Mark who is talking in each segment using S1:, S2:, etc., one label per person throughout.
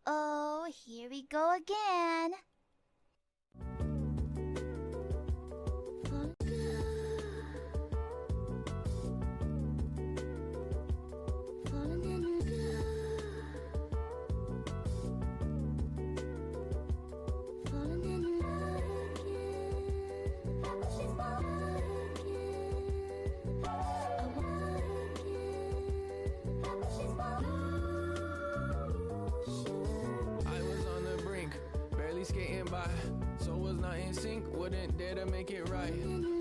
S1: Uh-oh, here we go again.
S2: Skating by, so was not in sync, wouldn't dare to make it right.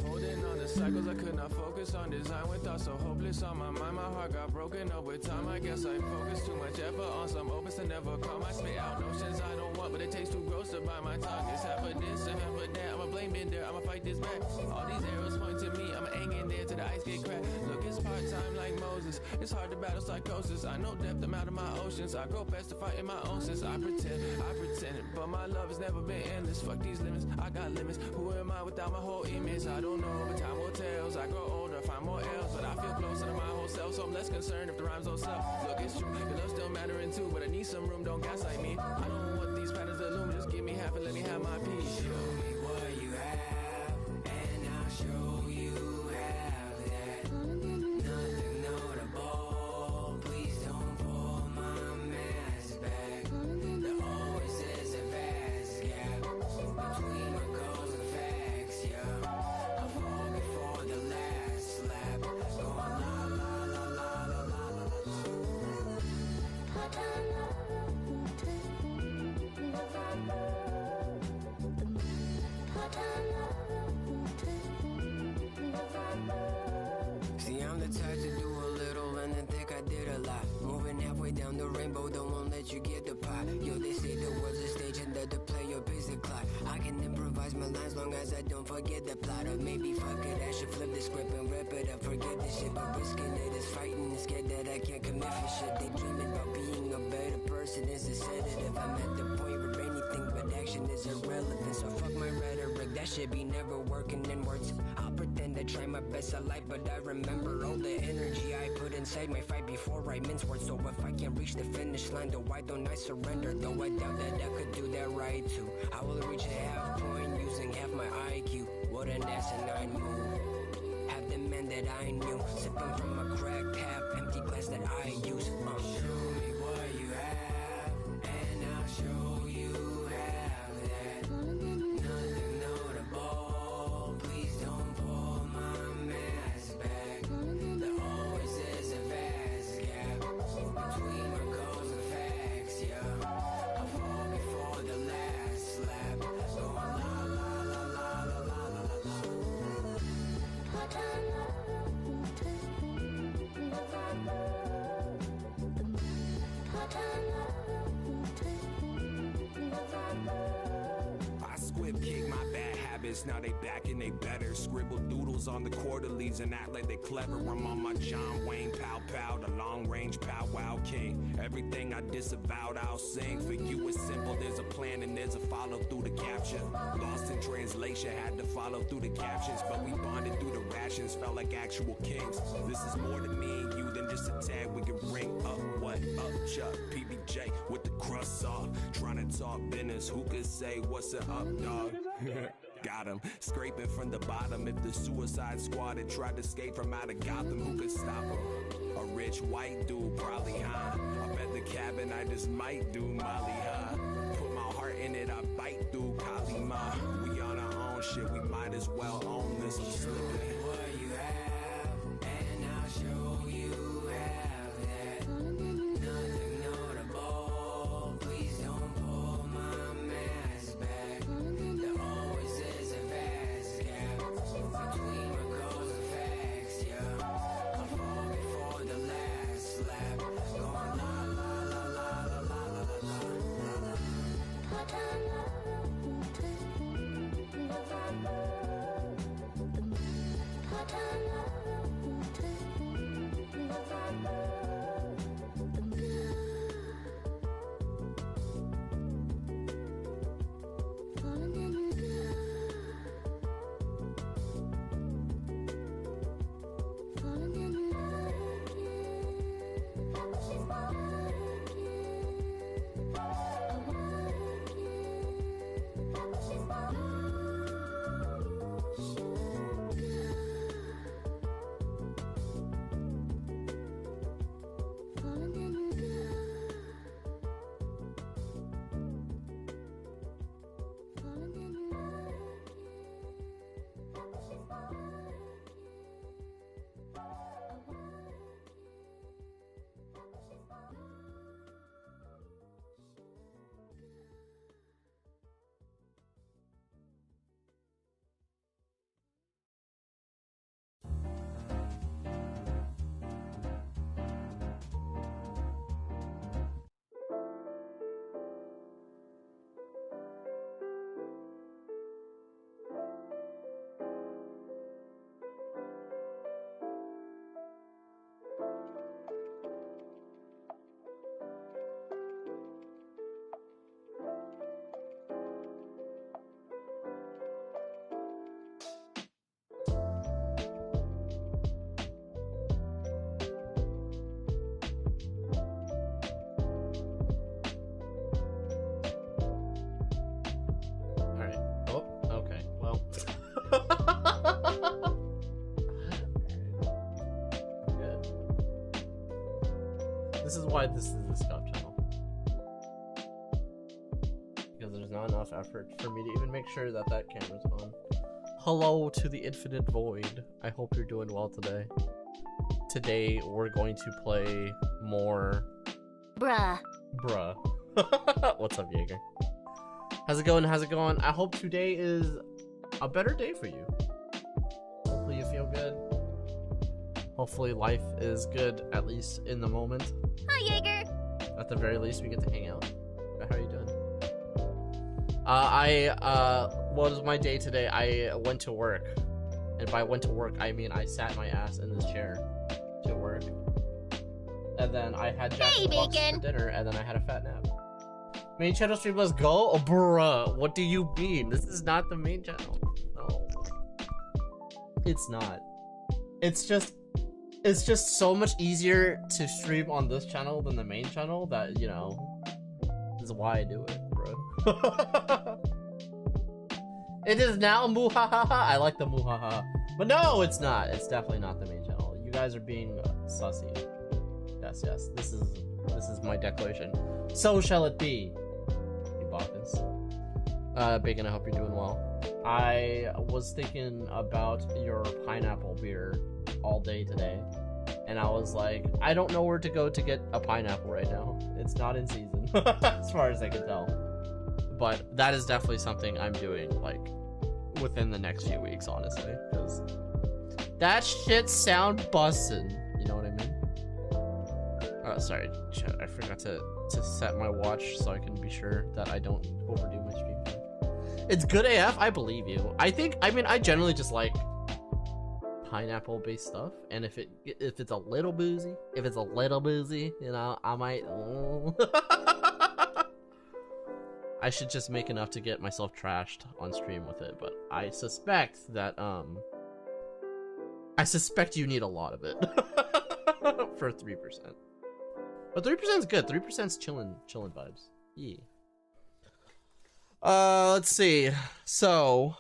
S2: Holding on to cycles, I could not focus on design with thoughts so hopeless on my mind. My heart got broken up with time. I guess I focused too much effort on some opens to never come. I spit out notions I don't want, but it tastes too gross to bite my tongue. It's half of this and half of that. I'ma blame Bender, I'ma fight this back. All these arrows point to me, I'm hanging there till the ice get cracked. Look, it's part-time like Moses. It's hard to battle psychosis. I know depth, I'm out of my oceans. I grow best to fight in my own sense. I pretend, but my love has never been endless. Fuck these limits, I got limits. Who am I without my whole image? I don't know, but time will tell. As I grow older, find more L's, but I feel closer to my whole self, so I'm less concerned if the rhymes don't sell. Look, it's true, your love still mattering too, but I need some room, don't gaslight me. I don't want these patterns to loom, just give me half and let me have my piece.
S3: Show me what you have, and I'll show you have that. Nothing notable, please don't pull my mask back. There always is a vast gap between my goals and facts, yeah. I fall before the last slap, going la la la la la la la la. Put on See, I'm the type to do a little and then think I did a lot. Moving halfway down the rainbow, don't won't let you get the pot. Yo, they say the world's a stage and that the player pays the clock. I can improvise my lines long as I don't forget the plot. Or maybe fuck it, I should flip the script and rip it up. Forget this shit, but risking it is fighting and scared that I can't commit for shit. They dreaming about being a better person is a sedative. I'm at the point where anything but action is irrelevant. So fuck my rhetoric, that shit be never working in words. I'll pretend I try my best I like, but I remember all the energy I put inside my fight before I mince words. So if I can't reach the finish line, then why don't I surrender? Though I doubt that I could do that right too. I will reach a half point using half my IQ. What an asinine move. Have the man that I knew sipping from a cracked half empty glass that I use. Show me what you have, and I'll show you have that. Nothing notable, please don't pull my mask back. There always is a vast gap between my goals and facts, yeah. I fall before the last slap, going la la la la la la la la. Put on
S4: I squib kick my bad habits, now they back and they better. Scribble doodles on the quarterlies and act like they clever. I'm on my John Wayne pow pow, the long range pow wow king. Everything I disavowed I'll sing. For you it's simple, there's a plan and there's a follow through the capture. Lost in translation, had to follow through the captions, but we bonded through the rations, felt like actual kings. This is more to me and you than just a tag. We can ring up what up Chuck PBJ with the crust off, trying to talk business. Who could say what's an up dog? Got him scraping from the bottom. If the Suicide Squad had tried to escape from out of Gotham, who could stop him? A rich white dude, probably high. Up at the cabin, I just might do Molly high. Put my heart in it, I bite through Kalima. We on our own shit, we might as well own this. I'm slipping.
S3: What you have, and I'll show you have that. Nothing notable, please don't pull my mask back. There always is a vast gap between my goals and facts, yeah. I fall before the last slap, going la la la la la la la la la. Put on
S5: why this is the Scuff channel. Because there's not enough effort for me to even make sure that that camera's on. Hello to the infinite void. I hope you're doing well today. Today we're going to play more...
S1: Bruh.
S5: What's up, Jaeger? How's it going? How's it going? I hope today is a better day for you. Hopefully you feel good. Hopefully life is good, at least in the moment.
S1: Hi, Jaeger.
S5: At the very least, we get to hang out. How are you doing? What was my day today? I went to work. And by went to work, I mean I sat my ass in this chair to work. And then I had Jack in the Box for dinner, and then I had a fat nap. Main channel stream, let's go? Oh, bruh, what do you mean? This is not the main channel. No. It's not. It's just so much easier to stream on this channel than the main channel that, you know, is why I do it, bro. It is now muhahaha. I like the muhaha. But no, it's not. It's definitely not the main channel. You guys are being sussy. Yes, yes. This is my declaration. So shall it be. You Balkans. Bacon, I hope you're doing well. I was thinking about your pineapple beer all day today, and I was like, I don't know where to go to get a pineapple right now. It's not in season, as far as I can tell. But that is definitely something I'm doing, like, within the next few weeks, honestly, because that shit sound bussin'. You know what I mean? Oh, sorry, chat. I forgot to set my watch so I can be sure that I don't overdo my stream time. It's good AF. I believe you. I mean, I generally just like pineapple based stuff, and if it's a little boozy, you know, I might. I should just make enough to get myself trashed on stream with it, but I suspect that you need a lot of it for 3%. But 3% is good. 3%'s chillin' vibes. Yeah. Let's see. So,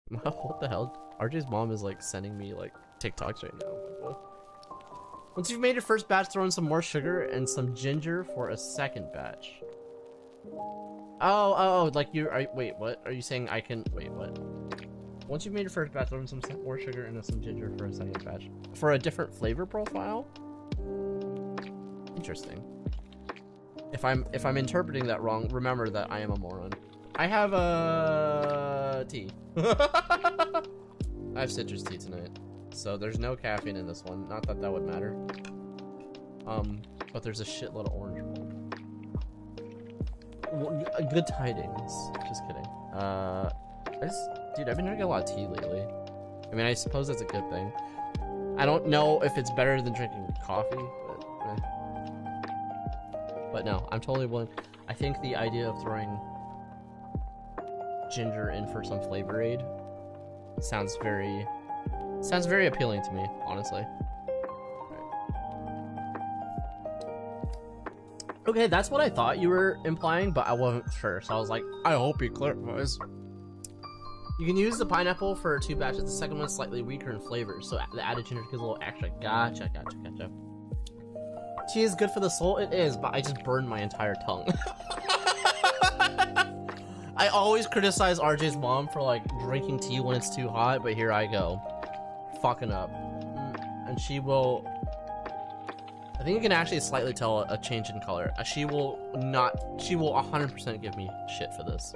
S5: what the hell? RJ's mom is like sending me like TikToks right now. Once you've made your first batch, throw in some more sugar and some ginger for a second batch. Oh, like wait, what? Are you saying I can, wait, what? Once you've made your first batch, throw in some more sugar and some ginger for a second batch. For a different flavor profile? Interesting. If I'm interpreting that wrong, remember that I am a moron. I have a tea. I have citrus tea tonight, so there's no caffeine in this one. Not that would matter. But there's a shitload of orange pulp. Good tidings. Just kidding. Dude, I've been drinking a lot of tea lately. I mean, I suppose that's a good thing. I don't know if it's better than drinking coffee, but no, I'm totally willing. I think the idea of throwing ginger in for some flavor aid sounds very appealing to me, honestly. Okay, that's what I thought you were implying, but I wasn't sure, so I was like, I hope he clarifies. You can use the pineapple for 2 batches. The second one's slightly weaker in flavor, so the added ginger gives a little extra. Gotcha. Tea is good for the soul. It is, but I just burned my entire tongue. I always criticize RJ's mom for like drinking tea when it's too hot, but here I go, fucking up. And she will. I think you can actually slightly tell a change in color. She will 100% give me shit for this.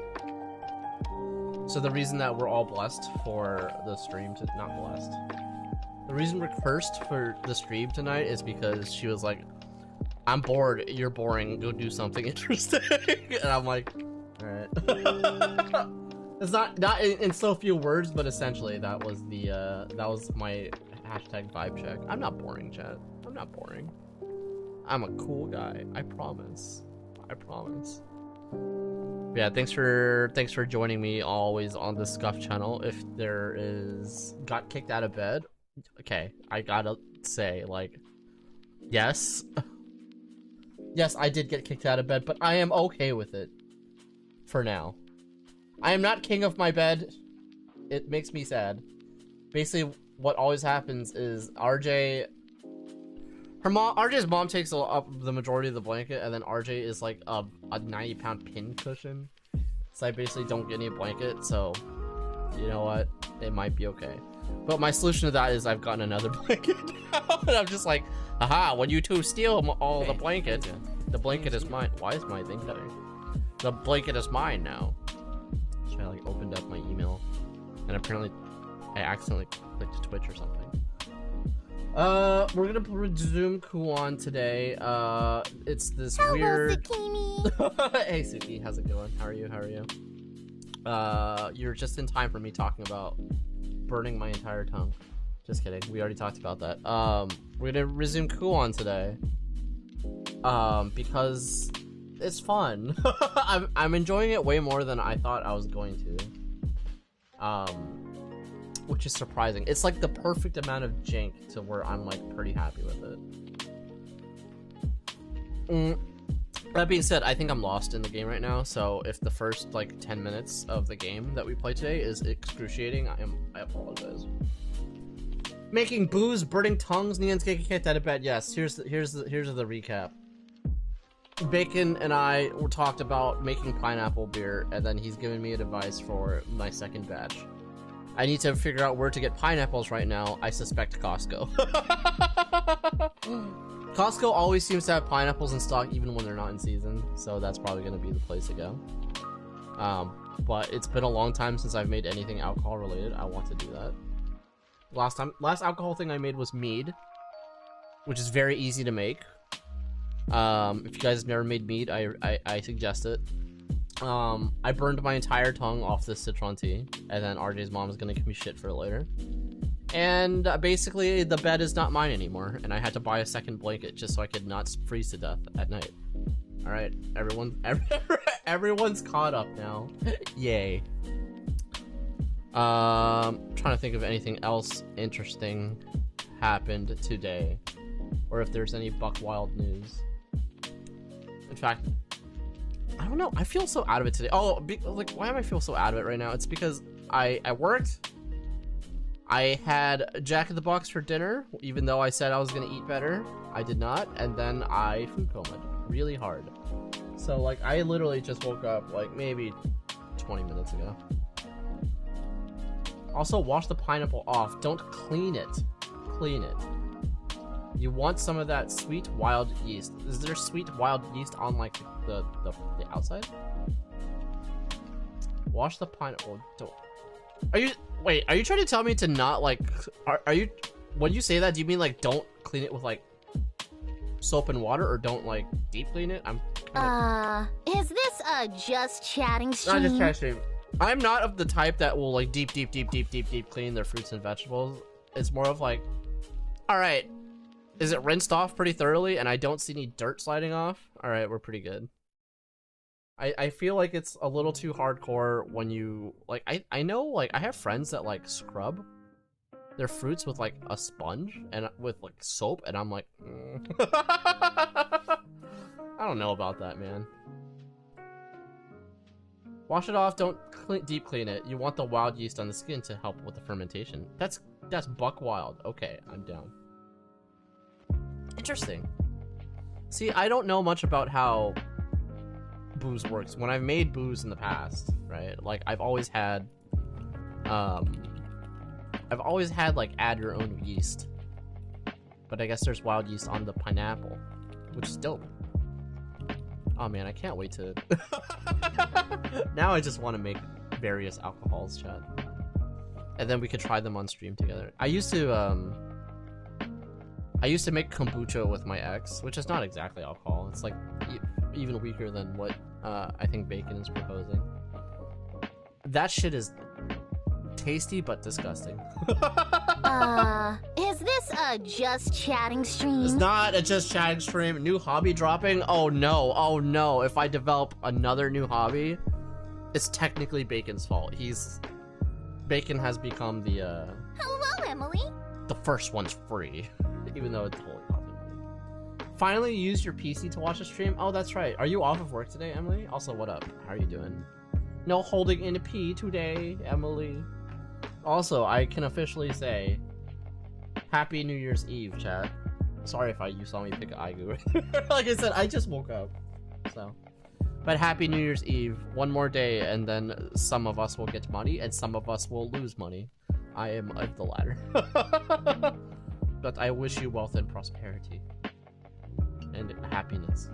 S5: So the reason that we're all blessed for the stream not blessed. The reason we're cursed for the stream tonight is because she was like, I'm bored, you're boring, go do something interesting. And I'm like, alright. It's not in so few words, but essentially that was my hashtag vibe check. I'm not boring, chat. I'm not boring. I'm a cool guy. I promise. Yeah, thanks for joining me always on the Scuff channel. If there is got kicked out of bed, okay, I gotta say, like, yes, I did get kicked out of bed, but I am okay with it for now. I am not king of my bed. It makes me sad. Basically, what always happens is RJ Her mom, RJ's mom takes up the majority of the blanket, and then RJ is like a 90-pound pin cushion. So I basically don't get any blanket, so you know what? It might be okay. But my solution to that is I've gotten another blanket now, and I'm just like, haha, when you two steal all the blanket, the blanket is mine. Why is my thing cutting? The blanket is mine now. So I like opened up my email, and apparently I accidentally clicked Twitch or something. We're gonna resume Kuon today. It's this weird. Hey Suki, how's it going? How are you? How are you? You're just in time for me talking about burning my entire tongue. Just kidding. We already talked about that. We're gonna resume Kuon today. Because it's fun. I'm enjoying it way more than I thought I was going to. Which is surprising. It's like the perfect amount of jank to where I'm like pretty happy with it. That being said, I think I'm lost in the game right now, so if the first like 10 minutes of the game that we play today is excruciating, I apologize. Making booze, burning tongues, Neon's Cake can't die to bed. Yes, here's the recap. Bacon and I were talked about making pineapple beer, and then he's given me advice for my second batch. I need to figure out where to get pineapples right now. I suspect Costco. Costco always seems to have pineapples in stock even when they're not in season, so that's probably going to be the place to go. But it's been a long time since I've made anything alcohol related. I want to do that. Last alcohol thing I made was mead, which is very easy to make. If you guys have never made mead, I suggest it. I burned my entire tongue off this citron tea, and then RJ's mom is gonna give me shit for it later. And basically, the bed is not mine anymore, and I had to buy a second blanket just so I could not freeze to death at night. All right, everyone's caught up now. Yay. Trying to think of anything else interesting happened today, or if there's any Buck Wild news. In fact, I don't know. I feel so out of it today. Oh, like, why am I feel so out of it right now? It's because I worked. I had Jack in the Box for dinner, even though I said I was gonna eat better. I did not, and then I food comaed really hard. So, like, I literally just woke up, like, maybe 20 minutes ago. Also, wash the pineapple off. Don't clean it. Clean it. You want some of that sweet wild yeast. Is there sweet wild yeast on like the outside? Wash the pineapple. Don't. Are you trying to tell me to not like? Are you? When you say that, do you mean like don't clean it with like soap and water, or don't like deep clean it?
S1: Is this a just chatting stream?
S5: Not just chatting stream. I'm not of the type that will like deep clean their fruits and vegetables. It's more of like, all right. Is it rinsed off pretty thoroughly and I don't see any dirt sliding off? Alright, we're pretty good. I feel like it's a little too hardcore when you... Like, I know, like, I have friends that, like, scrub their fruits with, like, a sponge and with, like, soap, and I'm like... I don't know about that, man. Wash it off, don't deep clean it. You want the wild yeast on the skin to help with the fermentation. That's Buck Wild. Okay, I'm down. Interesting. See, I don't know much about how booze works. When I've made booze in the past, right? Like I've always had like add your own yeast. But I guess there's wild yeast on the pineapple, which is dope. Oh man, I can't wait to now I just want to make various alcohols, chat. And then we could try them on stream together. I used to make kombucha with my ex, which is not exactly alcohol. It's like even weaker than what I think Bacon is proposing. That shit is tasty but disgusting.
S1: Is this a just chatting stream?
S5: It's not a just chatting stream. New hobby dropping? Oh no, oh no. If I develop another new hobby, it's technically Bacon's fault. Bacon has become the
S1: Hello, Emily.
S5: The first one's free. Even though it's totally coffee. Finally use your PC to watch a stream? Oh, that's right. Are you off of work today, Emily? Also, what up? How are you doing? No holding in a pee today, Emily. Also, I can officially say Happy New Year's Eve, chat. Sorry if you saw me pick an Aigu. Like I said, I just woke up. So, but happy New Year's Eve. One more day, and then some of us will get money, and some of us will lose money. I am of the latter. But I wish you wealth and prosperity. And happiness.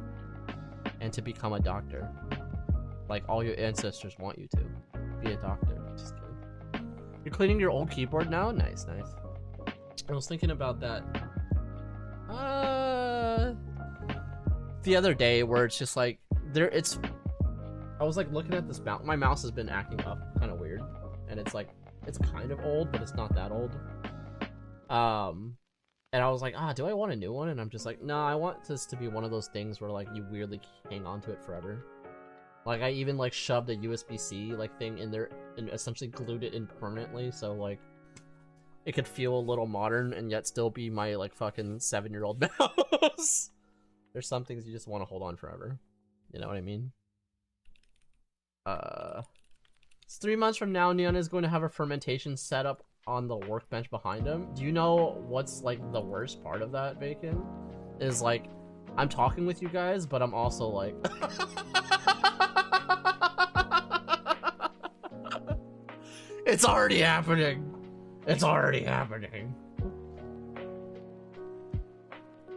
S5: And to become a doctor. Like all your ancestors want you to. Be a doctor. Just kidding. You're cleaning your old keyboard now? Nice, nice. I was thinking about that. The other day where it's just like, I was like looking at this mouse. My mouse has been acting up kind of weird. And it's like, it's kind of old, but it's not that old. And I was like, do I want a new one? And I'm just like, no, I want this to be one of those things where like you weirdly hang on to it forever. Like I even like shoved a USB-C like thing in there and essentially glued it in permanently, so like it could feel a little modern and yet still be my like fucking 7-year-old mouse. There's some things you just want to hold on forever. You know what I mean? It's 3 months from now, Neon is going to have a fermentation setup on the workbench behind him. Do you know what's like the worst part of that, Bacon? Is like, I'm talking with you guys, but I'm also like... It's already happening! It's already happening!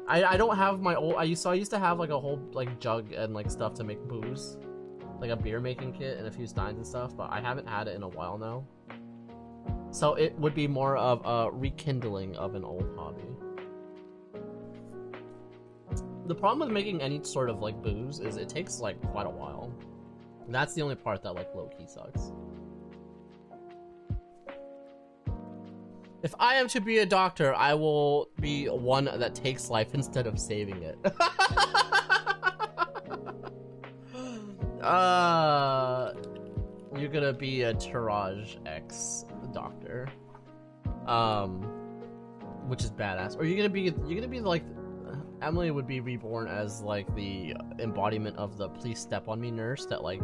S5: I don't have my old... I used to have like a whole like jug and like stuff to make booze. Like a beer making kit and a few steins and stuff, but I haven't had it in a while now. So it would be more of a rekindling of an old hobby. The problem with making any sort of like booze is it takes like quite a while. And that's the only part that like low-key sucks. If I am to be a doctor, I will be one that takes life instead of saving it. You're gonna be a Tirage X doctor, which is badass. Or you're gonna be like, Emily would be reborn as like the embodiment of the please step on me nurse that like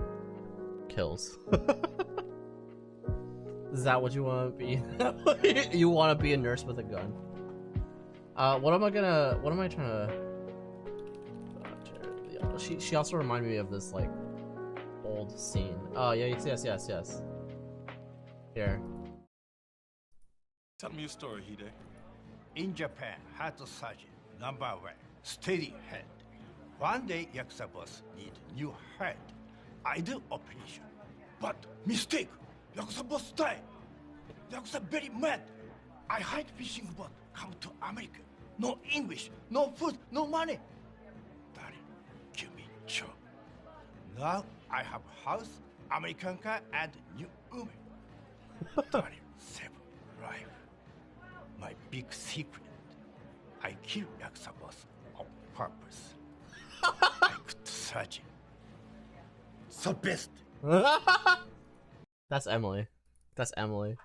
S5: kills. Is that what you want to be? You want to be a nurse with a gun? What am I trying to? She also reminded me of this like old scene. Oh yeah, yes. Here.
S6: Tell me your story, Hide.
S7: In Japan, heart surgeon #1, steady head. One day, Yakuza boss need new head. I do operation, but mistake. Yakuza boss die. Yakuza very mad. I hide fishing boat. Come to America. No English, no food, no money. Daddy, give me job. Now I have house, American car, and new woman. Daddy, save life. My big secret. I kill Yakuza boss on purpose. I could search him. The best.
S5: That's Emily. That's Emily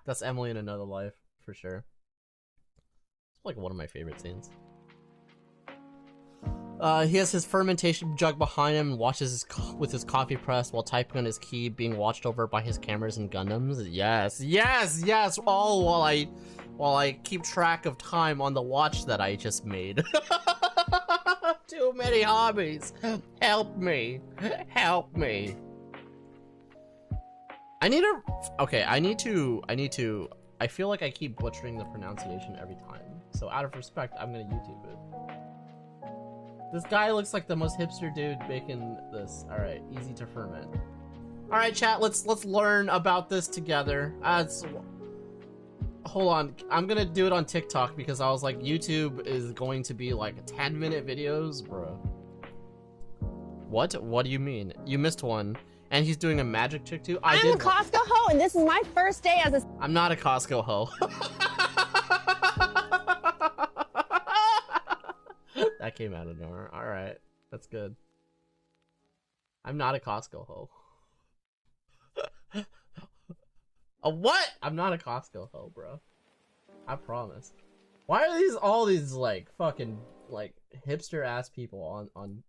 S5: in another life, for sure. It's like one of my favorite scenes. He has his fermentation jug behind him and watches with his coffee press while typing on his key, being watched over by his cameras and Gundams. Yes! All while I keep track of time on the watch that I just made. Too many hobbies. Help me. I feel like I keep butchering the pronunciation every time. So out of respect, I'm gonna YouTube it. This guy looks like the most hipster dude making this. Alright, easy to ferment. Alright, chat, let's learn about this together. Hold on, I'm gonna do it on TikTok because I was like, YouTube is going to be like 10-minute videos, bro. What? What do you mean? You missed one. And he's doing a magic trick too.
S8: I'm a Costco hoe, and this is my first day as a...
S5: I'm not a Costco hoe. That came out of nowhere. Alright, that's good. I'm not a Costco hoe. A what? I'm not a Costco hoe, bro. I promise. Why are all these like fucking like hipster ass people on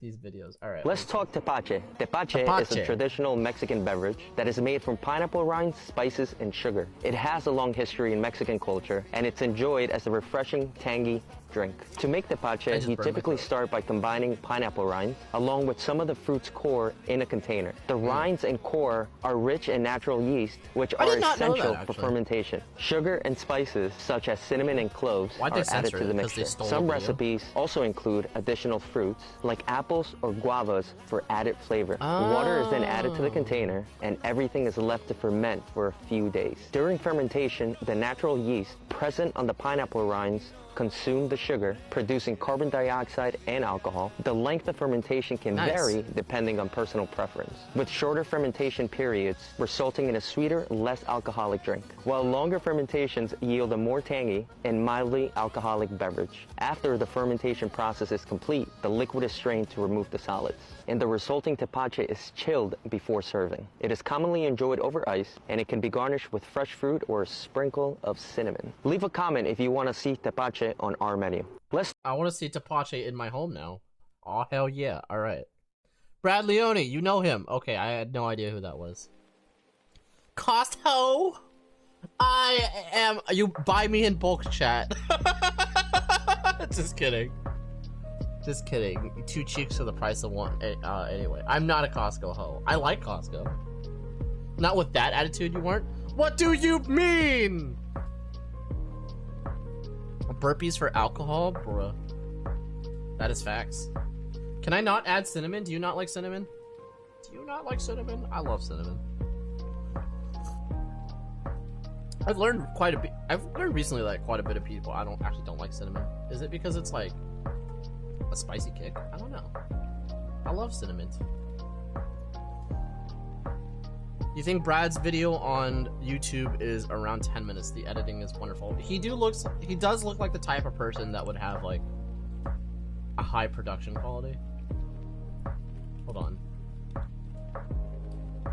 S5: these videos? All right.
S9: Let's talk tepache. Tepache is a traditional Mexican beverage that is made from pineapple rinds, spices, and sugar. It has a long history in Mexican culture, and it's enjoyed as a refreshing, tangy, drink. To make tepache, you typically start by combining pineapple rinds along with some of the fruit's core in a container. The rinds and core are rich in natural yeast, which are essential for fermentation. Sugar and spices, such as cinnamon and cloves, are added to the mixture. Some recipes also include additional fruits, like apples or guavas, for added flavor. Water is then added to the container, and everything is left to ferment for a few days. During fermentation, the natural yeast present on the pineapple rinds consume the sugar, producing carbon dioxide and alcohol. The length of fermentation can vary depending on personal preference, with shorter fermentation periods resulting in a sweeter, less alcoholic drink, while longer fermentations yield a more tangy and mildly alcoholic beverage. After the fermentation process is complete, the liquid is strained to remove the solids, and the resulting tepache is chilled before serving. It is commonly enjoyed over ice, and it can be garnished with fresh fruit or a sprinkle of cinnamon. Leave a comment if you want to see tepache on our menu.
S5: I want to see tepache in my home now. Oh hell yeah! All right, Brad Leone, you know him. Okay, I had no idea who that was. Costco. I am. You buy me in bulk, chat. Just kidding. Just kidding. 2 cheeks for the price of one. Anyway, I'm not a Costco hoe. I like Costco. Not with that attitude, you weren't. What do you mean? Burpees for alcohol? Bruh. That is facts. Can I not add cinnamon? Do you not like cinnamon? Do you not like cinnamon? I love cinnamon. I've learned quite a bit. I've learned recently that quite a bit of people don't like cinnamon. Is it because it's like a spicy kick? I don't know. I love cinnamon. You think Brad's video on YouTube is around 10 minutes? The editing is wonderful. He does look like the type of person that would have like a high production quality. Hold on.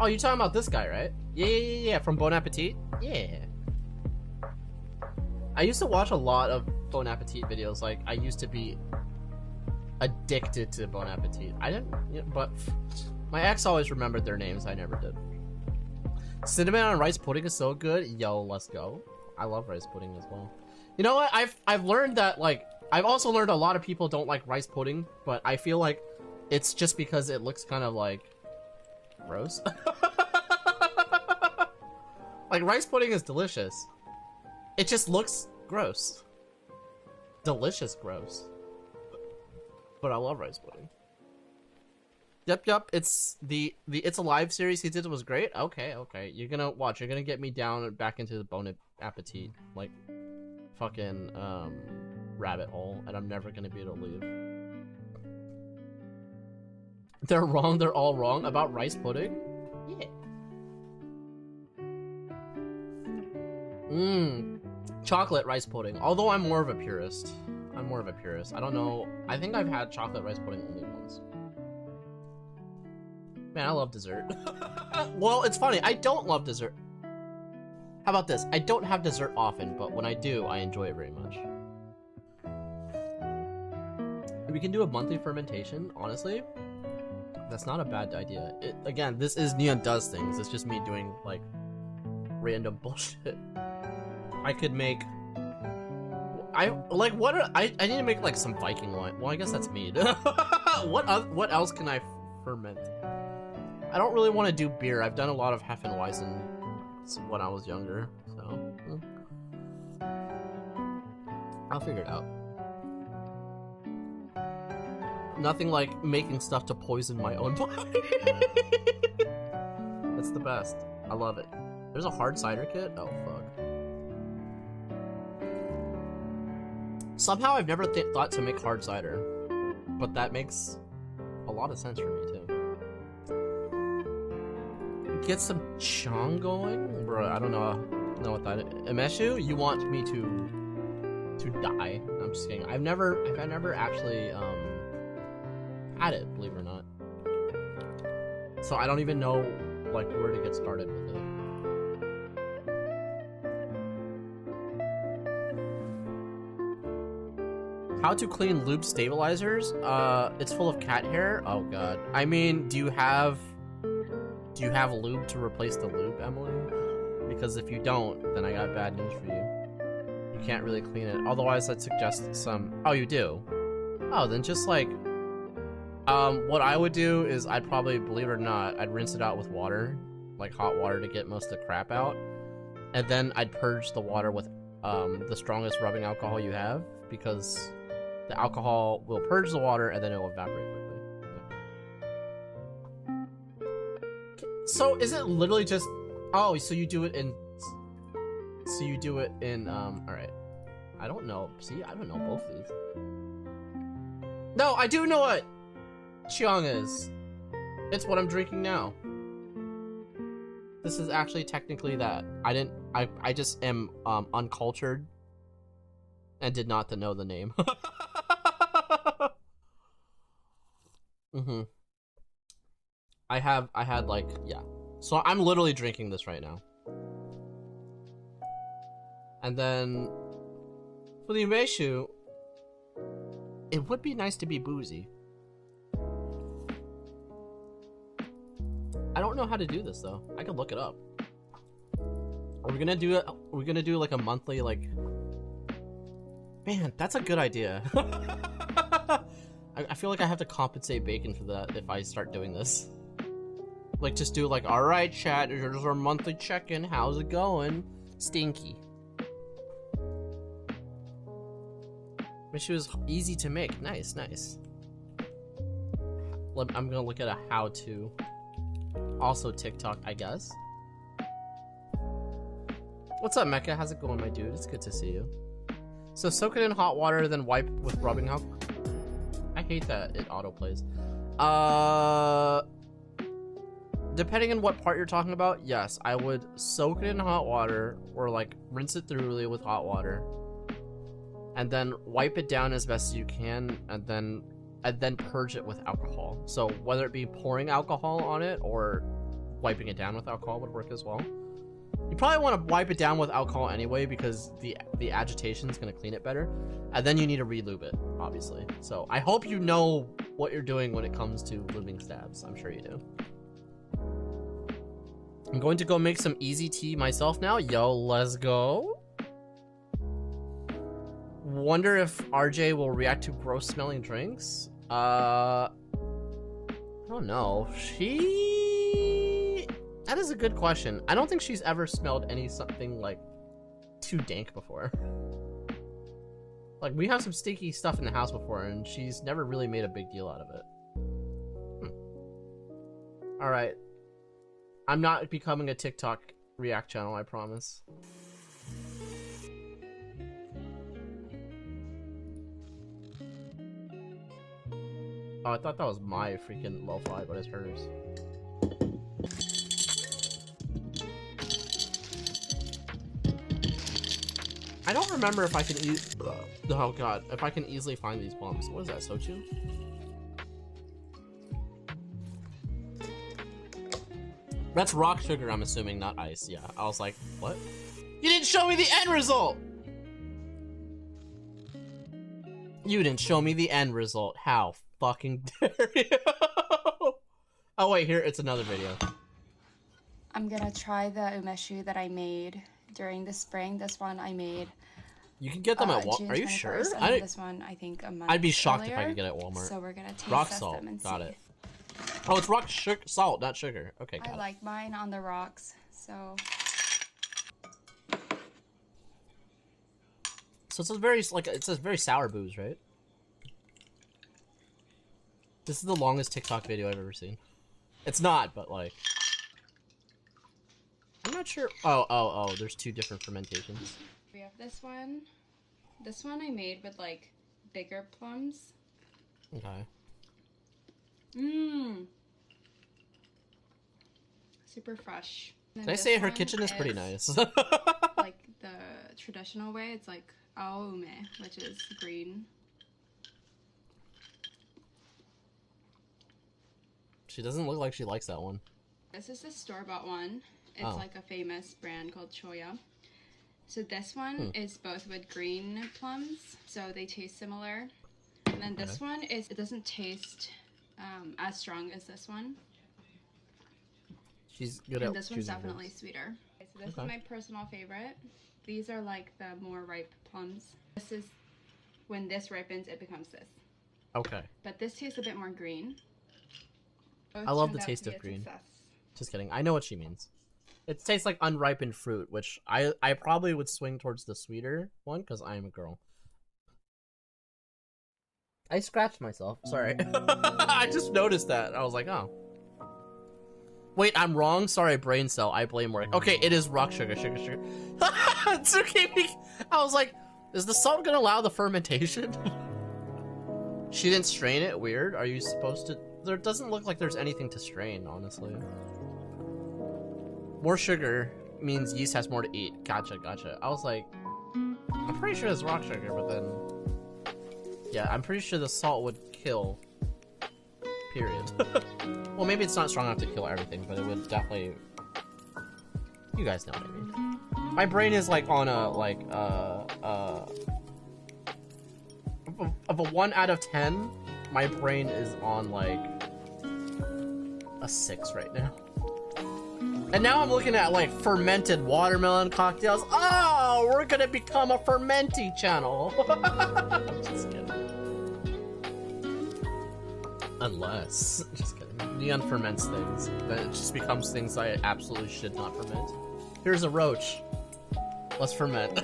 S5: Oh, you're talking about this guy, right? Yeah, from Bon Appetit? Yeah. I used to watch a lot of Bon Appetit videos. Like, I used to be addicted to Bon Appetit. I didn't, but my ex always remembered their names. I never did. Cinnamon on rice pudding is so good. Yo, let's go. I love rice pudding as well. You know what? I've learned that, like, I've also learned a lot of people don't like rice pudding, but I feel like it's just because it looks kind of like gross. Like, rice pudding is delicious. It just looks gross. Delicious gross. But I love rice pudding. Yep. It's the It's Alive series he did was great. Okay. You're gonna watch. You're gonna get me down back into the Bon Appetit, like, fucking rabbit hole, and I'm never gonna be able to leave. They're wrong. They're all wrong about rice pudding. Yeah. Chocolate rice pudding. Although I'm more of a purist. I don't know. I think I've had chocolate rice pudding only once. Man, I love dessert. Well, it's funny. I don't love dessert. How about this? I don't have dessert often, but when I do, I enjoy it very much. We can do a monthly fermentation, honestly. That's not a bad idea. Again, this is Neon Does Things. It's just me doing, like, random bullshit. I could make... I need to make, like, some Viking wine. Well, I guess that's mead. What else can I ferment? I don't really want to do beer. I've done a lot of Hefeweizen when I was younger, so... I'll figure it out. Nothing like making stuff to poison my own body. It's the best. I love it. There's a hard cider kit? Oh, fuck. Somehow I've never thought to make hard cider, but that makes a lot of sense for me, too. Get some chong going? Bro, I don't know what that is. Emeshu, you want me to die? I'm just kidding. I've never actually, had it, believe it or not. So I don't even know, like, where to get started with it. How to clean lube stabilizers? It's full of cat hair? Oh god. I mean, do you have lube to replace the lube, Emily? Because if you don't, then I got bad news for you. You can't really clean it. Otherwise, I'd suggest some... Oh, you do? Oh, then just like... what I would do is I'd probably, believe it or not, I'd rinse it out with water. Like hot water to get most of the crap out. And then I'd purge the water with the strongest rubbing alcohol you have. Because the alcohol will purge the water and then it will evaporate quickly. So is it literally just... Oh, so you do it in... So you do it in, alright. I don't know. See, I don't know both of these. No, I do know what Chiang is. It's what I'm drinking now. This is actually technically that. I just am, uncultured. And did not know the name. Mm-hmm. I had like, yeah. So I'm literally drinking this right now. And then for the umeshu, it would be nice to be boozy. I don't know how to do this though. I could look it up. Are we gonna do it? We're gonna do like a monthly like. Man, that's a good idea. I feel like I have to compensate Bacon for that if I start doing this. Like just do like, all right, chat, here's our monthly check-in. How's it going? Stinky. But she was easy to make. Nice, nice. I'm gonna look at a how-to. Also TikTok, I guess. What's up, Mecca? How's it going, my dude? It's good to see you. So soak it in hot water, then wipe with rubbing alcohol. I hate that it autoplays. Depending on what part you're talking about, yes, I would soak it in hot water or like rinse it thoroughly with hot water. And then wipe it down as best as you can, and then purge it with alcohol. So whether it be pouring alcohol on it or wiping it down with alcohol would work as well. You probably want to wipe it down with alcohol anyway because the agitation is going to clean it better. And then you need to re-lube it, obviously. So I hope you know what you're doing when it comes to lubing stabs. I'm sure you do. I'm going to go make some easy tea myself now. Yo, let's go. Wonder if RJ will react to gross smelling drinks. I don't know. That is a good question. I don't think she's ever smelled something like too dank before. Like we have some stinky stuff in the house before and she's never really made a big deal out of it. All right. I'm not becoming a TikTok react channel, I promise. Oh, I thought that was my freaking lo-fi, but it's hers. I don't remember if I can oh god, if I can easily find these bombs. What is that, sochu? That's rock sugar, I'm assuming, not ice. Yeah, I was like, what? You didn't show me the end result! You didn't show me the end result. How fucking dare you? Oh wait, here, it's another video.
S6: I'm gonna try the umeshu that I made during the spring. This one I made.
S5: You can get them at Walmart. Are you sure?
S6: This one, I think, a month
S5: I'd be shocked
S6: earlier.
S5: if I could get it at Walmart.
S6: So we're gonna taste
S5: rock
S6: test
S5: salt.
S6: them and
S5: Got
S6: see.
S5: it. Oh, it's rock salt, not sugar. Okay, got
S6: I
S5: it.
S6: like mine on the rocks, so.
S5: So it's a very it's a very sour booze, right? This is the longest TikTok video I've ever seen. It's not, but like, I'm not sure. Oh, there's two different fermentations.
S6: We have this one. This one I made with like bigger plums.
S5: Okay.
S6: Mmm. Super fresh.
S5: Can I say her kitchen is pretty nice?
S6: Like the traditional way, it's like aoume, which is green.
S5: She doesn't look like she likes that one.
S6: This is the store-bought one. It's like a famous brand called Choya. So this one is both with green plums, so they taste similar. And then this one it doesn't taste as strong as this one.
S5: She's good at
S6: this one's
S5: choosing
S6: definitely
S5: things.
S6: sweeter. This is my personal favorite. These are like the more ripe plums. This is, when this ripens, it becomes this.
S5: Okay.
S6: But this tastes a bit more green.
S5: I love the taste of green. Just kidding. I know what she means. It tastes like unripened fruit, which I probably would swing towards the sweeter one because I am a girl. I scratched myself. Sorry. I just noticed that. I was like, oh. Wait, I'm wrong? Sorry, brain cell. I blame work. Okay, it is rock sugar. Sugar. Zucchini. I was like, is the salt gonna allow the fermentation? She didn't strain it? Weird. Are you supposed to? There doesn't look like there's anything to strain, honestly. More sugar means yeast has more to eat. Gotcha. I was like, I'm pretty sure it's rock sugar, but then... Yeah, I'm pretty sure the salt would kill. Period. Well, maybe it's not strong enough to kill everything, but it would definitely... You guys know what I mean. My brain is like on a, like, of a 1 out of 10, my brain is on like a 6 right now. And now I'm looking at like fermented watermelon cocktails. Oh, we're gonna become a fermenty channel. I'm just kidding. Unless, just kidding. Neon ferments things. Then it just becomes things I absolutely should not ferment. Here's a roach. Let's ferment.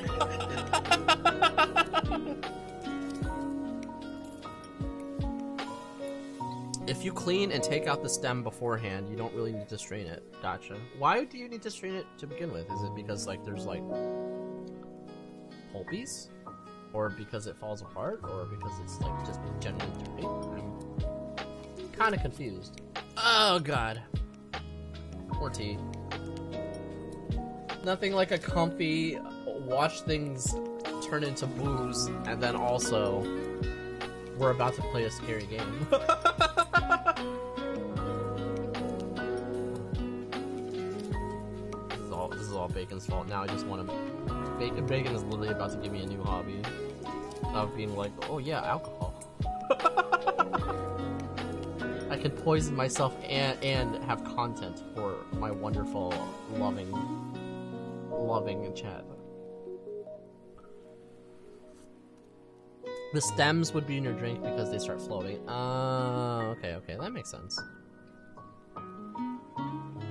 S5: If you clean and take out the stem beforehand, you don't really need to strain it. Gotcha. Why do you need to strain it to begin with? Is it because like there's like pulpies? Or because it falls apart? Or because it's like just generally dirty? I'm kind of confused. Oh god. More tea. Nothing like a comfy watch things turn into booze and then also we're about to play a scary game. This is all Bacon's fault. Now I just want to... Bacon is literally about to give me a new hobby of being like, oh yeah, alcohol. I can poison myself and have content for my wonderful, loving chat. The stems would be in your drink because they start floating. Okay, that makes sense.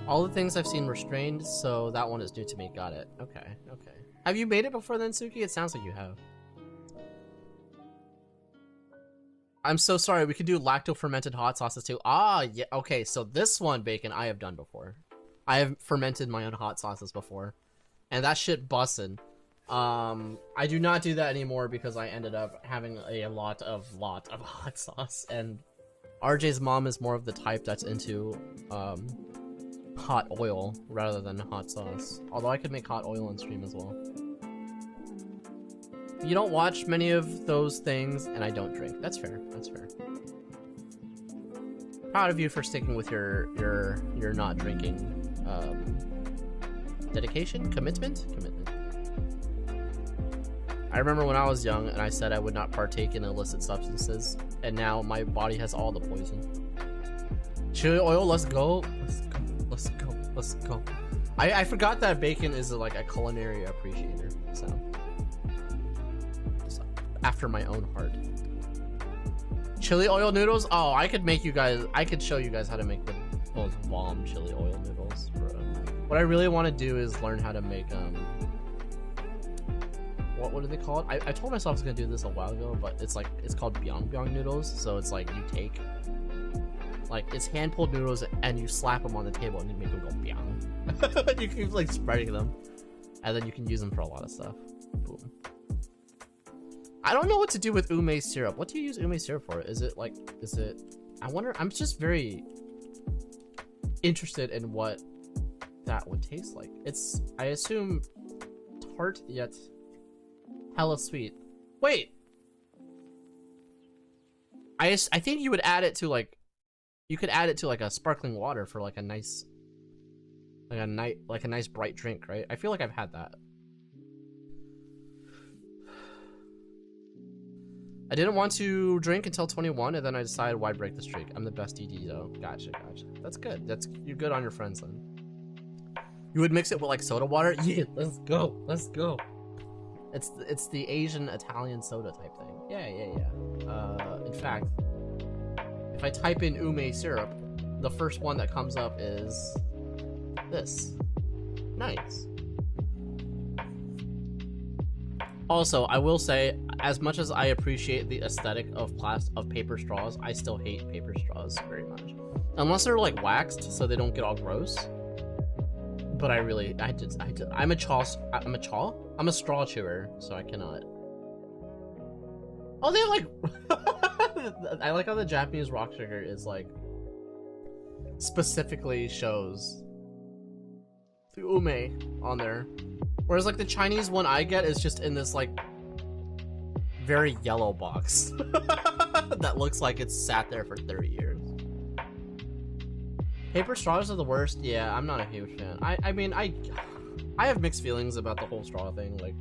S5: All the things I've seen were strained, so that one is new to me. Got it. Okay. Have you made it before then, Suki? It sounds like you have. I'm so sorry. We could do lacto-fermented hot sauces too. Ah, yeah. Okay, so this one, Bacon, I have done before. I have fermented my own hot sauces before, and that shit bussin'. I do not do that anymore because I ended up having a lot of hot sauce, and RJ's mom is more of the type that's into hot oil rather than hot sauce. Although I could make hot oil on stream as well. You don't watch many of those things, and I don't drink. That's fair. Proud of you for sticking with your not drinking dedication, commitment. I remember when I was young and I said I would not partake in illicit substances, and now my body has all the poison. Chili oil, let's go. I forgot that Bacon is like a culinary appreciator, so after my own heart. Chili oil noodles? Oh, I could show you guys how to make the most bomb chili oil noodles, bro. What I really want to do is learn how to make what do they call it? I told myself I was gonna do this a while ago, but it's called byung noodles. So it's like you take, like, it's hand pulled noodles and you slap them on the table and you make them go byung. You keep like spreading them, and then you can use them for a lot of stuff. Boom. I don't know what to do with ume syrup. What do you use ume syrup for? I wonder. I'm just very interested in what that would taste like. I assume tart yet hella sweet. Wait, I think you would add it to like, you could add it to like a sparkling water for like a nice, nice bright drink, right? I feel like I've had that. I didn't want to drink until 21, and then I decided why break the streak. I'm the best DD though. Gotcha. That's good. You're good on your friends then. You would mix it with like soda water? Yeah, let's go. Let's go. It's the Asian Italian soda type thing. Yeah. In fact, if I type in ume syrup, the first one that comes up is this. Nice. Also, I will say, as much as I appreciate the aesthetic of paper straws, I still hate paper straws very much. Unless they're like waxed so they don't get all gross. But I'm a straw chewer, so I cannot. Oh, they like I like how the Japanese rock sugar is like specifically shows the ume on there. Whereas like the Chinese one I get is just in this like very yellow box that looks like it's sat there for 30 years. Paper straws are the worst. Yeah, I'm not a huge fan. I mean, I have mixed feelings about the whole straw thing. Like,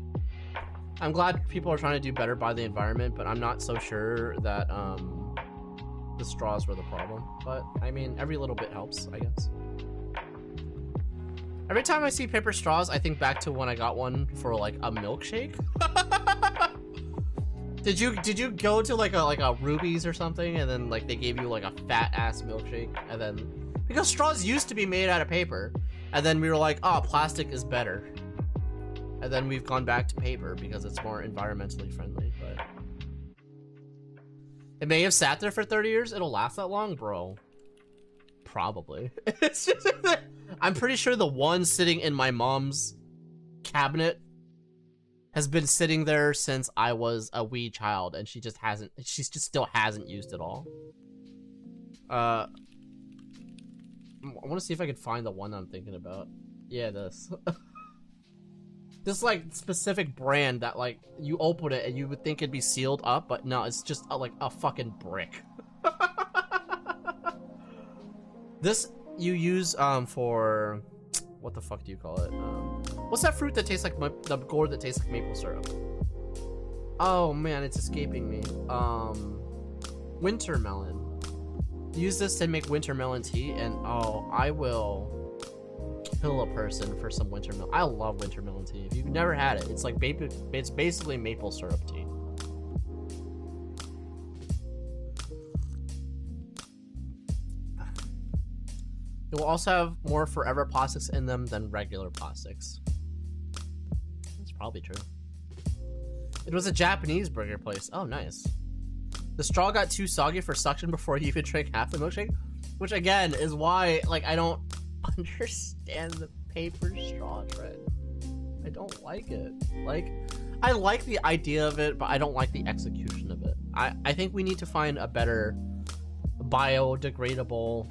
S5: I'm glad people are trying to do better by the environment, but I'm not so sure that the straws were the problem. But I mean, every little bit helps, I guess. Every time I see paper straws, I think back to when I got one for like a milkshake. Did you go to like a Ruby's or something, and then like they gave you like a fat ass milkshake, and then because straws used to be made out of paper, and then we were like, oh, plastic is better, and then we've gone back to paper because it's more environmentally friendly. But it may have sat there for 30 years. It'll last that long, bro? Probably. It's just, I'm pretty sure the one sitting in my mom's cabinet has been sitting there since I was a wee child, and she just still hasn't used it all. I want to see if I can find the one I'm thinking about. Yeah, this. This like specific brand that like you open it and you would think it'd be sealed up, but no, it's just like a fucking brick. This you use for what the fuck do you call it? What's that fruit that tastes like the gourd that tastes like maple syrup? Oh man, it's escaping me. Winter melon. Use this to make winter melon tea, and oh, I will kill a person for some winter melon. I love winter melon tea. If you've never had it, it's like it's basically maple syrup tea. It will also have more forever plastics in them than regular plastics. That's probably true. It was a Japanese burger place. Oh, nice. The straw got too soggy for suction before you could drink half the milkshake, which again is why, like, I don't understand the paper straw trend. I don't like it. Like, I like the idea of it, but I don't like the execution of it. I think we need to find a better biodegradable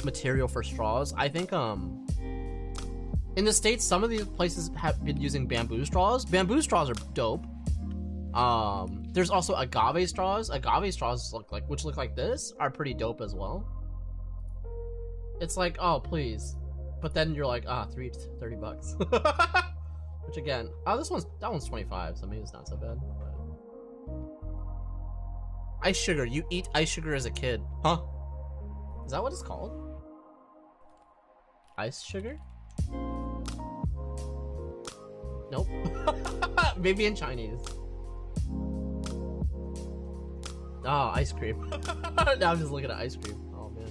S5: material for straws. I think in the States, some of these places have been using bamboo straws. Bamboo straws are dope. There's also agave straws. Agave straws which look like this are pretty dope as well. It's like, oh please, but then you're like, $30 bucks. Which again, oh, that one's 25, so maybe it's not so bad. But... ice sugar. You eat ice sugar as a kid, huh? Is that what it's called? Ice sugar? Nope. Maybe in Chinese. Oh, ice cream. Now I'm just looking at ice cream. Oh man.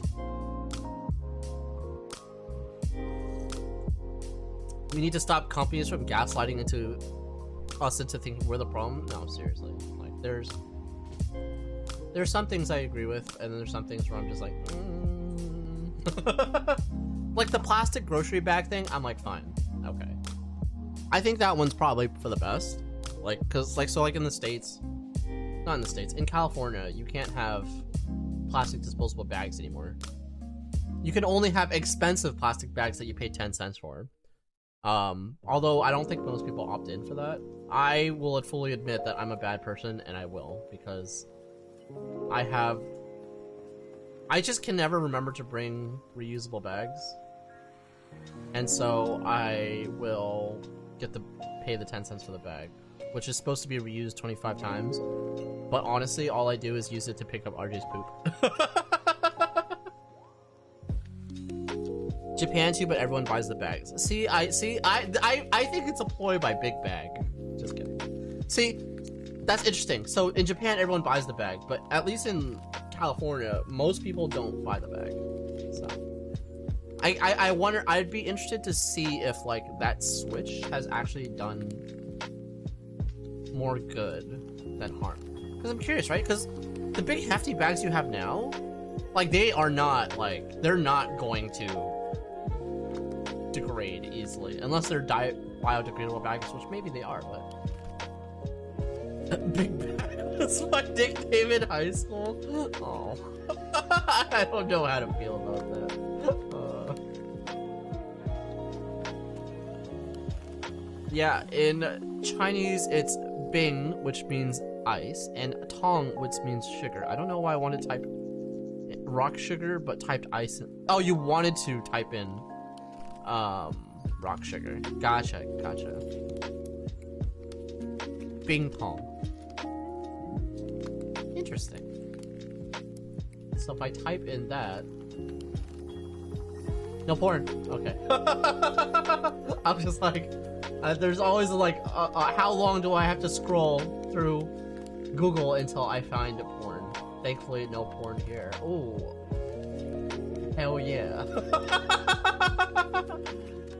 S5: We need to stop companies from gaslighting us into thinking we're the problem. No, seriously. Like there's some things I agree with, and then there's some things where I'm just like, like the plastic grocery bag thing, I'm like, fine, okay. I think that one's probably for the best. Like, cause like, so like in the States, not in the States, in California, you can't have plastic disposable bags anymore. You can only have expensive plastic bags that you pay 10 cents for. Although I don't think most people opt in for that. I will fully admit that I'm a bad person, and I will, because I just can never remember to bring reusable bags. And so I will pay the 10 cents for the bag, which is supposed to be reused 25 times. But honestly, all I do is use it to pick up RJ's poop. Japan too, but everyone buys the bags. See, I think it's a ploy by Big Bag. Just kidding. See, that's interesting. So in Japan, everyone buys the bag, but at least in California, most people don't buy the bag. So I wonder. I'd be interested to see if like that switch has actually done more good than harm. Because I'm curious, right? Because the big hefty bags you have now, like they are not like they're not going to degrade easily unless they're biodegradable bags, which maybe they are, but. Big bag. That's my nickname in high school. Oh, I don't know how to feel about that. Yeah, in Chinese it's Bing, which means ice, and Tong, which means sugar. I don't know why I wanted to type rock sugar, but typed ice. Oh, you wanted to type in rock sugar. Gotcha. Bing Tong. Interesting. So if I type in that... No porn. Okay. I'm just like... there's always like, how long do I have to scroll through Google until I find a porn? Thankfully, no porn here. Ooh. Hell yeah.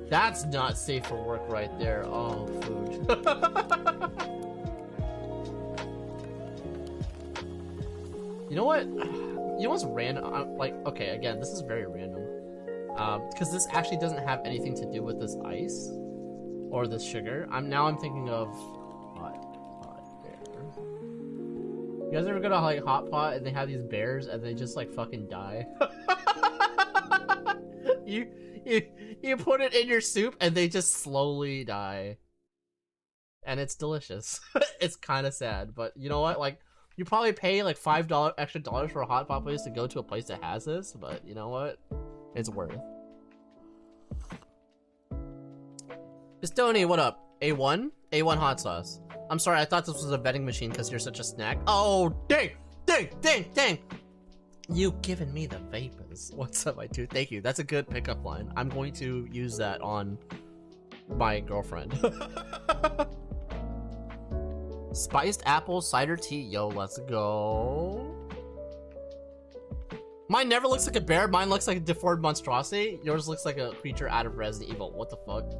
S5: That's not safe for work right there. Oh, food. You know what? You know what's random? Like, okay, again, this is very random. Because this actually doesn't have anything to do with this ice or this sugar. I'm thinking of hot bear. You guys ever go to like Hot Pot and they have these bears and they just like fucking die? you put it in your soup and they just slowly die, and it's delicious. It's kind of sad, but you know what? Like. You probably pay like $5 extra for a hot pot place to go to a place that has this, but you know what? It's worth. Pistoni, what up? A1? A1 hot sauce. I'm sorry, I thought this was a vending machine because you're such a snack. Oh, dang! You giving me the vapors. What's up, my dude? Thank you. That's a good pickup line. I'm going to use that on my girlfriend. Spiced apple cider tea. Yo, let's go. Mine never looks like a bear. Mine looks like a deformed monstrosity. Yours looks like a creature out of Resident Evil. What the fuck?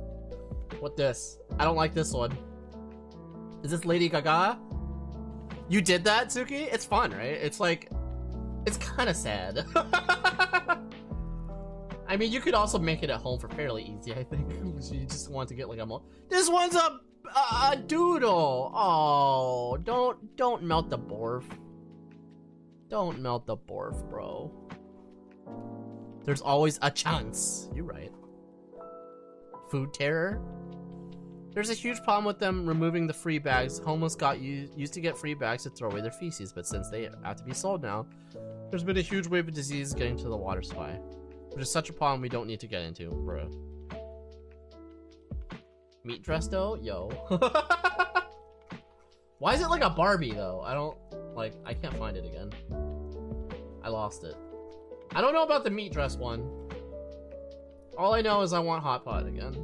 S5: What this? I don't like this one. Is this Lady Gaga? You did that, Tsuki? It's fun, right? It's like... It's kind of sad. I mean, you could also make it at home for fairly easy, I think. You just want to get like a... This one's a doodle. Oh, don't melt the borf. Don't melt the borf, bro. There's always a chance. You're right. Food terror. There's a huge problem with them removing the free bags. Homeless got used to get free bags to throw away their feces, but since they have to be sold now, there's been a huge wave of disease getting to the water supply, which is such a problem we don't need to get into, bro. Meat dress though? Yo. Why is it like a Barbie though? I can't find it again. I lost it. I don't know about the meat dress one. All I know is I want Hot Pot again.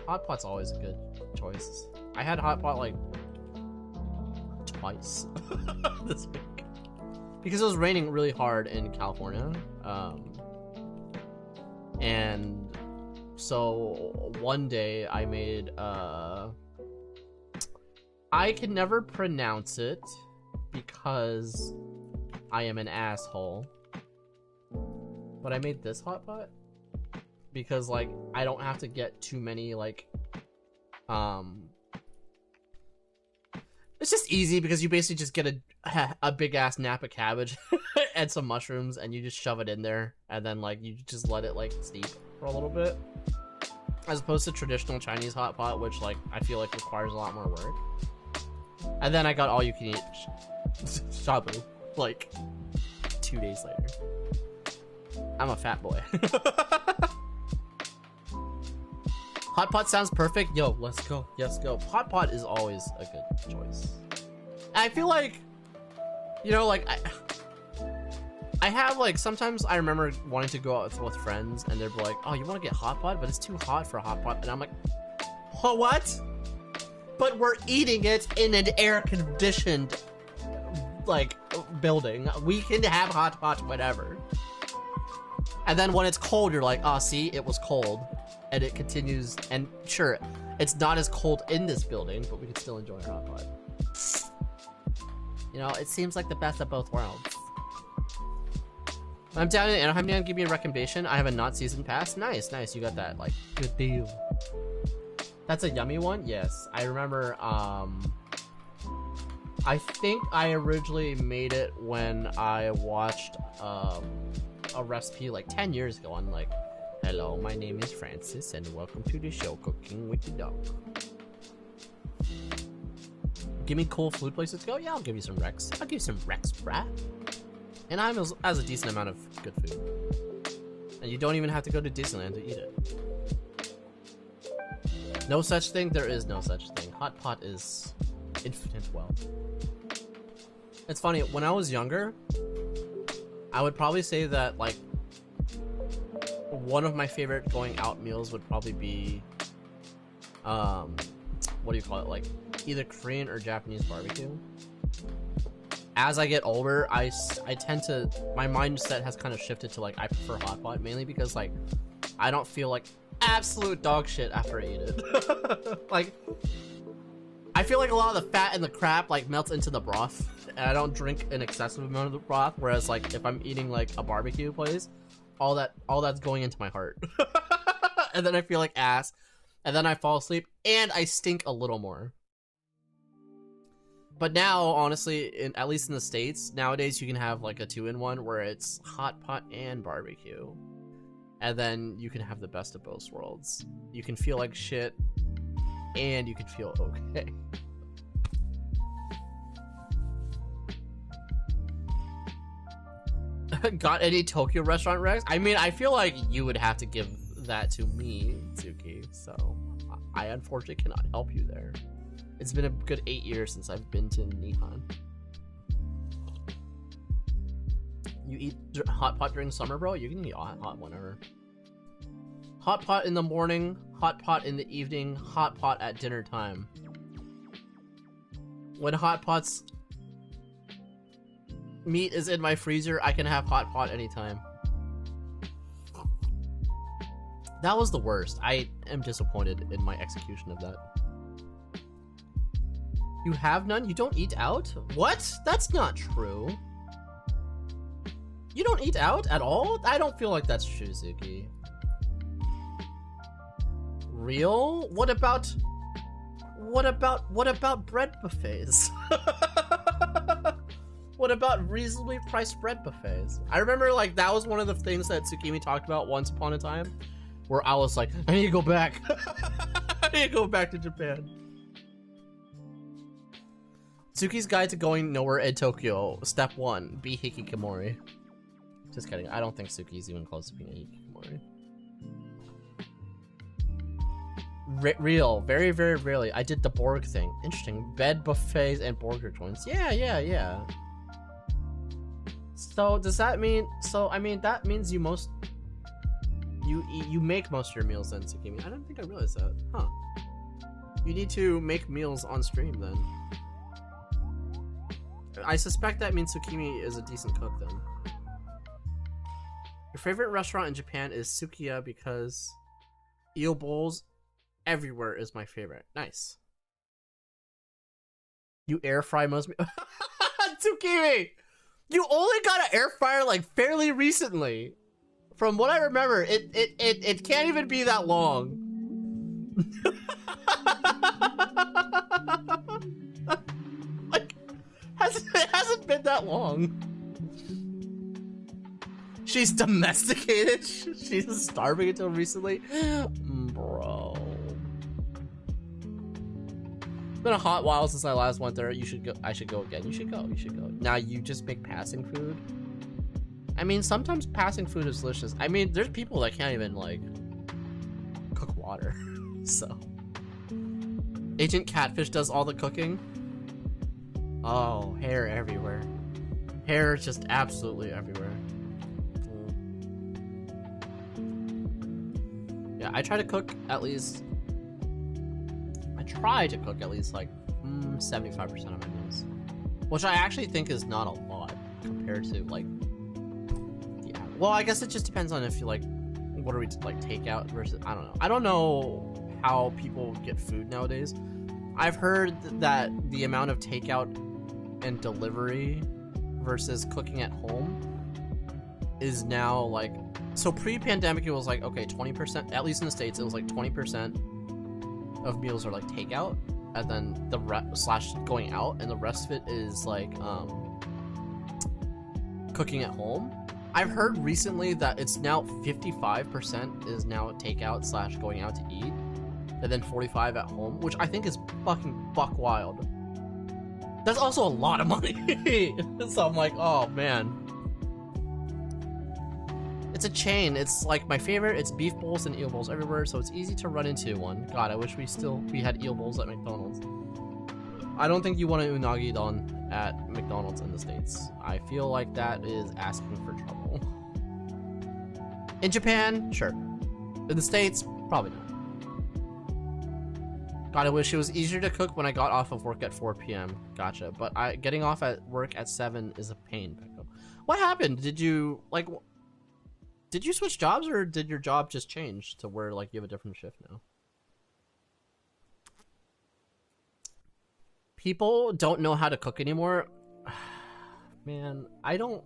S5: Hot Pot's always a good choice. I had Hot Pot like twice this week. Because it was raining really hard in California. And so one day I made I can never pronounce it because I am an asshole, but I made this hot pot because like I don't have to get too many like it's just easy because you basically just get a big ass Napa cabbage and some mushrooms and you just shove it in there and then like you just let it like steep for a little bit, as opposed to traditional Chinese hot pot, which like I feel like requires a lot more work. And then I got all you can eat shabu like 2 days later. I'm a fat boy. Hot pot sounds perfect. Yo, let's go. Yes, go. Hot pot is always a good choice. I feel like, you know, like I have like sometimes I remember wanting to go out with friends and they'd be like, "Oh, you want to get hot pot, but it's too hot for hot pot," and I'm like, "What?" But we're eating it in an air-conditioned like building. We can have hot pot whenever. And then when it's cold, you're like, "Oh, see, it was cold," and it continues. And sure, it's not as cold in this building, but we can still enjoy our hot pot. You know, it seems like the best of both worlds. I'm down and I'm down to give you a recommendation. I have a not season pass. Nice, nice. You got that, like, good deal. That's a yummy one? Yes. I remember, I think I originally made it when I watched, a recipe like 10 years ago. I'm like, "Hello, my name is Francis and welcome to the show Cooking with the Dog." Give me cool food places to go? Yeah, I'll give you some Rex. I'll give you some Rex, brah. And I'm has a decent amount of good food. And you don't even have to go to Disneyland to eat it. No such thing? There is no such thing. Hot pot is infinite wealth. It's funny, when I was younger, I would probably say that, like, one of my favorite going out meals would probably be, what do you call it? Like, either Korean or Japanese barbecue. As I get older, I tend to, my mindset has kind of shifted to, like, I prefer hot pot, mainly because, like, I don't feel like absolute dog shit after I eat it. Like, I feel like a lot of the fat and the crap, like, melts into the broth, and I don't drink an excessive amount of the broth, whereas, like, if I'm eating, like, a barbecue place, all that's going into my heart. And then I feel like ass, and then I fall asleep, and I stink a little more. But now, honestly, at least in the States, nowadays you can have like a 2-in-1 where it's hot pot and barbecue. And then you can have the best of both worlds. You can feel like shit, and you can feel okay. Got any Tokyo restaurant recs? I mean, I feel like you would have to give that to me, Tsuki, so I unfortunately cannot help you there. It's been a good 8 years since I've been to Nihon. You eat hot pot during summer, bro? You can eat hot whenever. Hot pot in the morning, hot pot in the evening, hot pot at dinner time. When hot pot's meat is in my freezer, I can have hot pot anytime. That was the worst. I am disappointed in my execution of that. You have none? You don't eat out? What? That's not true. You don't eat out at all? I don't feel like that's true, Suki. Real? What about bread buffets? What about reasonably priced bread buffets? I remember, like, that was one of the things that Tsukimi talked about once upon a time, where I was like, I need to go back. I need to go back to Japan. Tsuki's Guide to Going Nowhere in Tokyo. Step 1, be hikikomori. Just kidding. I don't think Tsuki's even close to being a hikikomori. Real. Very, very rarely. I did the Borg thing. Interesting. Bed buffets and burger joints. Yeah. So, does that mean... So, I mean, that means you make most of your meals then, Tsukimi. I don't think I realized that. Huh. You need to make meals on stream then. I suspect that means Tsukimi is a decent cook then. Your favorite restaurant in Japan is Sukiya because eel bowls everywhere is my favorite. Nice. You air fry most Tsukimi! You only got an air fryer like fairly recently. From what I remember, it can't even be that long. Like, it hasn't been that long. She's domesticated. She's starving until recently. Bro. It's been a hot while since I last went there. You should go. I should go again. You should go. Now you just make passing food. I mean, sometimes passing food is delicious. I mean, there's people that can't even, like, cook water. So. Agent Catfish does all the cooking. Oh, hair everywhere. Hair just absolutely everywhere. Yeah, I try to cook at least. I try to cook at least like 75% of my meals, which I actually think is not a lot compared to like. Yeah. Well, I guess it just depends on if you like. What are we like takeout versus? I don't know. I don't know how people get food nowadays. I've heard that the amount of takeout and delivery versus cooking at home is now like, so pre-pandemic it was like, okay, 20%, at least in the States, it was like 20% of meals are like takeout, and then the slash going out, and the rest of it is like cooking at home. I've heard recently that it's now 55% is now takeout slash going out to eat, and then 45 at home, which I think is fucking buck wild. That's also a lot of money. So I'm like, oh man. It's a chain. It's like my favorite. It's beef bowls and eel bowls everywhere, so it's easy to run into one. God, I wish we had eel bowls at McDonald's. I don't think you want an unagi don at McDonald's in the States. I feel like that is asking for trouble. In Japan, sure. In the States, probably not. God, I wish it was easier to cook when I got off of work at 4 p.m. Gotcha. But getting off at work at 7 is a pain, Pecco. What happened? Did you, like, did you switch jobs, or did your job just change to where, like, you have a different shift now? People don't know how to cook anymore. Man, I don't...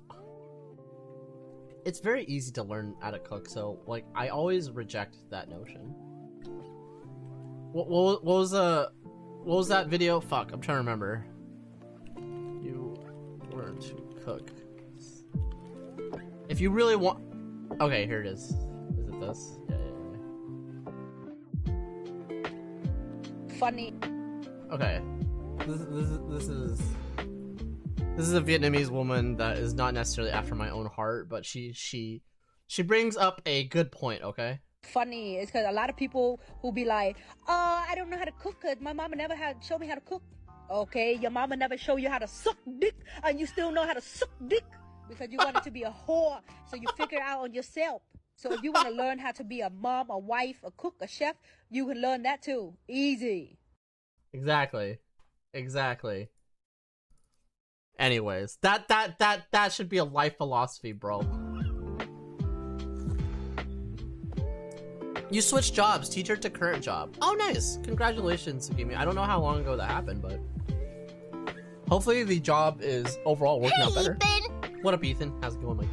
S5: It's very easy to learn how to cook, so, like, I always reject that notion. What was that video? Fuck, I'm trying to remember. You learn to cook. If you really want... Okay, here it is. Is it this? Yeah.
S10: Funny.
S5: Okay. This is a Vietnamese woman that is not necessarily after my own heart, but she brings up a good point, okay?
S10: Funny is because a lot of people who be like, I don't know how to cook because my mama never had showed me how to cook. Okay, your mama never showed you how to suck dick, and you still know how to suck dick because you wanted to be a whore, so you figure it out on yourself. So if you want to learn how to be a mom, a wife, a cook, a chef, you can learn that too. Easy.
S5: Exactly. Anyways, that should be a life philosophy, bro. You switched jobs, teacher to current job. Oh, nice. Congratulations, Sugimi. I don't know how long ago that happened, but hopefully the job is overall working out better.
S1: Ethan.
S5: What up, Ethan? How's it going, my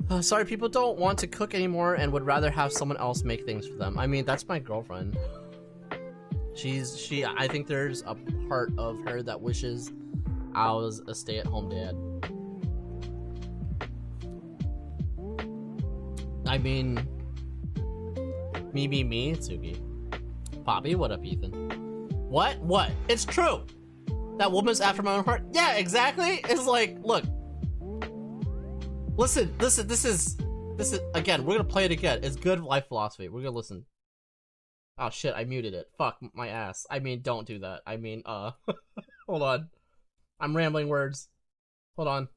S5: dude? Sorry, people don't want to cook anymore and would rather have someone else make things for them. I mean, that's my girlfriend. I think there's a part of her that wishes I was a stay-at-home dad. I mean, me, Tsuki. Poppy, what up, Ethan? What? It's true! That woman's after my own heart? Yeah, exactly! It's like, look. Listen, this is, again, we're gonna play it again. It's good life philosophy. We're gonna listen. Oh shit, I muted it. Fuck my ass. I mean, don't do that. I mean, hold on. I'm rambling words. Hold on.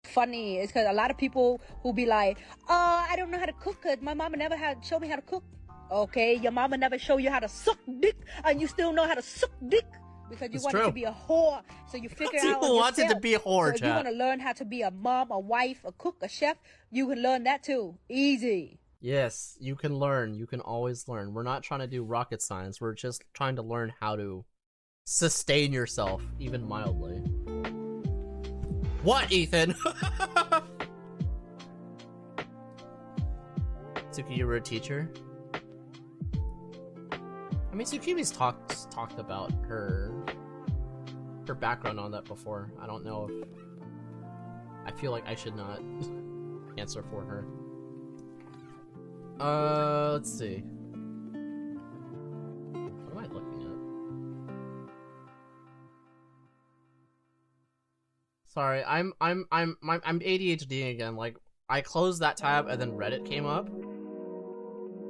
S10: Funny is because a lot of people who be like, I don't know how to cook because my mama never had showed me how to cook. Okay, your mama never showed you how to suck dick, and you still know how to suck dick because you wanted to be a whore, so you figure out on yourself.
S5: Wanted to be a whore,
S10: so if you want to learn how to be a mom, a wife, a cook, a chef, you can learn that too. Easy.
S5: Yes, you can learn. You can always learn. We're not trying to do rocket science. We're just trying to learn how to sustain yourself, even mildly. What, Ethan? Tsuki, you were a teacher? I mean, Tsukimi's talked about her background on that before. I don't know if... I feel like I should not answer for her. Let's see. What am I looking at? Sorry, I'm ADHD again. Like, I closed that tab and then Reddit came up.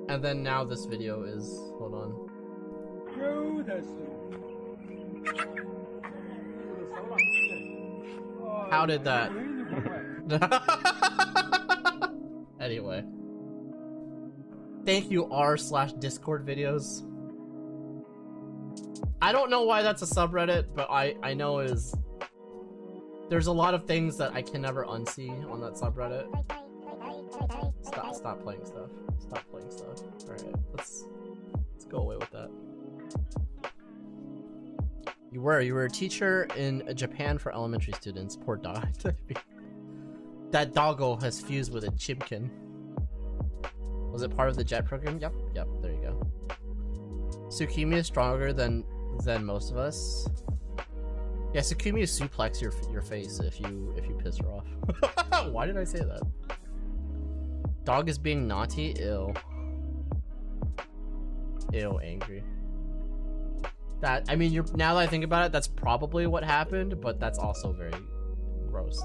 S5: And then now this video is... Hold on. How did that... Anyway. Thank you, r/Discord videos. I don't know why that's a subreddit, but I know is there's a lot of things that I can never unsee on that subreddit. Stop playing stuff. Stop playing stuff. Alright, let's go away with that. You were a teacher in Japan for elementary students. Poor dog. That doggo has fused with a chimkin. Was it part of the JET program? Yep, there you go. Tsukimi is stronger than most of us. Yeah, Tsukimi is suplex your face if you piss her off. Why did I say that? Dog is being naughty. Ew, angry. That, I mean, now that I think about it, that's probably what happened, but that's also very gross.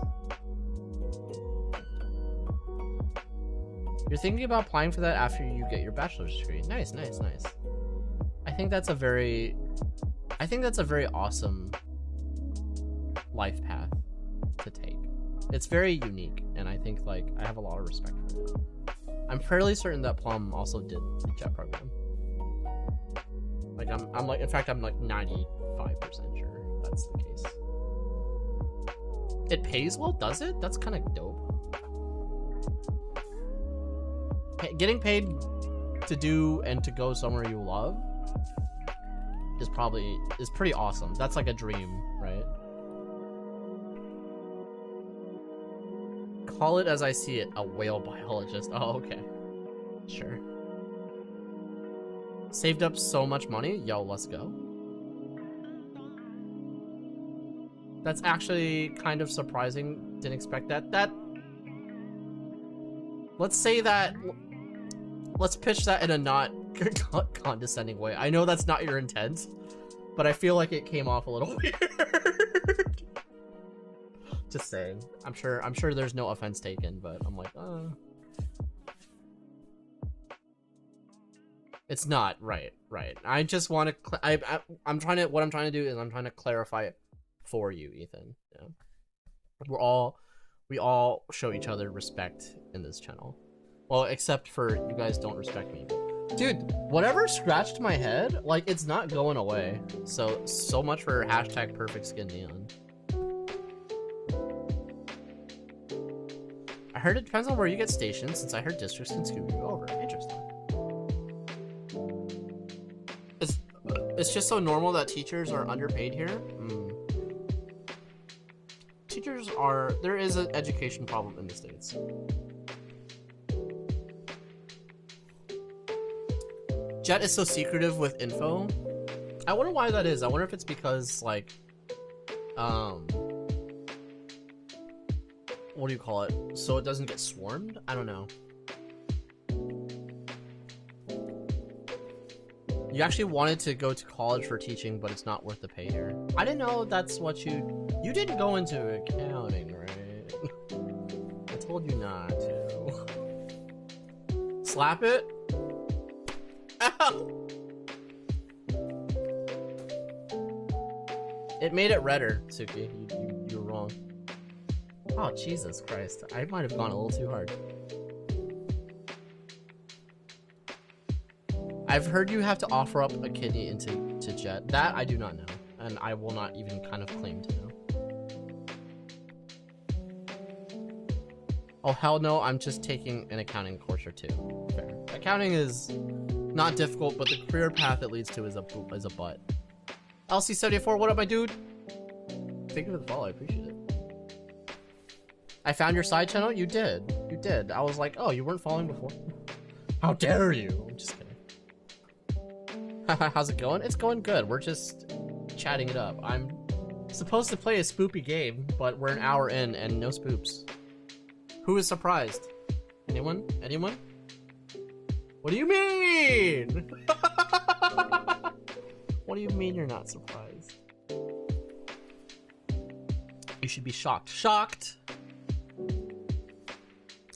S5: You're thinking about applying for that after you get your bachelor's degree. Nice. I think that's a very awesome life path to take. It's very unique, and I think, like, I have a lot of respect for it. I'm fairly certain that Plum also did the JET program. Like, I'm like, in fact, I'm like 95% sure that's the case. It pays well, does it? That's kind of dope. Getting paid to do and to go somewhere you love is pretty awesome. That's like a dream, right? Call it as I see it, a whale biologist. Oh, okay. Sure. Saved up so much money? Yo, let's go. That's actually kind of surprising. Didn't expect that. Let's say that... Let's pitch that in a not condescending way. I know that's not your intent, but I feel like it came off a little weird. Just saying. I'm sure there's no offense taken, but I'm like, It's not right. I just want to. What I'm trying to do is I'm trying to clarify it for you, Ethan. Yeah. We all show each other respect in this channel. Well, except for you guys don't respect me. Dude, whatever scratched my head, like, it's not going away. So much for #PerfectSkinNeon. I heard it depends on where you get stationed, since I heard districts can scoot you over. Interesting. It's just so normal that teachers are underpaid here. There is an education problem in the States. Jet is so secretive with info. I wonder why that is. I wonder if it's because, like, what do you call it? So it doesn't get swarmed? I don't know. You actually wanted to go to college for teaching, but it's not worth the pay here. I didn't know that's what you didn't go into accounting, right? I told you not to. Slap it? Ow! It made it redder, Suki. You were wrong. Oh, Jesus Christ. I might have gone a little too hard. I've heard you have to offer up a kidney to Jet. That I do not know, and I will not even kind of claim to know. Oh, hell no, I'm just taking an accounting course or two. Fair. Accounting is not difficult, but the career path it leads to is a butt. LC74, what up, my dude? Thank you for the follow, I appreciate it. I found your side channel? You did. You did. I was like, oh, you weren't following before? How dare you? I'm just kidding. How's it going? It's going good. We're just chatting it up. I'm supposed to play a spoopy game, but we're an hour in and no spoops. Who is surprised? Anyone? Anyone? What do you mean? What do you mean you're not surprised? You should be shocked. Shocked?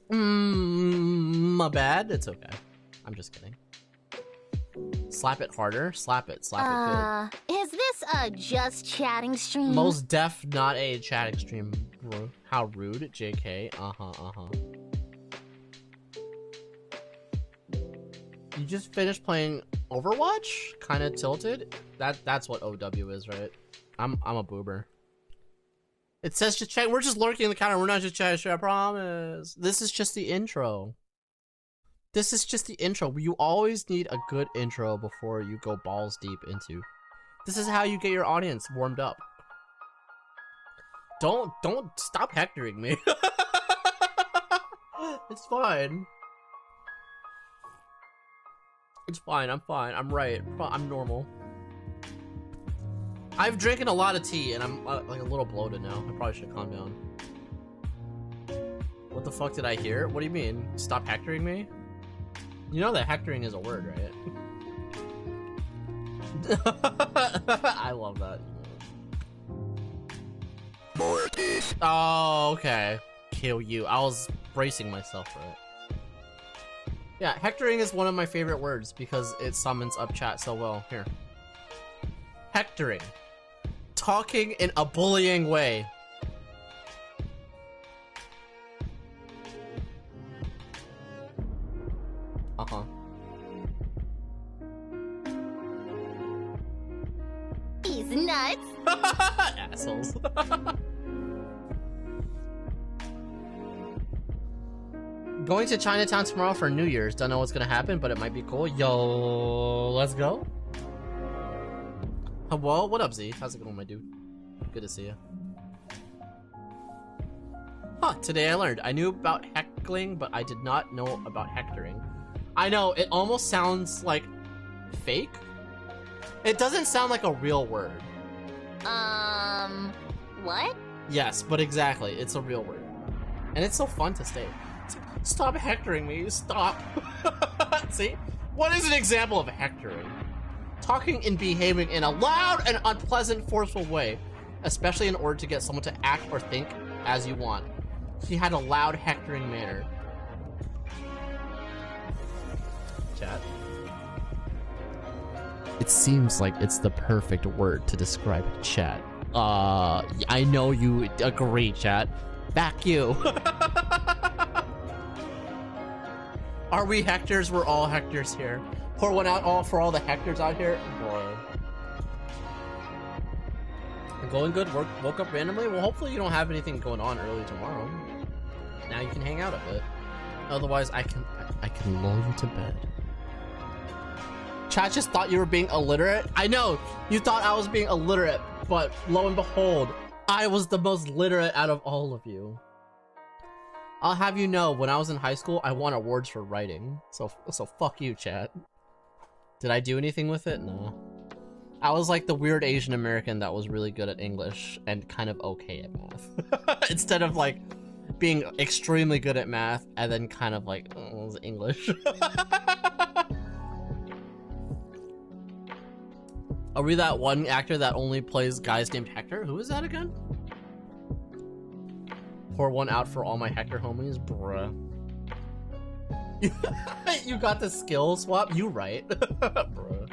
S5: My bad. It's okay. I'm just kidding. Slap it harder. Slap it. Slap it good.
S1: Is this a just chatting stream?
S5: Most def not a chatting stream, bro. How rude, JK. You just finished playing Overwatch? Kind of tilted? That's what OW is, right? I'm a boober. It says just check. We're just lurking in the counter. We're not just chatting. I promise. This is just the intro. This is just the intro. You always need a good intro before you go balls deep into. This is how you get your audience warmed up. Don't stop hectoring me. It's fine. It's fine. I'm fine. I'm right. I'm normal. I've drinking a lot of tea and I'm like a little bloated now. I probably should calm down. What the fuck did I hear? What do you mean? Stop hectoring me? You know that hectoring is a word, right? I love that. Oh, okay. Kill you. I was bracing myself for it. Yeah, hectoring is one of my favorite words because it summons up chat so well. Here. Hectoring. Talking in a bullying way. Uh-huh.
S1: He's nuts.
S5: Assholes. Going to Chinatown tomorrow for New Year's. Don't know what's gonna happen, but it might be cool. Yo, let's go. Hello, what up, Z? How's it going, my dude? Good to see you. Huh, today I learned. I knew about heckling, but I did not know about hectoring. I know, it almost sounds like fake. It doesn't sound like a real word.
S1: What?
S5: Yes, but exactly, it's a real word. And it's so fun to say. Stop hectoring me, stop. See? What is an example of hectoring? Talking and behaving in a loud and unpleasant, forceful way, especially in order to get someone to act or think as you want. He had a loud, hectoring manner. Chat. It seems like it's the perfect word to describe chat. I know you agree, chat. Back you. Are we hectors? We're all hectors here. Pour one out for all the hectors out here. Boy. Going good? Woke up randomly? Well, hopefully you don't have anything going on early tomorrow. Now you can hang out a bit. Otherwise, I can lull you to bed. Chat just thought you were being illiterate. I know, you thought I was being illiterate, but lo and behold, I was the most literate out of all of you. I'll have you know, when I was in high school, I won awards for writing. So fuck you, chat. Did I do anything with it? No. I was like the weird Asian American that was really good at English and kind of okay at math. Instead of like being extremely good at math and then kind of like, oh, it was English. Are we that one actor that only plays guys named Hector? Who is that again? Pour one out for all my Hector homies, bruh. You got the skill swap? You right, bruh.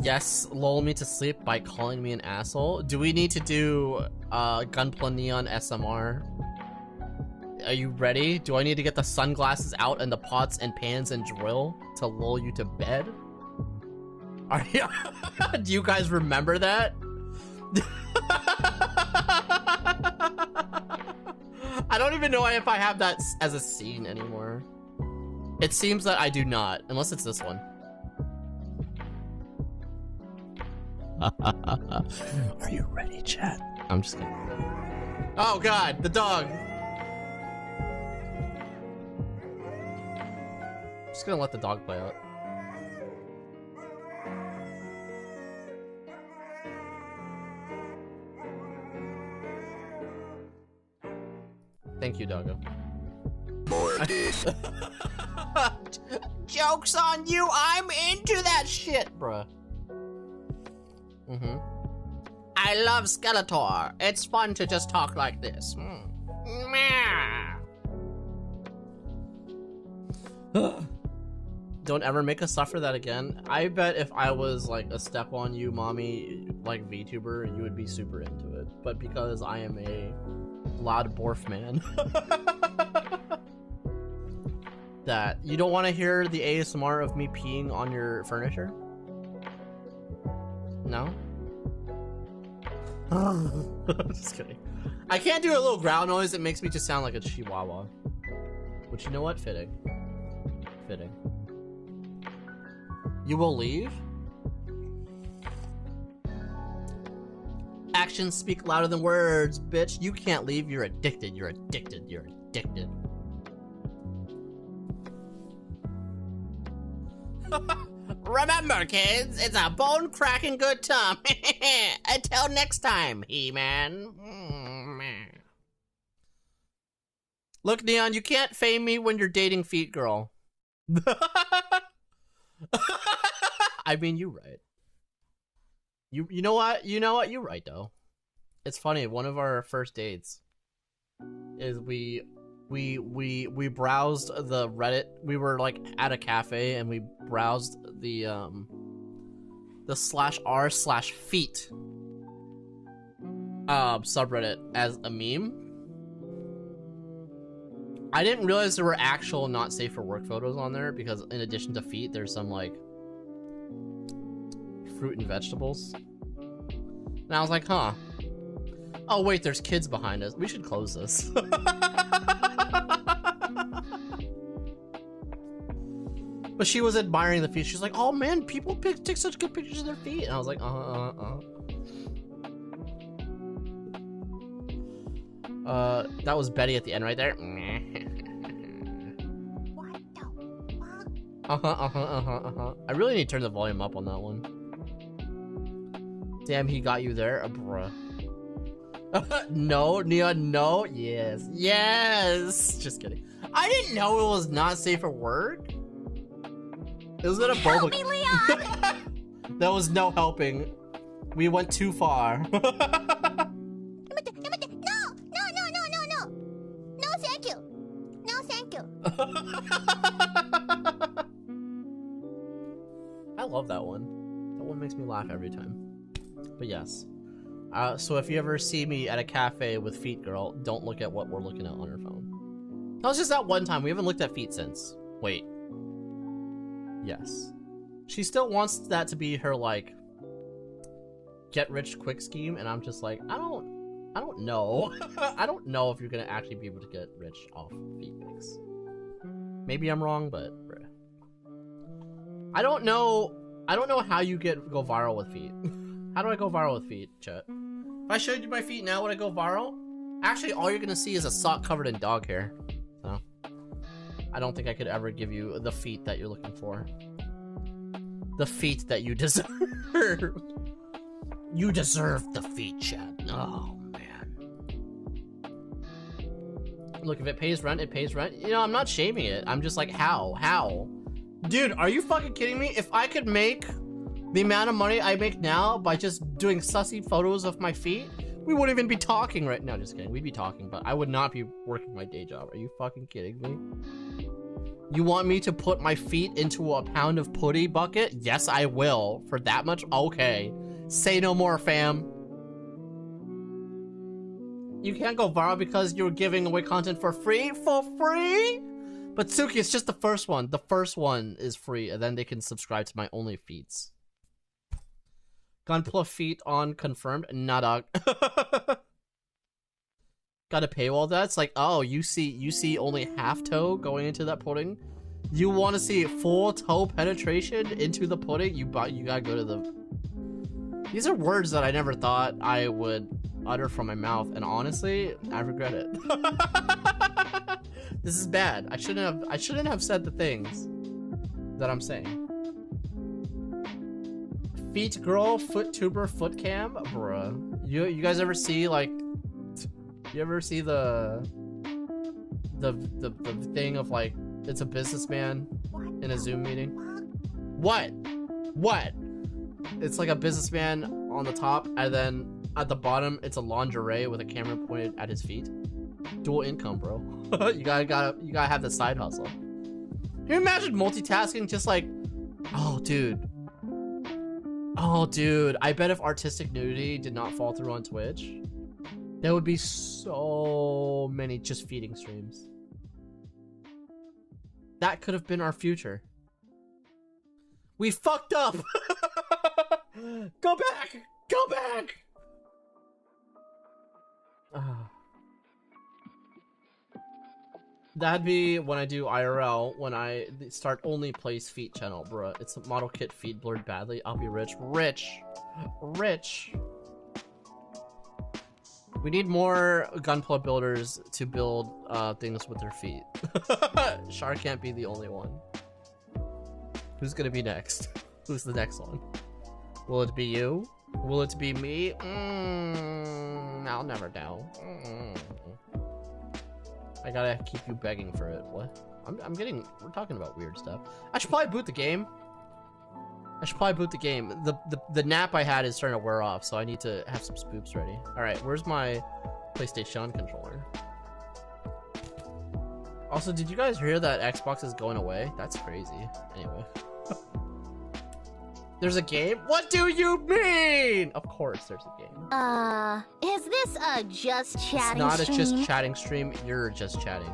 S5: Yes, lull me to sleep by calling me an asshole. Do we need to do Gunpla Neon SMR? Are you ready? Do I need to get the sunglasses out and the pots and pans and drill to lull you to bed? Are you? Do you guys remember that? I don't even know if I have that as a scene anymore. It seems that I do not, unless it's this one. Are you ready, chat? I'm just kidding. Oh god, the dog. I'm just gonna let the dog play out. Thank you, doggo. Joke's on you, I'm into that shit, bruh. I love Skeletor. It's fun to just talk like this. Don't ever make us suffer that again. I bet if I was like a step on you mommy like VTuber, you would be super into it. But because I am a loud borf man, that. You don't want to hear the ASMR of me peeing on your furniture? No? Just kidding. I can't do a little growl noise that makes me just sound like a chihuahua. But you know what? Fitting. Fitting. You will leave? Actions speak louder than words, bitch. You can't leave. You're addicted. You're addicted. You're addicted. Remember, kids, it's a bone-cracking good time. Until next time, He-Man. Look, Neon, you can't fame me when you're dating Feet Girl. I mean, you right. You know what? You know what? You're right, though. It's funny. One of our first dates is we browsed the Reddit. We were like at a cafe and we browsed the /r/feet subreddit as a meme. I didn't realize there were actual not safe for work photos on there because in addition to feet, there's some like fruit and vegetables. And I was like, huh. Oh wait, there's kids behind us. We should close this. But she was admiring the feet. She's like, oh man, people take such good pictures of their feet. And I was like, that was Betty at the end right there. I really need to turn the volume up on that one. Damn, he got you there, bruh. No, Neon, no. Yes. Yes! Just kidding. I didn't know it was not safe for work. It was at a boba.
S1: Help me, Leon!
S5: There was no helping. We went too far.
S1: No, thank you. No, thank you.
S5: I love that one. That one makes me laugh every time. But yes. So if you ever see me at a cafe with Feet Girl, don't look at what we're looking at on her phone. That was just that one time. We haven't looked at feet since. Wait. Yes. She still wants that to be her, like, get rich quick scheme, and I'm just like, I don't know. I don't know if you're gonna actually be able to get rich off feet pics. Maybe I'm wrong, but I don't know how you go viral with feet. How do I go viral with feet, chat? If I showed you my feet now, would I go viral? Actually, all you're gonna see is a sock covered in dog hair. So, I don't think I could ever give you the feet that you're looking for. The feet that you deserve. You deserve the feet, chat. Oh, man. Look, if it pays rent, it pays rent. You know, I'm not shaming it. I'm just like, how? How? Dude, are you fucking kidding me? If I could make the amount of money I make now by just doing sussy photos of my feet, we wouldn't even be talking right now. Just kidding. We'd be talking, but I would not be working my day job. Are you fucking kidding me? You want me to put my feet into a pound of putty bucket? Yes, I will. For that much? Okay. Say no more, fam. You can't go viral because you're giving away content for free? For free? But Suki, it's just the first one. The first one is free, and then they can subscribe to my only feeds. Gunpla feet on confirmed? Nah, dog. Gotta paywall that? It's like, oh, you see only half toe going into that pudding? You want to see full toe penetration into the pudding? You gotta go to the... These are words that I never thought I would utter from my mouth, and honestly, I regret it. This is bad. I shouldn't have said the things that I'm saying. Feet girl, foot tuber, foot cam, bruh. You guys ever see like? You ever see the thing of like it's a businessman in a Zoom meeting? What? What? It's like a businessman on the top, and then at the bottom, it's a lingerie with a camera pointed at his feet. Dual income, bro. you gotta have the side hustle. Can you imagine multitasking? Just like, oh, dude. Oh, dude. I bet if artistic nudity did not fall through on Twitch, there would be so many just feeding streams. That could have been our future. We fucked up! Go back! Go back! That'd be when I do IRL, when I start only plays feet channel, bruh. It's a model kit feet blurred badly. I'll be rich. Rich! Rich! We need more gunpla builders to build things with their feet. Char can't be the only one. Who's gonna be next? Who's the next one? Will it be you? Will it be me? I'll never know. I gotta keep you begging for it. What? We're talking about weird stuff. I should probably boot the game. The nap I had is starting to wear off, so I need to have some spoops ready. Alright, where's my PlayStation controller? Also, did you guys hear that Xbox is going away? That's crazy. Anyway. There's a game? What do you mean? Of course there's a game.
S1: Is this a just chatting stream?
S5: It's not a just chatting stream, you're just chatting.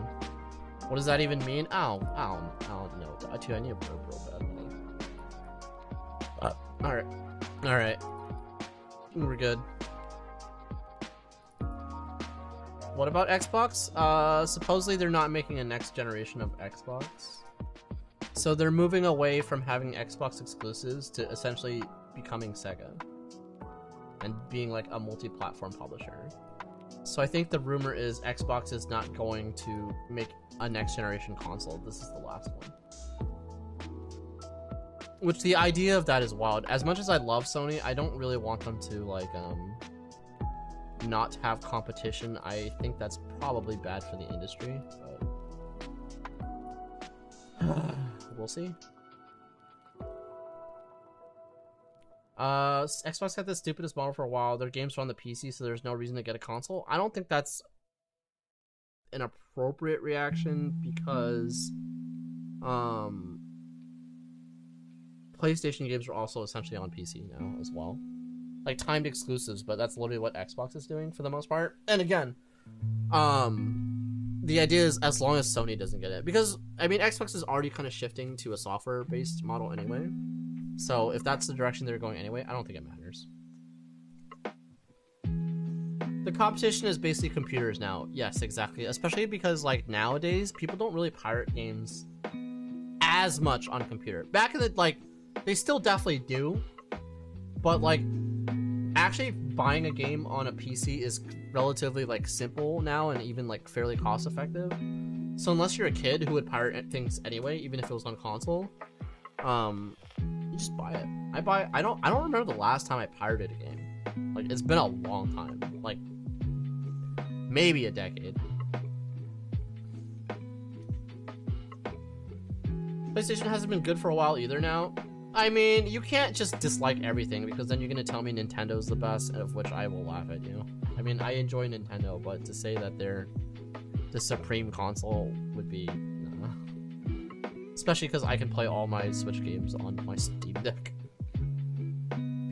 S5: What does that even mean? I don't know. I need a bro badly. Alright. Alright. We're good. What about Xbox? Supposedly they're not making a next generation of Xbox. So they're moving away from having Xbox exclusives to essentially becoming Sega. And being like a multi-platform publisher. So I think the rumor is Xbox is not going to make a next generation console. This is the last one. Which the idea of that is wild. As much as I love Sony, I don't really want them to like not have competition. I think that's probably bad for the industry, but we'll see. Xbox had the stupidest model for a while. Their games are on the PC, so there's no reason to get a console. I don't think that's an appropriate reaction because PlayStation games are also essentially on PC now as well. Like timed exclusives, but that's literally what Xbox is doing for the most part. And again, the idea is as long as Sony doesn't get it. Because, I mean, Xbox is already kind of shifting to a software-based model anyway. So if that's the direction they're going anyway, I don't think it matters. The competition is basically computers now. Yes, exactly. Especially because, like, nowadays, people don't really pirate games as much on computer. Back in the, like, they still definitely do. But, like, actually buying a game on a PC is relatively, like, simple now and even, like, fairly cost-effective. So unless you're a kid who would pirate things anyway, even if it was on console, you just buy it. I don't remember the last time I pirated a game. Like, it's been a long time. Like, maybe a decade. PlayStation hasn't been good for a while either now. I mean, you can't just dislike everything because then you're gonna tell me Nintendo's the best, of which I will laugh at you. I mean, I enjoy Nintendo, but to say that they're the supreme console would be... Especially because I can play all my Switch games on my Steam Deck.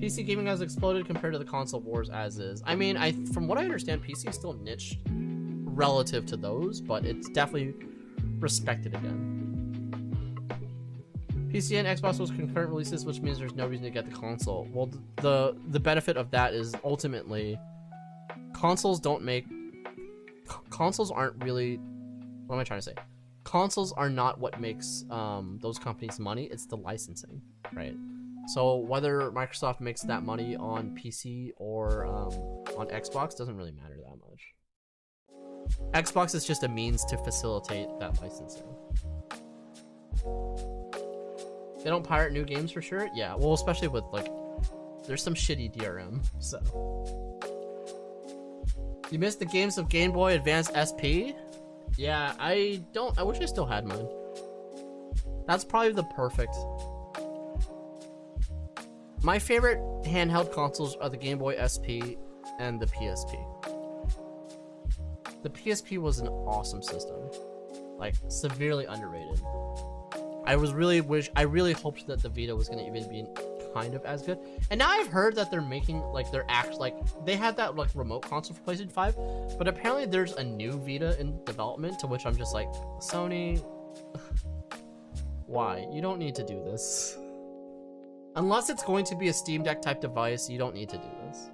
S5: PC gaming has exploded compared to the console wars as is. I mean, from what I understand, PC is still niched relative to those, but it's definitely respected again. PC and Xbox was concurrent releases, which means there's no reason to get the console. Well, the benefit of that is ultimately consoles aren't really... What am I trying to say? Consoles are not what makes those companies money, it's the licensing, right? So whether Microsoft makes that money on PC or on Xbox doesn't really matter that much. Xbox is just a means to facilitate that licensing. They don't pirate new games for sure? Yeah, well, especially with, like, there's some shitty DRM, so. You missed the games of Game Boy Advance SP? Yeah, I wish I still had mine. That's probably the perfect. My favorite handheld consoles are the Game Boy SP and the PSP. The PSP was an awesome system. Like, severely underrated. I really hoped that the Vita was gonna even be kind of as good. And now I've heard that they're making, like, they had that, like, remote console for PlayStation 5, but apparently there's a new Vita in development, to which I'm just like, Sony, Why? You don't need to do this. Unless it's going to be a Steam Deck type device, you don't need to do this.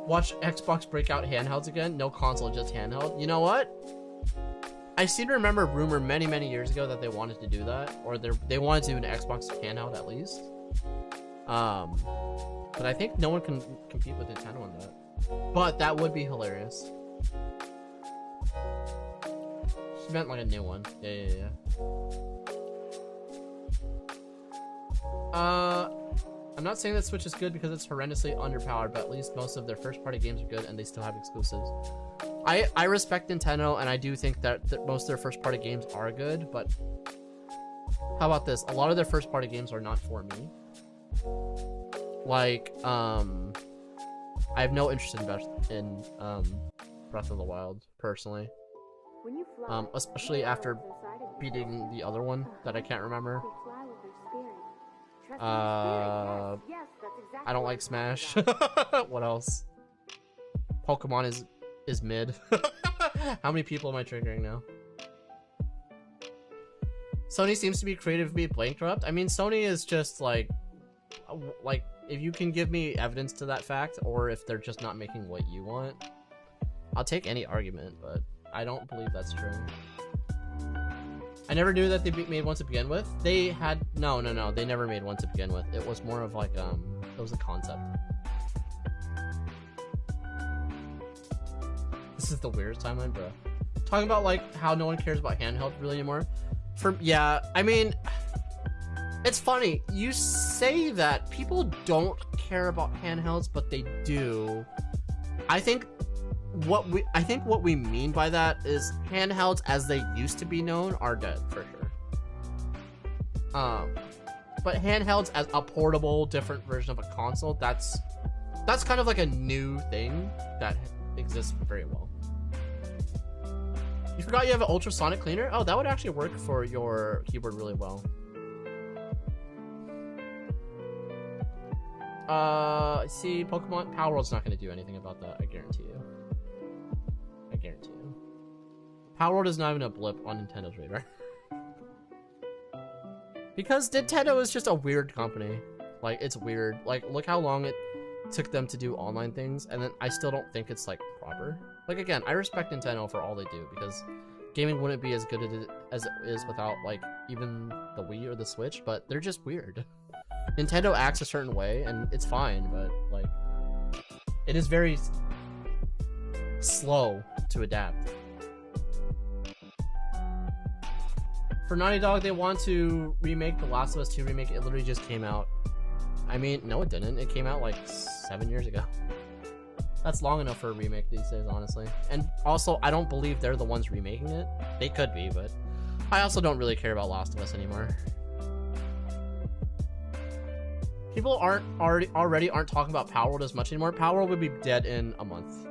S5: Watch Xbox break out handhelds again? No console, just handheld. You know what? I seem to remember a rumor many, many years ago that they wanted to do that. Or they wanted to do an Xbox handheld at least. But I think no one can compete with Nintendo on that. But that would be hilarious. She meant like a new one. Yeah. I'm not saying that Switch is good because it's horrendously underpowered, but at least most of their first-party games are good and they still have exclusives. I respect Nintendo, and I do think that most of their first-party games are good, but how about this? A lot of their first-party games are not for me. Like, I have no interest in Breath of the Wild, personally. Especially after beating the other one that I can't remember. I don't like Smash. What else? Pokemon is mid. How many people am I triggering now? Sony seems to be creatively bankrupt. I mean, Sony is just like if you can give me evidence to that fact, or if they're just not making what you want, I'll take any argument, but I don't believe that's true. I never knew that they made one to begin with. They had no, they never made one to begin with. It was more of like it was a concept. This is the weirdest timeline, bro. Talking about like how no one cares about handheld really anymore. Yeah, I mean, it's funny. You say that people don't care about handhelds, but they do. I think what we mean by that is handhelds as they used to be known are dead for sure. But handhelds as a portable, different version of a console, that's kind of like a new thing that exists very well. You forgot you have an ultrasonic cleaner? Oh, that would actually work for your keyboard really well. See, Pokemon Power World's not going to do anything about that, I guarantee you. I guarantee you. Power World is not even a blip on Nintendo's radar. Because Nintendo is just a weird company. Like, it's weird. Like, look how long it took them to do online things, and then I still don't think it's, like, proper. Like, again, I respect Nintendo for all they do, because gaming wouldn't be as good as it is without, like, even the Wii or the Switch, but they're just weird. Nintendo acts a certain way, and it's fine, but, like, it is very slow to adapt. For Naughty Dog, they want to remake The Last of Us 2 remake. It literally just came out. I mean, no, it didn't. It came out, like, 7 years ago. That's long enough for a remake these days, honestly. And also, I don't believe they're the ones remaking it. They could be, but I also don't really care about Last of Us anymore. People already aren't talking about Power World as much anymore. Power World would be dead in a month.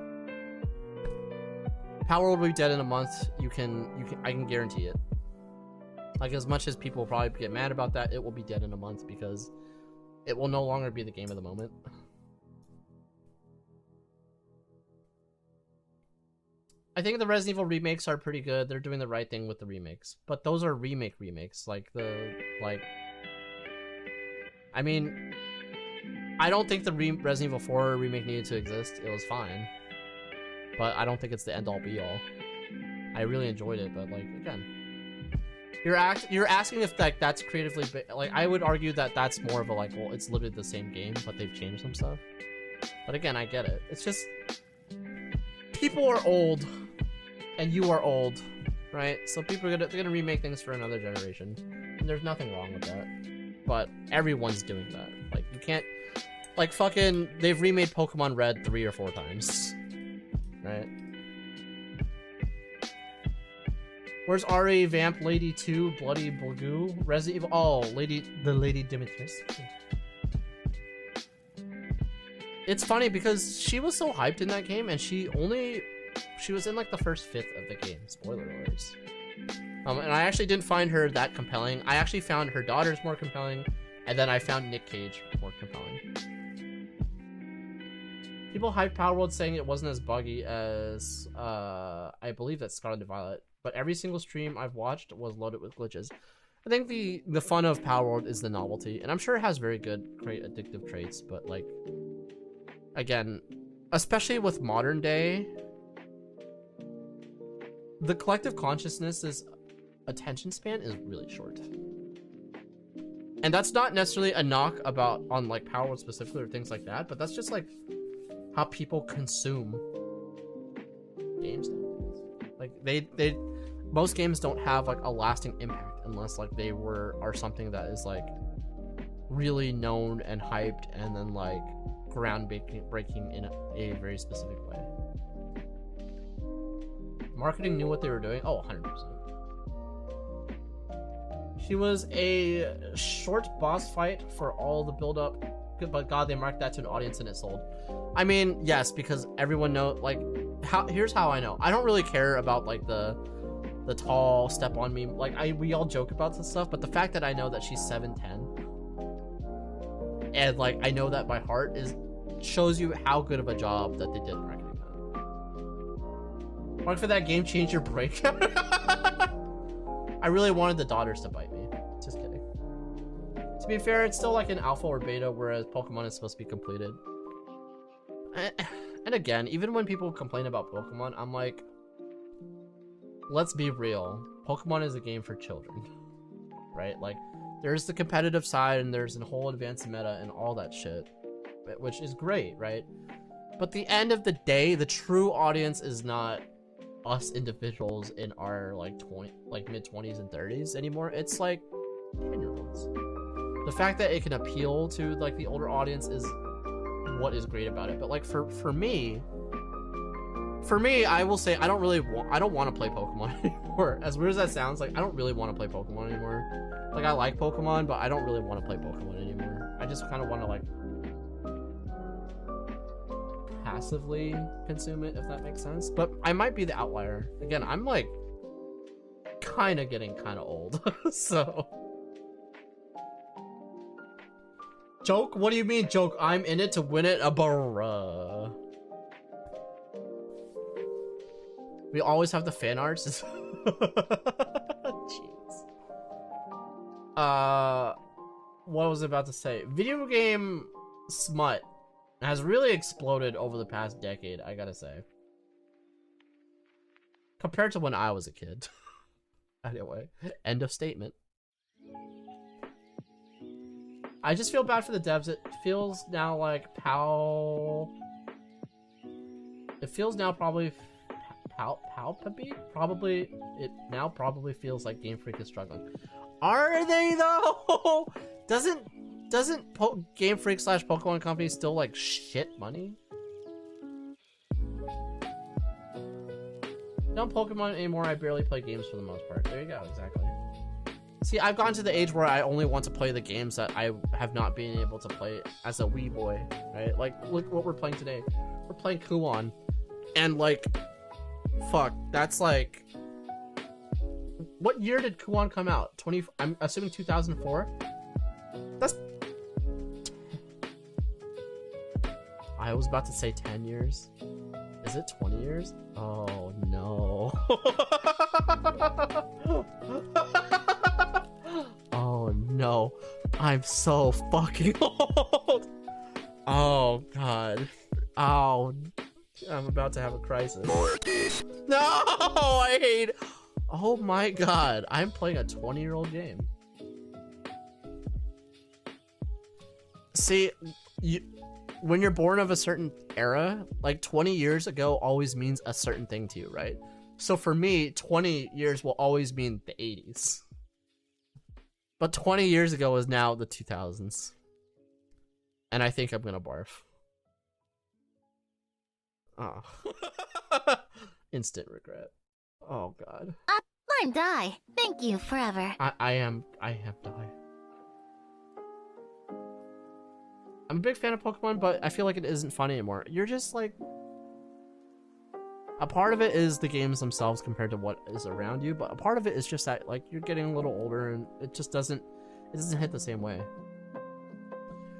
S5: Power World will be dead in a month. I can guarantee it. Like, as much as people will probably get mad about that, it will be dead in a month because it will no longer be the game of the moment. I think the Resident Evil remakes are pretty good. They're doing the right thing with the remakes. But those are remakes. I mean, I don't think the Resident Evil 4 remake needed to exist. It was fine. But I don't think it's the end-all be-all. I really enjoyed it, but, like, again, you're asking if, like, that's creatively... Like, I would argue that that's more of a, like, well, it's literally the same game, but they've changed some stuff. But again, I get it. It's just... People are old. And you are old. Right? So people are gonna remake things for another generation. And there's nothing wrong with that. But everyone's doing that. Like, you can't... Like, fucking... They've remade Pokemon Red 3 or 4 times. Right? Where's RA Vamp Lady 2 Bloody Blagoo? Resident Evil... Oh, the Lady Dimitrescu. It's funny because she was so hyped in that game, and she was in, like, the first fifth of the game. Spoiler alerts. And I actually didn't find her that compelling. I actually found her daughters more compelling, and then I found Nick Cage more compelling. People hyped Power World saying it wasn't as buggy as, I I believe that's Scarlet and Violet, but every single stream I've watched was loaded with glitches. I think the fun of Power World is the novelty, and I'm sure it has very good, great addictive traits, but like, again, especially with modern day, the collective consciousness's attention span is really short. And that's not necessarily a knock on like Power World specifically or things like that, but that's just like how people consume games nowadays. Like most games don't have like a lasting impact unless like they are something that is like really known and hyped and then like groundbreaking in a very specific way. Marketing knew what they were doing. Oh, 100%. She was a short boss fight for all the build up, but god, they marked that to an audience and it sold. I mean, yes, because everyone knows, like, here's how I know. I don't really care about like the tall step on me. Like we all joke about this stuff, but the fact that I know that she's 7'10" and like I know that by heart shows you how good of a job that they did marketing that. Mark for that game changer break. I really wanted the daughters to bite me. Just kidding. To be fair, it's still like an alpha or beta, whereas Pokemon is supposed to be completed. And again, even when people complain about Pokemon, I'm like, let's be real. Pokemon is a game for children, right? Like, there's the competitive side and there's a whole advanced meta and all that shit, which is great, right? But the end of the day, the true audience is not us individuals in our like mid-20s and 30s anymore. It's like 10-year-olds. The fact that it can appeal to like the older audience is what is great about it. But like for me, I will say I don't want to play Pokemon anymore. As weird as that sounds, like I don't really want to play Pokemon anymore. Like I like Pokemon, but I don't really want to play Pokemon anymore. I just kind of want to like passively consume it, if that makes sense. But I might be the outlier. Again, I'm like kind of getting kind of old. So joke? What do you mean joke? I'm in it to win it, a bruh. We always have the fan arts. Jeez. What was I about to say? Video game smut has really exploded over the past decade, I gotta say. Compared to when I was a kid. Anyway, end of statement. I just feel bad for the devs. It feels now like It feels now probably it now probably feels like Game Freak is struggling. Are they though? Doesn't Game Freak / Pokemon Company still like shit money? Don't Pokemon anymore. I barely play games for the most part. There you go, exactly. See, I've gotten to the age where I only want to play the games that I have not been able to play as a wee boy, right? Like, look what we're playing today. We're playing Kuon, and like, fuck, that's like, what year did Kuon come out? I'm assuming 2004. That's. I was about to say 10 years. Is it 20 years? Oh no. Oh no. I'm so fucking old. Oh god. Oh, I'm about to have a crisis. No, I hate. Oh my god. I'm playing a 20-year-old game. See, when you're born of a certain era, like 20 years ago always means a certain thing to you, right? So for me, 20 years will always mean the 80s. But 20 years ago is now the 2000s. And I think I'm gonna barf. Oh. Instant regret. Oh god.
S1: I'm Die. Thank you forever.
S5: I am Die. I'm a big fan of Pokemon, but I feel like it isn't fun anymore. You're just like... A part of it is the games themselves compared to what is around you, but a part of it is just that, like, you're getting a little older and it just doesn't hit the same way.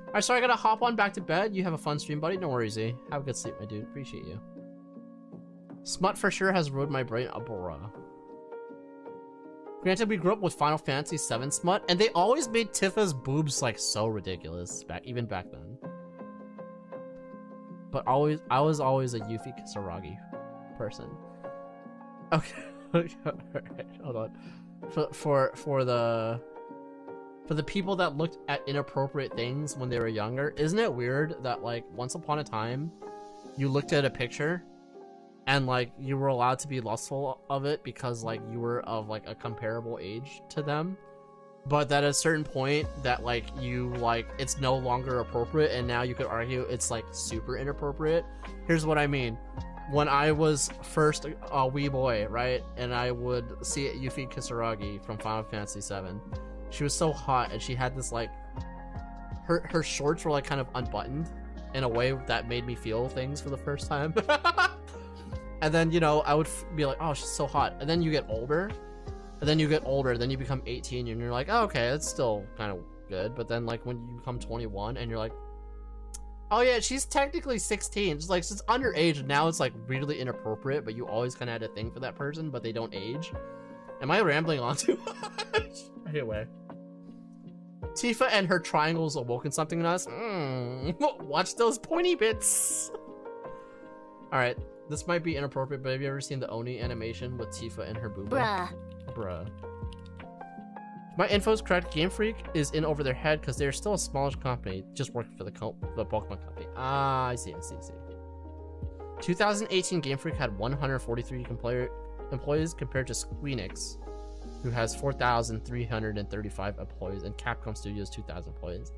S5: Alright, so I gotta hop on back to bed. You have a fun stream, buddy. No worries, Z. Have a good sleep, my dude. Appreciate you. Smut for sure has ruined my brain. Bruh. Granted, we grew up with Final Fantasy VII smut, and they always made Tifa's boobs like so ridiculous even back then. But I was always a Yuffie Kisaragi person. Okay, alright, hold on. For the people that looked at inappropriate things when they were younger, isn't it weird that like once upon a time, you looked at a picture, and like you were allowed to be lustful of it because like you were of like a comparable age to them, but that at a certain point that like you like it's no longer appropriate, and now you could argue it's like super inappropriate. Here's what I mean. When I was first a wee boy, right, and I would see Yuffie Kisaragi from Final Fantasy VII, she was so hot, and she had this like her shorts were like kind of unbuttoned in a way that made me feel things for the first time. And then, you know, I would be like, oh, she's so hot. And then you get older. And then you get older. Then you become 18 and you're like, oh, okay, that's still kind of good. But then, like, when you become 21 and you're like, oh, yeah, she's technically 16. It's like, it's underage. And now it's, like, really inappropriate. But you always kind of had a thing for that person. But they don't age. Am I rambling on too much? Anyway. Tifa and her triangles awoken something in us. Watch those pointy bits. Alright. This might be inappropriate, but have you ever seen the Oni animation with Tifa and her booba? Bruh. If my info's correct, Game Freak is in over their head because they're still a smallish company, just working for the Pokemon company. Ah, I see. 2018 Game Freak had 143 employees compared to Squeenix, who has 4,335 employees, and Capcom Studios 2,000 employees.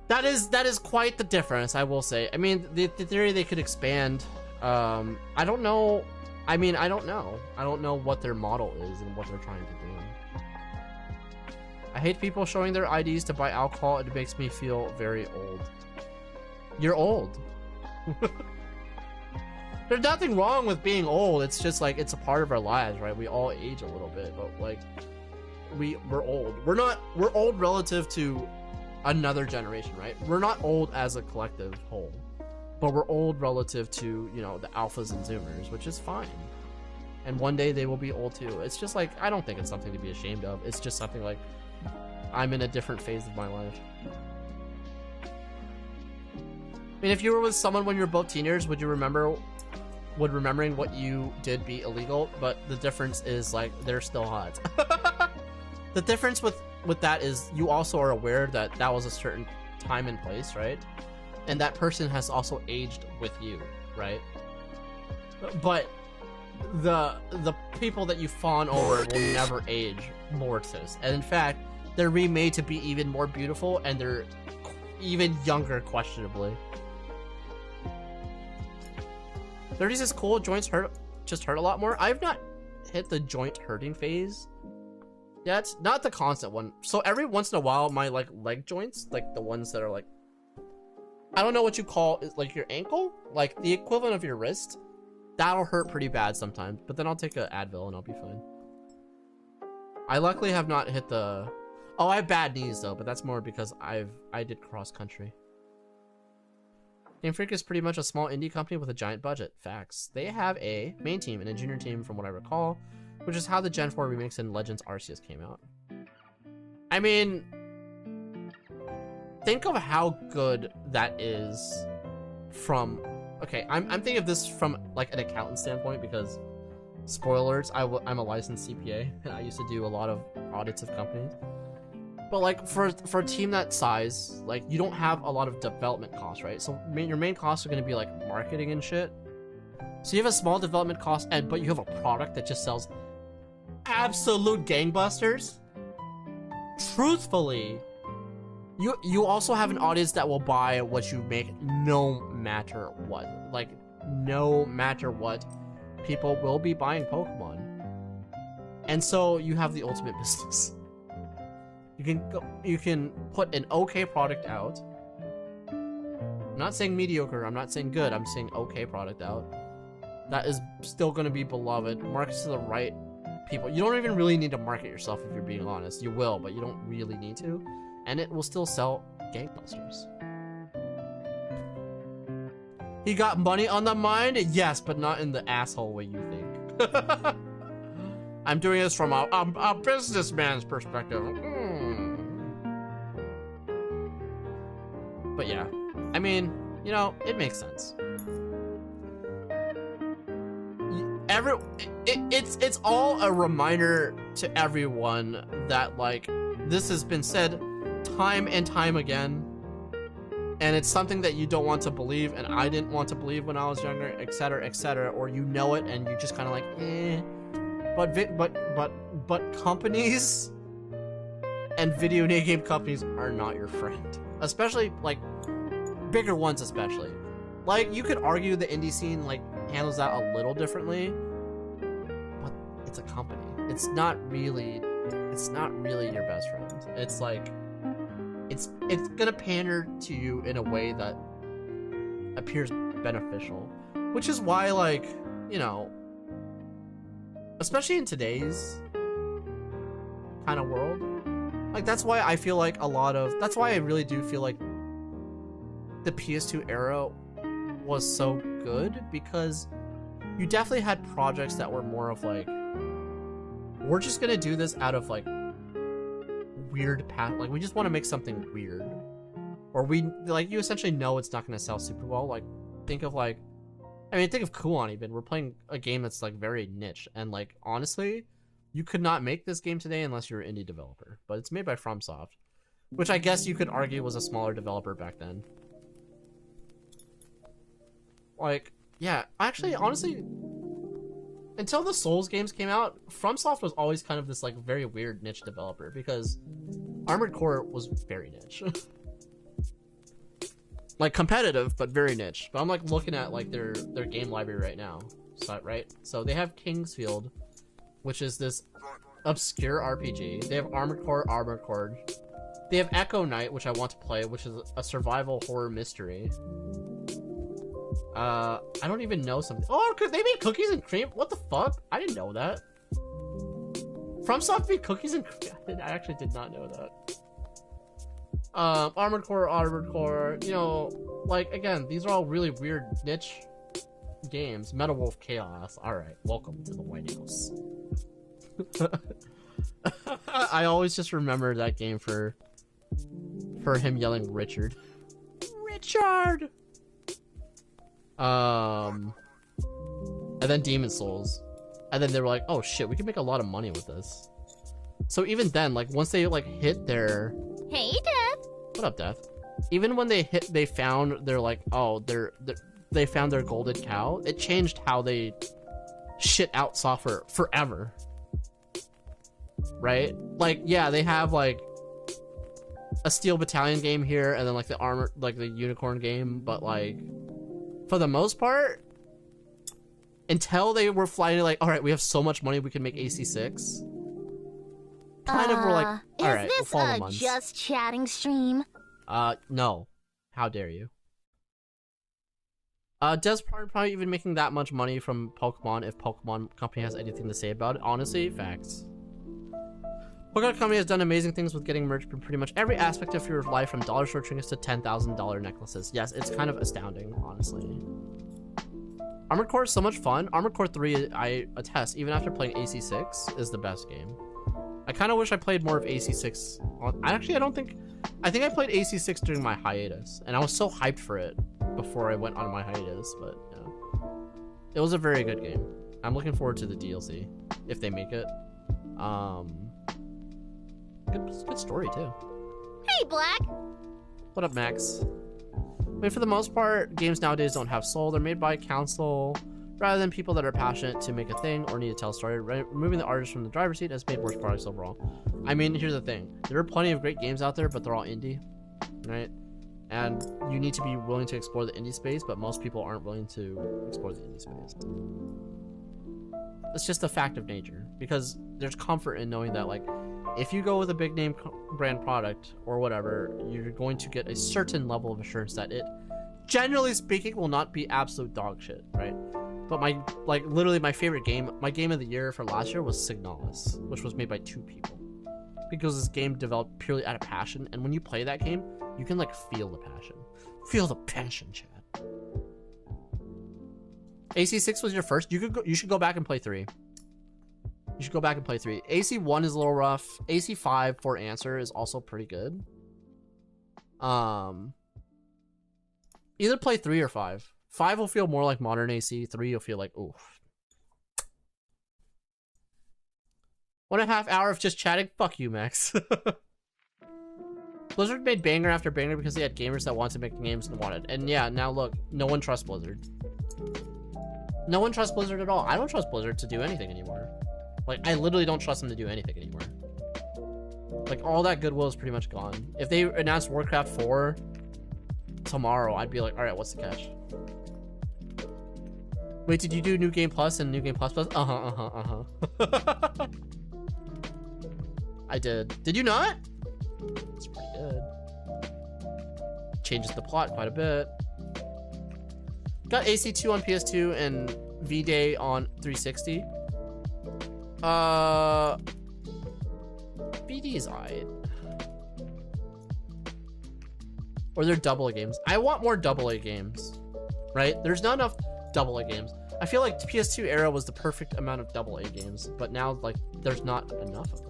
S5: That is quite the difference, I will say. I mean, the theory they could expand. I don't know. I mean, I don't know. I don't know what their model is and what they're trying to do. I hate people showing their IDs to buy alcohol. It makes me feel very old. You're old. There's nothing wrong with being old. It's just like, it's a part of our lives, right? We all age a little bit, but like, we're old. We're old relative to another generation, right? We're not old as a collective whole, but we're old relative to, you know, the alphas and zoomers, which is fine. And one day they will be old too. It's just like, I don't think it's something to be ashamed of. It's just something like, I'm in a different phase of my life. I mean, if you were with someone when you were both teenagers, would remembering what you did be illegal? But the difference is like, they're still hot. The difference with that is you also are aware that that was a certain time and place, right? And that person has also aged with you, right? But the people that you fawn over will never age, Mortis. And in fact, they're remade to be even more beautiful, and they're even younger, questionably. 30s is cool. Joints hurt a lot more. I've not hit the joint hurting phase yet. Not the constant one. So every once in a while, my like leg joints, like the ones that are like, I don't know what you call it, like your ankle, like the equivalent of your wrist, that'll hurt pretty bad sometimes. But then I'll take an Advil and I'll be fine. I luckily have not hit the. Oh, I have bad knees though, but that's more because I did cross country. Game Freak is pretty much a small indie company with a giant budget. Facts. They have a main team and a junior team from what I recall, which is how the Gen 4 remakes and Legends Arceus came out. I mean, think of how good that is from... Okay, I'm thinking of this from like an accountant standpoint because, spoilers, I'm a licensed CPA and I used to do a lot of audits of companies. But like for a team that size, like you don't have a lot of development costs, right? So your main costs are going to be like marketing and shit. So you have a small development cost, but you have a product that just sells absolute gangbusters. Truthfully, you also have an audience that will buy what you make no matter what. Like no matter what, people will be buying Pokemon. And so you have the ultimate business. You can put an okay product out. I'm not saying mediocre, I'm not saying good, I'm saying okay product out. That is still going to be beloved. Market to the right people. You don't even really need to market yourself if you're being honest. You will, but you don't really need to. And it will still sell gangbusters. He got money on the mind? Yes, but not in the asshole way you think. I'm doing this from a businessman's perspective. But yeah, I mean, you know, it makes sense. It's all a reminder to everyone that, like, this has been said time and time again, and it's something that you don't want to believe, and I didn't want to believe when I was younger, etc., or you know it and you just kind of like, eh. But companies and video game companies are not your friend, especially like bigger ones, especially. Like, you could argue the indie scene like handles that a little differently, but it's a company. It's not really your best friend. It's like it's gonna pander to you in a way that appears beneficial, which is why, like, you know, especially in today's kind of world, like, that's why I feel like that's why I really do feel like the PS2 era was so good, because you definitely had projects that were more of like, we're just gonna do this out of like weird like we just want to make something weird, or we like, you essentially know it's not gonna sell super well. Like, think of Kuon. Even we're playing a game that's like very niche, and like, honestly, you could not make this game today unless you're an indie developer, but it's made by FromSoft, which I guess you could argue was a smaller developer back then. Like, yeah, actually, honestly, until the Souls games came out, FromSoft was always kind of this like very weird niche developer, because Armored Core was very niche. Like, competitive, but very niche. But I'm like looking at like their game library right now. So they have Kingsfield, which is this obscure RPG. They have Armored Core. They have Echo Knight, which I want to play, which is a survival horror mystery. I don't even know something. Oh, cause they made Cookies and Cream? What the fuck? I didn't know that. FromSoft made Cookies and Cream? I actually did not know that. Armored Core, you know, like, again, these are all really weird niche games. Metal Wolf Chaos. Alright, welcome to the White House. I always just remember that game for him yelling Richard. Richard! And then Demon Souls. And then they were like, oh shit, we can make a lot of money with this. So even then, like, once they like hit their...
S1: Hey, Death!
S5: What up, Death? Even when they found their, like, oh, they found their golden cow, it changed how they shit out software forever. Right? Like, yeah, they have like a Steel Battalion game here, and then like the Unicorn game, but like, for the most part, until they were flying like, all right, we have so much money, we can make AC6. Kind of were like, all right, we'll follow the months.
S1: Is this a just chatting stream?
S5: No. How dare you? Does probably even making that much money from Pokemon, if Pokemon Company has anything to say about it? Honestly, facts. Pokemon Company has done amazing things with getting merch from pretty much every aspect of your life, from dollar store trinkets to $10,000 necklaces. Yes, it's kind of astounding, honestly. Armored Core is so much fun. Armored Core 3, I attest, even after playing AC6, is the best game. I kind of wish I played more of AC6. I think I played AC6 during my hiatus, and I was so hyped for it before I went on my hiatus, but yeah. It was a very good game. I'm looking forward to the DLC, if they make it. Good story, too.
S1: Hey, Black!
S5: What up, Max? I mean, for the most part, games nowadays don't have soul. They're made by council, rather than people that are passionate to make a thing or need to tell a story. Removing the artist from the driver's seat has made worse products overall. I mean, here's the thing. There are plenty of great games out there, but they're all indie, right? And you need to be willing to explore the indie space, but most people aren't willing to explore the indie space. It's just a fact of nature, because there's comfort in knowing that, like, if you go with a big name brand product or whatever, you're going to get a certain level of assurance that it, generally speaking, will not be absolute dog shit, right? But literally my favorite game, my game of the year for last year was Signalis, which was made by 2 people. Because this game developed purely out of passion, and when you play that game, you can, like, feel the passion. Feel the passion, Chad. AC6 was your first. You should go back and play 3. You should go back and play 3. AC1 is a little rough. AC5 for answer is also pretty good. Either play 3 or 5. 5 will feel more like modern AC. 3 you'll feel like, oof. 1.5 hours of just chatting? Fuck you, Max. Blizzard made banger after banger because they had gamers that wanted to make games and wanted. And yeah, now look, no one trusts Blizzard. No one trusts Blizzard at all. I don't trust Blizzard to do anything anymore. Like, I literally don't trust them to do anything anymore. Like, all that goodwill is pretty much gone. If they announced Warcraft 4 tomorrow, I'd be like, alright, what's the catch? Wait, did you do New Game Plus and New Game Plus Plus? I did. Did you not? It's pretty good. Changes the plot quite a bit. Got AC2 on PS2 and V-Day on 360. VD's alright. Or they're AA games. I want more AA games, right? There's not enough AA games. I feel like PS2 era was the perfect amount of AA games, but now, like, there's not enough of them.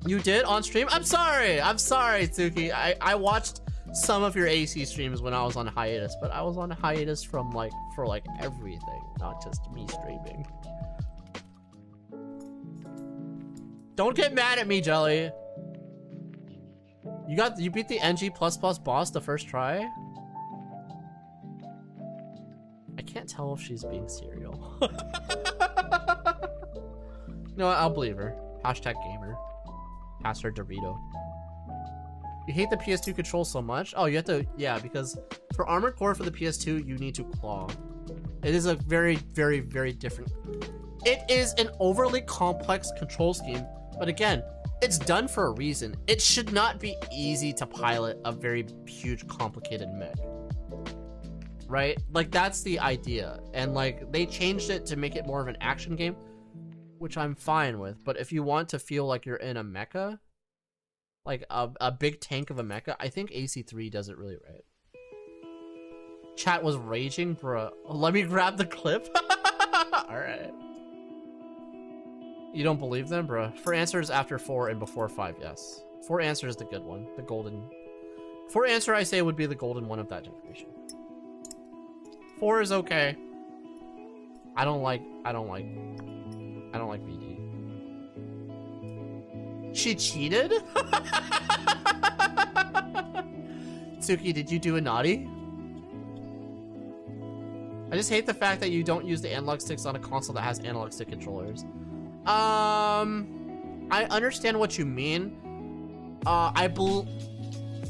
S5: You did on stream? I'm sorry, Tsuki. I watched some of your AC streams when I was on hiatus, but I was on hiatus from, like, for, like, everything, not just me streaming. Don't get mad at me, Jelly. You beat the NG++ boss the first try? I can't tell if she's being serial. No, I'll believe her. #gamer. Pass her Dorito. You hate the PS2 control so much? Oh, you have to, yeah, because for Armored Core for the PS2, you need to claw. It is a very, very, very different. It is an overly complex control scheme, but again, it's done for a reason. It should not be easy to pilot a very huge, complicated mech. Right? Like, that's the idea. And, like, they changed it to make it more of an action game, which I'm fine with. But if you want to feel like you're in a mecha, like a big tank of a mecha, I think AC3 does it really right. Chat was raging, bruh. Let me grab the clip. Alright. You don't believe them, bruh? 4 answers after 4 and before 5, yes. 4 answer is the good one. The golden. 4 answer, I say, would be the golden one of that generation. 4 is okay. I don't like VD. She cheated? Tsuki, did you do a naughty? I just hate the fact that you don't use the analog sticks on a console that has analog stick controllers. I understand what you mean.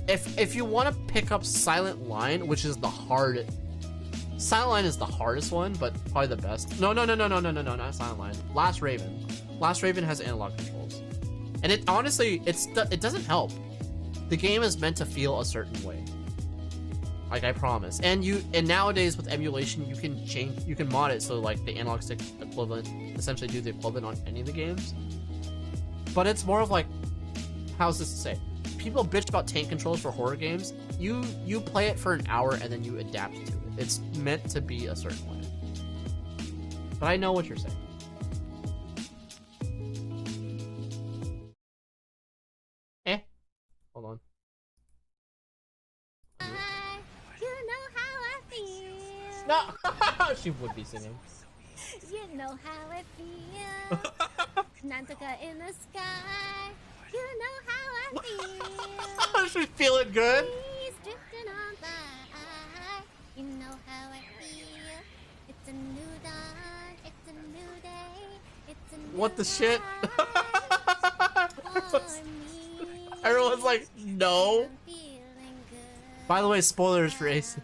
S5: If you want to pick up Silent Line, which is Silent Line is the hardest one, but probably the best. No, not Silent Line. Last Raven. Last Raven has analog controls. And it honestly, it doesn't help. The game is meant to feel a certain way. Like, I promise. And nowadays with emulation, you can mod it so like the analog stick equivalent, essentially do the equivalent on any of the games. But it's more of like, how's this to say? People bitch about tank controls for horror games. You play it for an hour and then you adapt to it. It's meant to be a certain way. But I know what you're saying. Hold on.
S1: You know how I feel.
S5: No! She would be singing.
S1: You know how I feel. Nantuka in the sky. You know how I feel.
S5: She's feeling good.
S1: He's drifting on by. You know how I feel. It's a new dawn. It's a new day. It's a new
S5: What the shit?
S1: for me.
S5: Everyone's like, no. By the way, spoilers for Ace.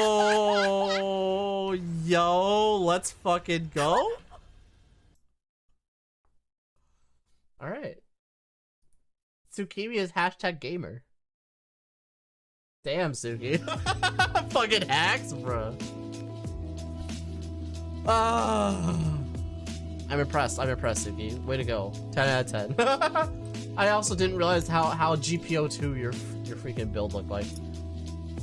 S5: Oh, yo, let's fucking go. All right. Tsukimi is #gamer. Damn, Suki. Fucking hacks, bro. I'm impressed, Suki. Way to go. 10 out of 10. I also didn't realize how GPO2 your freaking build looked like.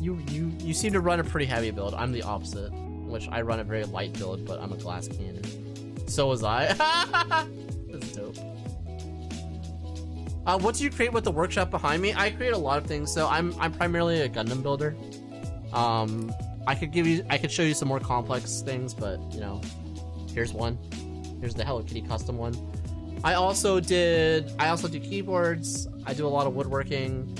S5: You seem to run a pretty heavy build. I'm the opposite, which I run a very light build, but I'm a glass cannon. So was I. That's dope. What do you create with the workshop behind me? I create a lot of things. So I'm primarily a Gundam builder. I could show you some more complex things, but you know, here's one. Here's the Hello Kitty custom one. I also do keyboards. I do a lot of woodworking.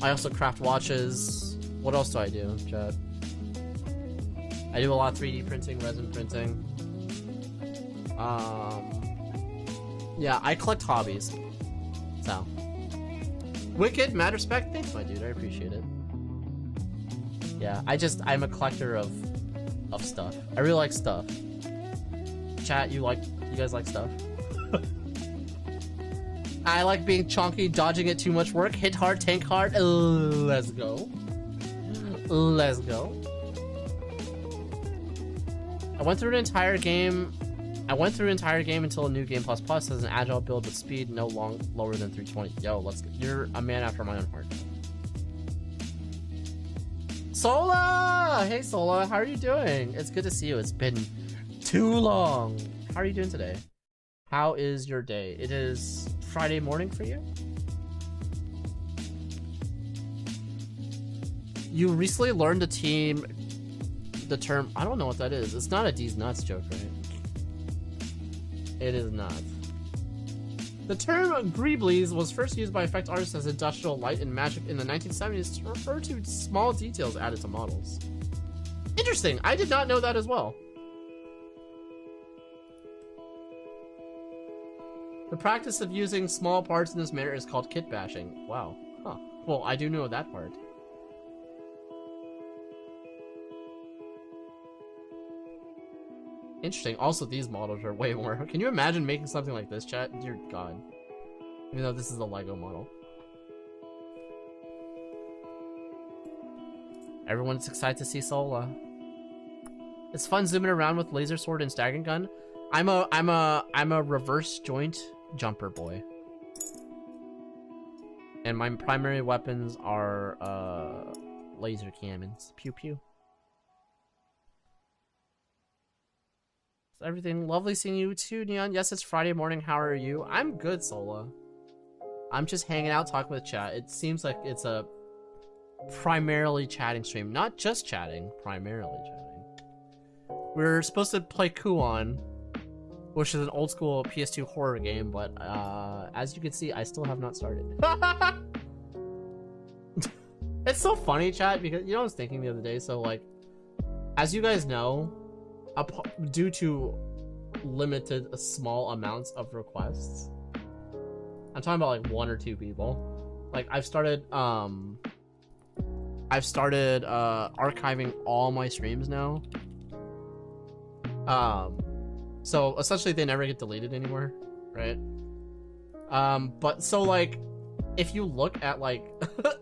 S5: I also craft watches. What else do I do, chat? I do a lot of 3D printing, resin printing. Yeah, I collect hobbies. So, wicked, mad respect. Thanks, my dude. I appreciate it. Yeah, I'm a collector of stuff. I really like stuff. Chat, you guys like stuff? I like being chonky, dodging it too much work. Hit hard, tank hard. Let's go. Let's go. I went through an entire game until a new game plus has an agile build with speed lower than 320. Yo, you're a man after my own heart. Sola! Hey Sola, how are you doing? It's good to see you. It's been too long. How are you doing today? How is your day? It is Friday morning for you? You recently learned the term, I don't know what that is. It's not a D's nuts joke, right? It is not. The term greeblies was first used by effect artists as industrial light and magic in the 1970s to refer to small details added to models. Interesting, I did not know that as well. The practice of using small parts in this manner is called kit bashing. Wow. Huh. Well, I do know that part. Interesting. Also, these models are way more. Can you imagine making something like this, chat? Dear God. Even though this is a Lego model. Everyone's excited to see Sola. It's fun zooming around with laser sword and staggering gun. I'm a reverse joint jumper boy. And my primary weapons are laser cannons. Pew pew. Is everything lovely seeing you too, Neon? Yes, it's Friday morning. How are you? I'm good, Sola. I'm just hanging out, talking with chat. It seems like it's a primarily chatting stream. Not just chatting, primarily chatting. We're supposed to play Kuon, which is an old school PS2 horror game, but as you can see, I still have not started. It's so funny, chat, because you know I was thinking the other day, so like, as you guys know, due to limited small amounts of requests, I'm talking about like 1 or 2 people. Like I've started archiving all my streams now. So essentially they never get deleted anymore, right? But so like, if you look at like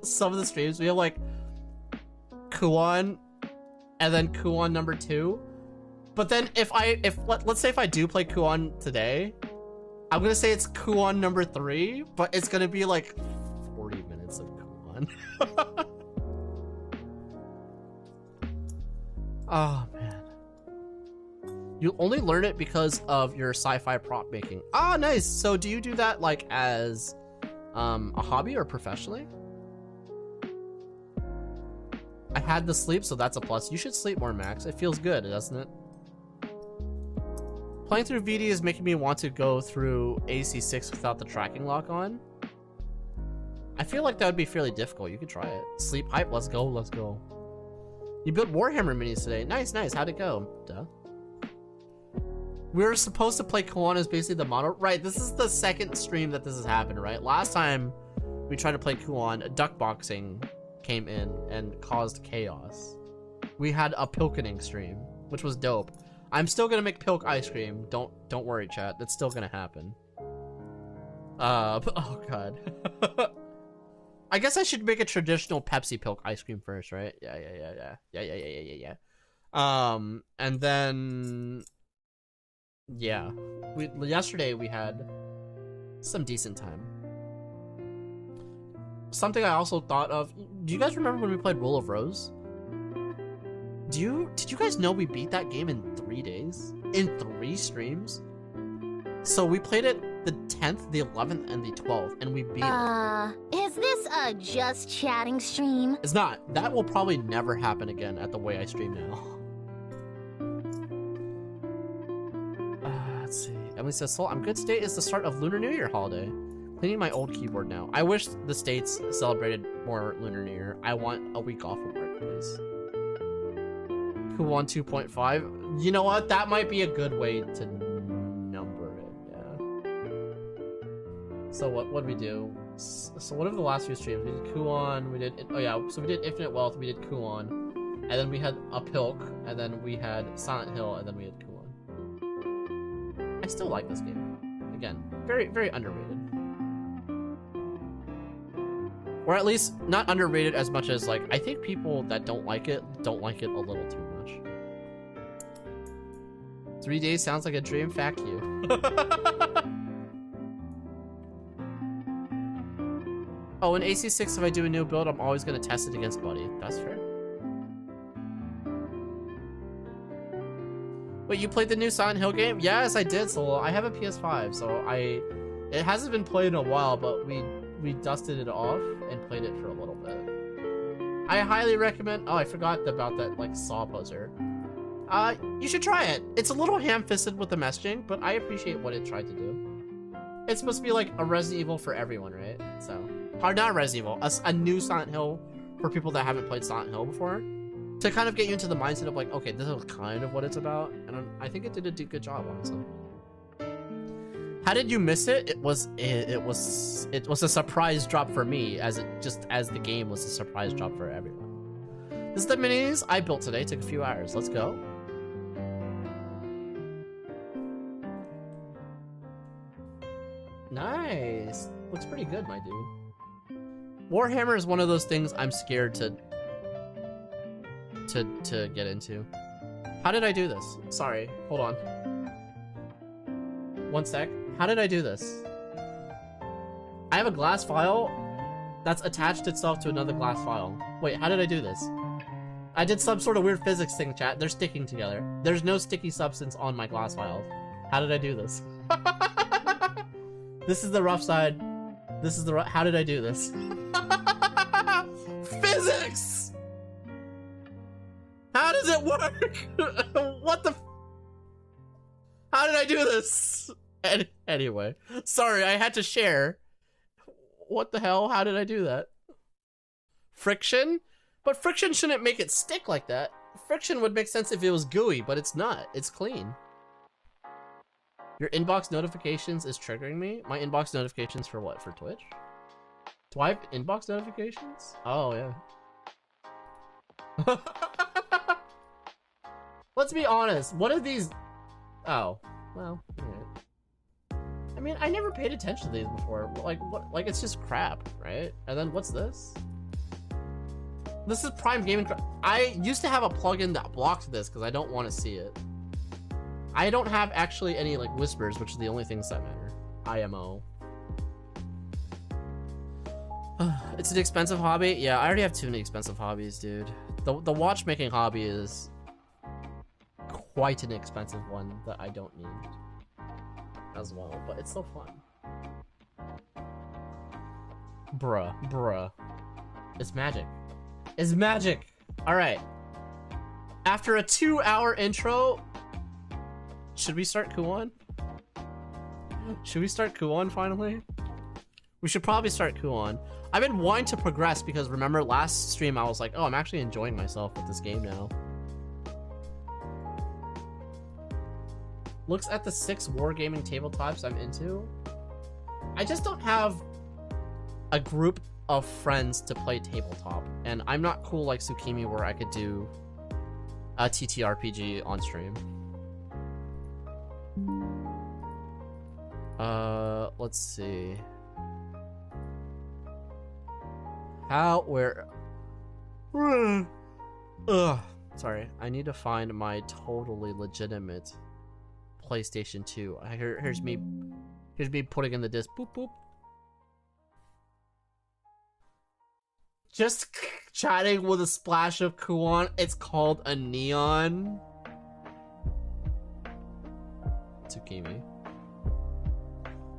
S5: some of the streams, we have like Kuon and then Kuon number 2. But then let's say if I do play Kuon today, I'm gonna say it's Kuon number 3, but it's gonna be like 40 minutes of Kuon. Oh man. You only learn it because of your sci-fi prop making. Ah, nice. So do you do that like as a hobby or professionally? I had the sleep, so that's a plus. You should sleep more, Max. It feels good, doesn't it? Playing through VD is making me want to go through AC6 without the tracking lock on. I feel like that would be fairly difficult. You could try it. Sleep hype, let's go, let's go. You built Warhammer minis today. Nice, nice. How'd it go? Duh. We were supposed to play Kuon as basically the model. Right, this is the second stream that this has happened, right? Last time we tried to play Kuon, duck boxing came in and caused chaos. We had a pilkening stream, which was dope. I'm still gonna make pilk ice cream. Don't worry, chat. That's still gonna happen. Oh god. I guess I should make a traditional Pepsi Pilk ice cream first, right? Yeah. And then yeah, yesterday we had some decent time. Something I also thought of. Do you guys remember when we played Rule of Rose? Did you guys know we beat that game in 3 days? In 3 streams? So we played it the 10th, the 11th, and the 12th, and we beat it.
S1: Is this a just chatting stream?
S5: It's not. That will probably never happen again at the way I stream now. Let's see. Emily says, Soul, I'm good state is the start of Lunar New Year holiday. Cleaning my old keyboard now. I wish the States celebrated more Lunar New Year. I want a week off of work, please. Kuon 2.5. You know what? That might be a good way to number it, yeah. So what did we do? So what are the last few streams? We did Kuon, we did... Oh yeah, so we did Infinite Wealth, we did Kuon. And then we had a Pilk, and then we had Silent Hill, and then we had Kuon. I still like this game. Again, very, very underrated. Or at least not underrated as much as, like, I think people that don't like it a little too much. 3 days sounds like a dream. Fuck you. Oh, in AC6, if I do a new build, I'm always going to test it against Buddy. That's fair. Wait, you played the new Silent Hill game? Yes, I did, so I have a PS5, so it hasn't been played in a while, but we dusted it off and played it for a little bit. I highly recommend... Oh, I forgot about that, like, Saw poser. You should try it. It's a little ham-fisted with the messaging, but I appreciate what it tried to do. It's supposed to be like a Resident Evil for everyone, right? So... Or not Resident Evil, a new Silent Hill for people that haven't played Silent Hill before. To kind of get you into the mindset of like, okay, this is kind of what it's about. And I think it did a good job, honestly. How did you miss it? It was a surprise drop for me, as the game was a surprise drop for everyone. This is the minis I built today. Took a few hours. Let's go. Nice. Looks pretty good, my dude. Warhammer is one of those things I'm scared to get into. How did I do this? Sorry, hold on. One sec. How did I do this? I have a glass file that's attached itself to another glass file. Wait, how did I do this? I did some sort of weird physics thing, chat. They're sticking together. There's no sticky substance on my glass files. How did I do this? This is the rough side. This is the how did I do this? Physics! How does it work? What the? How did I do this? Anyway, sorry, I had to share. What the hell? How did I do that? Friction? But friction shouldn't make it stick like that. Friction would make sense if it was gooey, but it's not. It's clean. Your inbox notifications is triggering me? My inbox notifications for what? For Twitch? Do I have inbox notifications? Oh, yeah. Let's be honest. What are these? Oh, well, alright. I mean, I never paid attention to these before. Like, what? Like, it's just crap, right? And then what's this? This is Prime Gaming. I used to have a plugin that blocked this because I don't want to see it. I don't have actually any like whispers, which are the only things that matter. IMO. It's an expensive hobby. Yeah, I already have too many expensive hobbies, dude. The watchmaking hobby is quite an expensive one that I don't need as well, but it's so fun. Bruh. It's magic. It's magic. All right. After a 2-hour intro, should we start Kuon? Should we start Kuon finally? We should probably start Kuon. I've been wanting to progress because remember last stream I was like, oh, I'm actually enjoying myself with this game now. Looks at the 6 wargaming tabletops I'm into. I just don't have a group of friends to play tabletop, and I'm not cool like Tsukimi where I could do a TTRPG on stream. Let's see. How? Where? Ugh. Sorry, I need to find my totally legitimate PlayStation 2. Here's me putting in the disc. Boop boop. Just chatting with a splash of Kuon. It's called a neon. Tsukimi.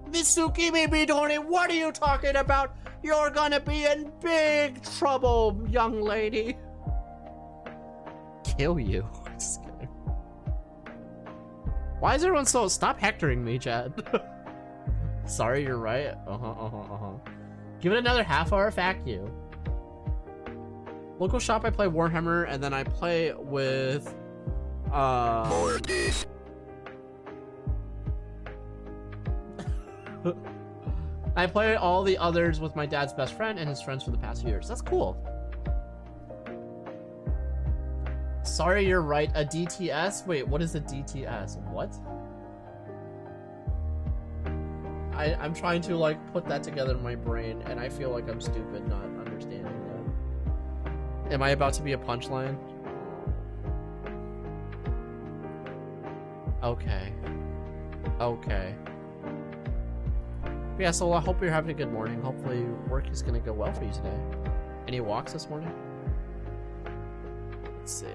S5: This Tsukimi Midori, what are you talking about? You're gonna be in big trouble, young lady. Kill you. Just kidding. Why is everyone so... Stop hectoring me, Chad. Sorry, you're right. Give it another half hour, fuck you. Local shop, I play Warhammer, and then I play with... I play all the others with my dad's best friend and his friends for the past few years. That's cool. Sorry, you're right. A DTS? Wait, what is a DTS? What? I'm trying to, like, put that together in my brain, and I feel like I'm stupid not understanding that. Am I about to be a punchline? Okay. Okay. Yeah, so I hope you're having a good morning. Hopefully work is gonna go well for you today. Any walks this morning? Let's see.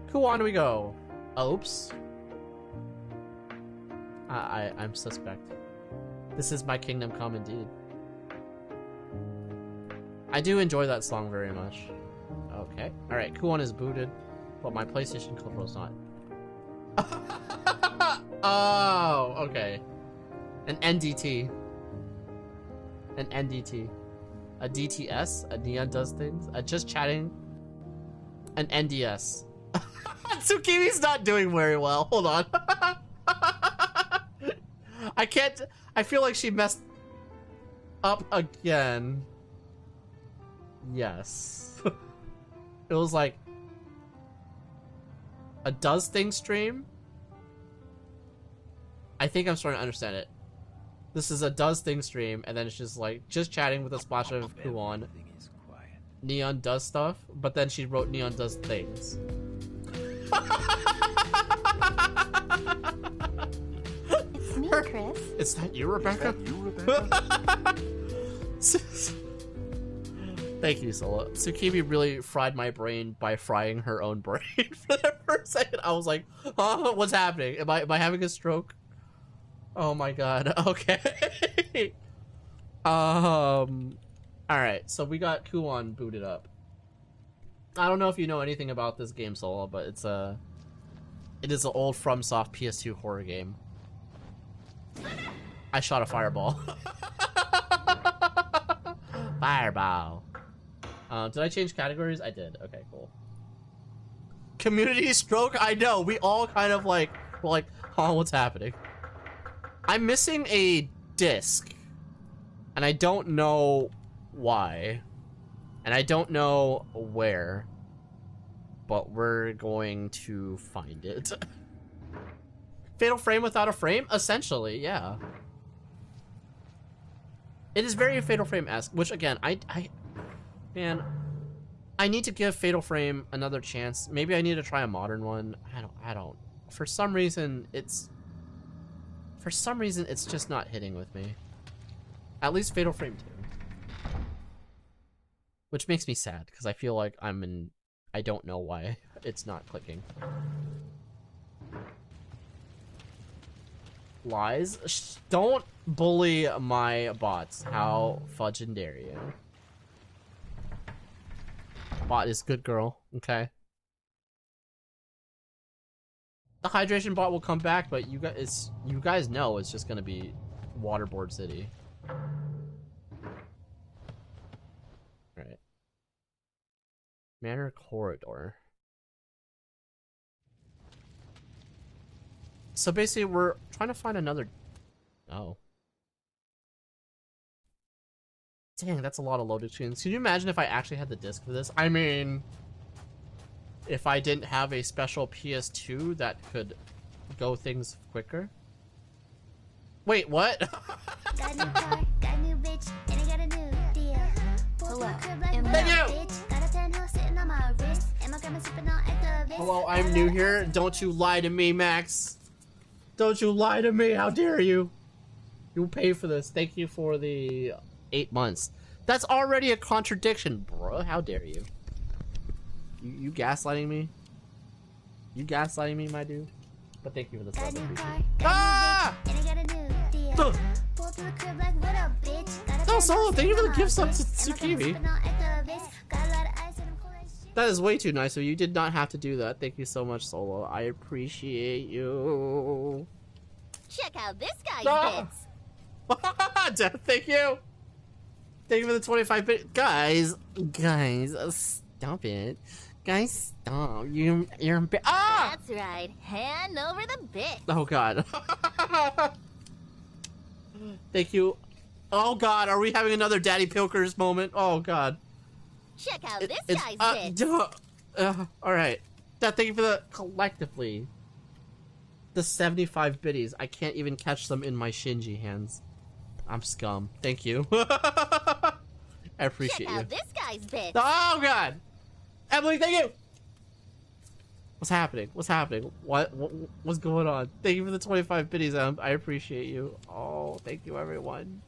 S5: Who on do we go? Oops. I'm suspect. This is my kingdom come indeed. I do enjoy that song very much. Okay. Alright, Kuon is booted, but my PlayStation control's not. Oh, okay. An NDT. An NDT. A DTS? A Neon Does Things? A Just Chatting? An NDS. Tsukimi's not doing very well. Hold on. I can't... I feel like she messed up again. Yes. It was like... a Does Things stream? I think I'm starting to understand it. This is a Does Things stream, and then it's just like, just chatting with a splash of Kuon. Neon does stuff, but then she wrote Neon does things.
S1: It's me, Chris.
S5: Is that you, Rebecca? Thank you, Sola. Tsukimi really fried my brain by frying her own brain for the first second. I was like, huh, what's happening? Am I having a stroke? Oh my god. Okay. Alright, so we got Kuon booted up. I don't know if you know anything about this game, Sola, but it is an old FromSoft PS2 horror game. I shot a fireball. Fireball. Did I change categories? I did. Okay, cool. Community stroke? I know. We all kind of like, we're like, oh, what's happening? I'm missing a disc. And I don't know why. And I don't know where. But we're going to find it. Fatal Frame without a frame? Essentially, yeah. It is very Fatal Frame-esque, which again, man, I need to give Fatal Frame another chance. Maybe I need to try a modern one. I don't. For some reason, it's just not hitting with me. At least Fatal Frame 2. Which makes me sad, because I feel like I don't know why it's not clicking. Lies? Don't bully my bots. How fudging dare you? Bot is good girl, okay? The hydration bot will come back, but you guys know it's just gonna be Waterboard City. Right. Manor Corridor. So basically, we're trying to find another... Oh. Dang, that's a lot of loaded screens. Can you imagine if I actually had the disc for this? I mean... if I didn't have a special PS2 that could go things quicker? Wait, what?
S1: Got a new car, got a new bitch, and I got a new deal.
S5: Thank you! Hello, I'm new here. Don't you lie to me, Max. Don't you lie to me. How dare you? You'll pay for this. Thank you for the 8 months. That's already a contradiction, bro. How dare you? You gaslighting me? You gaslighting me, my dude? But thank you for the sub. Ah! No, Solo, thank you for the gift sub to Tsukimi. That is way too nice, so you did not have to do that. Thank you so much, Solo. I appreciate you.
S1: Check out this guy's bits.
S5: Thank you. Thank you for the 25 bit. Guys, stop it. Guys, stop. You're ah!
S1: That's right. Hand over the bit.
S5: Oh god. Thank you. Oh god, are we having another Daddy Pilkers moment? Oh god.
S1: Check out this guy's bit.
S5: Alright. Thank you for the collectively. The 75 biddies. I can't even catch them in my Shinji hands. I'm scum. Thank you. I appreciate you.
S1: Check out this guy's bit.
S5: Oh god! Emily, thank you! What's happening? What's happening? What's going on? Thank you for the 25 biddies, Em. I appreciate you. Oh, thank you everyone.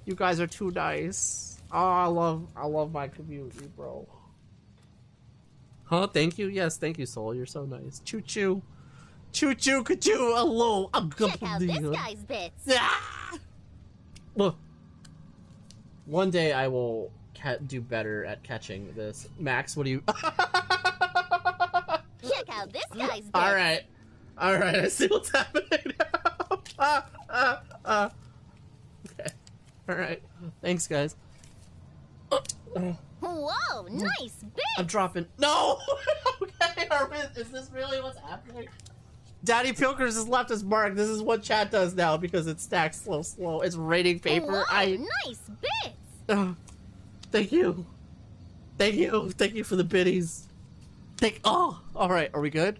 S5: You guys are too nice. Oh, I love my community, bro. Huh? Thank you? Yes, thank you, Soul. You're so nice. Choo choo. Choo choo ka-choo. Hello.
S1: Check out this guy's bits.
S5: Ah! Look. One day I will do better at catching this. Max, what do you...
S1: Check out this guy's bits.
S5: Alright. Alright, I see what's happening now. Okay. Alright. Thanks, guys.
S1: Whoa, nice bit.
S5: I'm dropping... No! Okay, is this really what's happening? Daddy Pilkers has left his mark. This is what chat does now because it stacks slow. It's rating paper.
S1: Whoa, nice bits.
S5: Thank you. Thank you. Thank you for the biddies. Oh, all right. Are we good?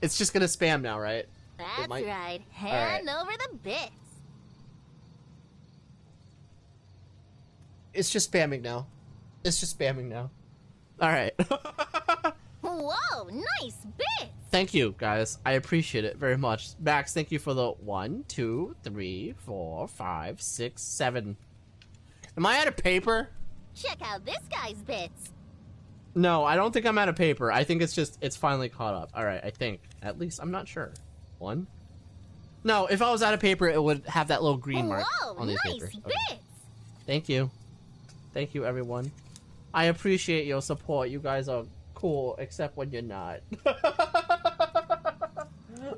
S5: It's just gonna spam now, right?
S1: That's right. Hand over the bits.
S5: It's just spamming now. It's just spamming now. All right.
S1: Whoa, nice bits.
S5: Thank you, guys. I appreciate it very much. Max, thank you for the 1, 2, 3, 4, 5, 6, 7. Am I out of paper?
S1: Check out this guy's bits.
S5: No, I don't think I'm out of paper. I think it's finally caught up. All right, I think. At least, I'm not sure. 1? No, if I was out of paper, it would have that little green mark on these papers. Okay.
S1: Bits.
S5: Thank you. Thank you, everyone. I appreciate your support. You guys are cool, except when you're not.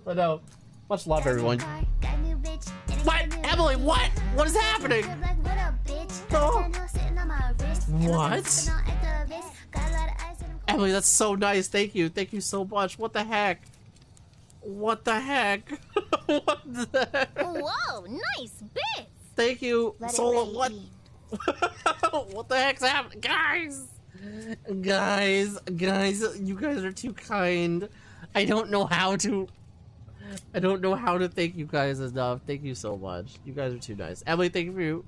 S5: But no, much love, everyone. What? Emily, what? What is happening? Oh. What? Emily, that's so nice. Thank you. Thank you so much. What the heck? What the heck? What the heck?
S1: Whoa, nice bits.
S5: Thank you, Solo. What? What the heck's happening? Guys, you guys are too kind. I don't know how to thank you guys enough. Thank you so much. You guys are too nice. Emily, thank you for you.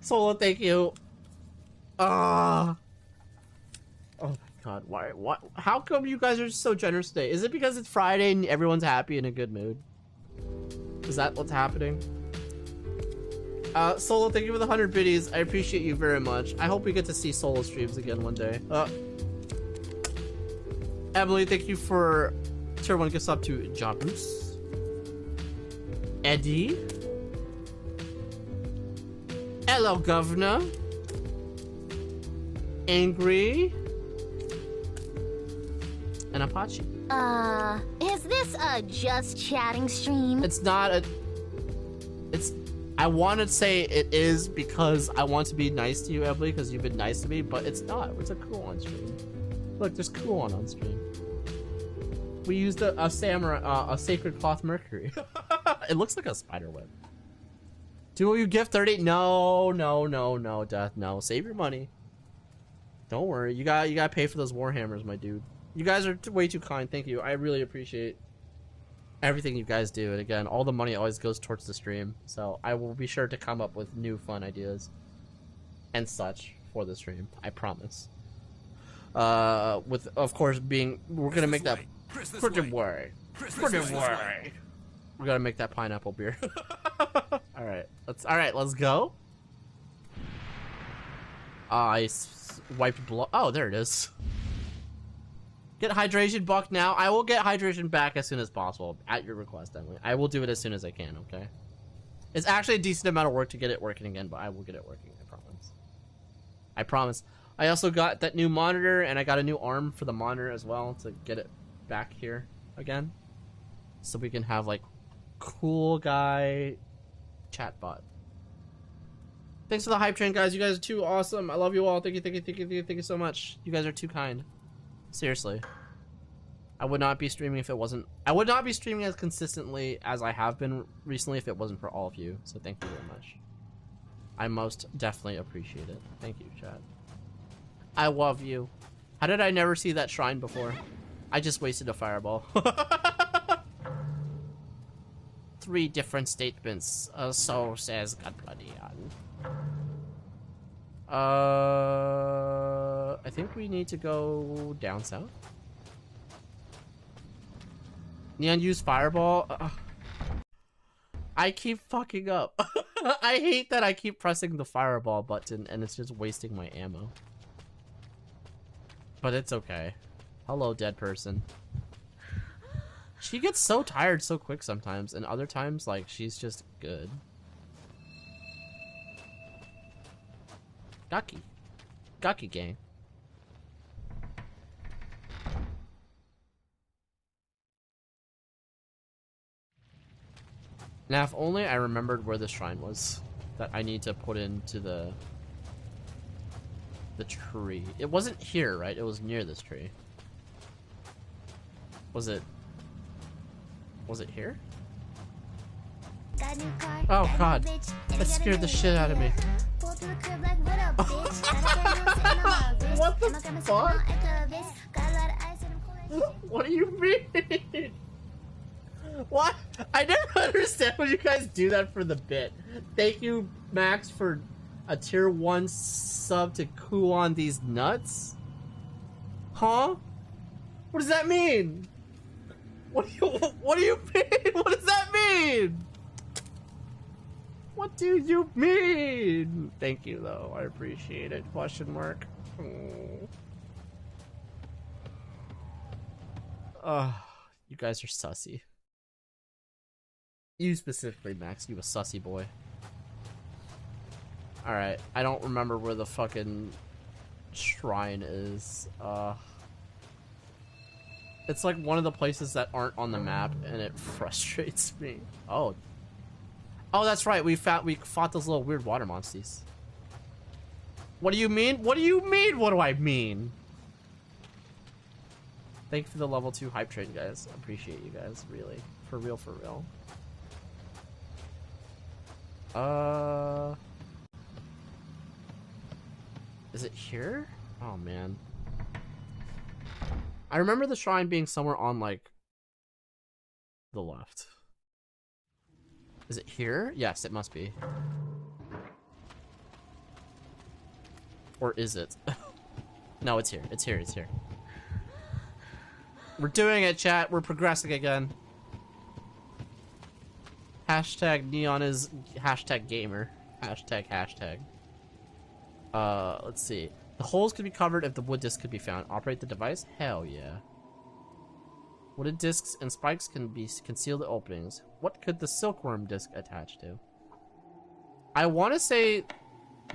S5: Solo, thank you. Oh my god, why? What? How come you guys are so generous today? Is it because it's Friday and everyone's happy and in a good mood? Is that what's happening? Solo, thank you for the 100 biddies. I appreciate you very much. I hope we get to see Solo streams again one day. Emily, thank you for tier 1 gifts up to Jabus. Eddie. Hello, Governor. Angry. And Apache.
S1: Is this a just chatting stream?
S5: It's not a... I want to say it is because I want to be nice to you, Emily, because you've been nice to me, but it's not. It's a cool on stream. Look, there's cool on stream. We used a samurai, a sacred cloth mercury. It looks like a spider web. Do you gift 30? No, Death, no. Save your money. Don't worry. You gotta pay for those Warhammers, my dude. You guys are way too kind. Thank you. I really appreciate everything you guys do, and again, all the money always goes towards the stream, so I will be sure to come up with new fun ideas and such before the stream. I promise. With of course we're gonna make that pretty way. We're gonna make that pineapple beer. All right, let's go. I wiped blood. Oh, there it is. Get hydration buck now. I will get hydration back as soon as possible, at your request, Emily. I will do it as soon as I can, okay? It's actually a decent amount of work to get it working again, but I will get it working, I promise. I promise. I also got that new monitor, and I got a new arm for the monitor as well to get it back here again. So we can have, like, cool guy chatbot. Thanks for the hype train, guys. You guys are too awesome. I love you all. Thank you so much. You guys are too kind. Seriously. I would not be streaming if it wasn't... I would not be streaming as consistently as I have been recently if it wasn't for all of you. So thank you very much. I most definitely appreciate it. Thank you, Chad. I love you. How did I never see that shrine before? I just wasted a fireball. 3 different statements. So says Godbloodion. I think we need to go down south. Neon use fireball. I keep fucking up. I hate that I keep pressing the fireball button and it's just wasting my ammo. But it's okay. Hello, dead person. She gets so tired so quick sometimes, and other times, like, she's just good. Gaki. Gaki gang. Now, if only I remembered where the shrine was that I need to put into the tree. It wasn't here, right? It was near this tree. Was it here? Oh god, that scared the shit out of me. What the fuck? What do you mean? What? I never understand when you guys do that for the bit. Thank you, Max, for a tier 1 sub to cool on these nuts? Huh? What does that mean? What do you mean? What does that mean? What do you mean? Thank you, though. I appreciate it. Question mark. You guys are sussy. You specifically, Max. You a sussy boy. Alright. I don't remember where the fucking shrine is. It's like one of the places that aren't on the map, and it frustrates me. Oh, that's right. We fought those little weird water monsters. What do you mean? What do you mean? What do I mean? Thank you for the level 2 hype train, guys. Appreciate you guys, really. For real, for real. Is it here? Oh, man. I remember the shrine being somewhere on, like, the left. Is it here? Yes, it must be. Or is it? No, it's here. It's here. It's here. We're doing it, chat. We're progressing again. Hashtag neon is hashtag gamer. Hashtag. Let's see. The holes could be covered if the wood disc could be found. Operate the device? Hell yeah. Wooden discs and spikes can conceal the openings. What could the silkworm disc attach to? I want to say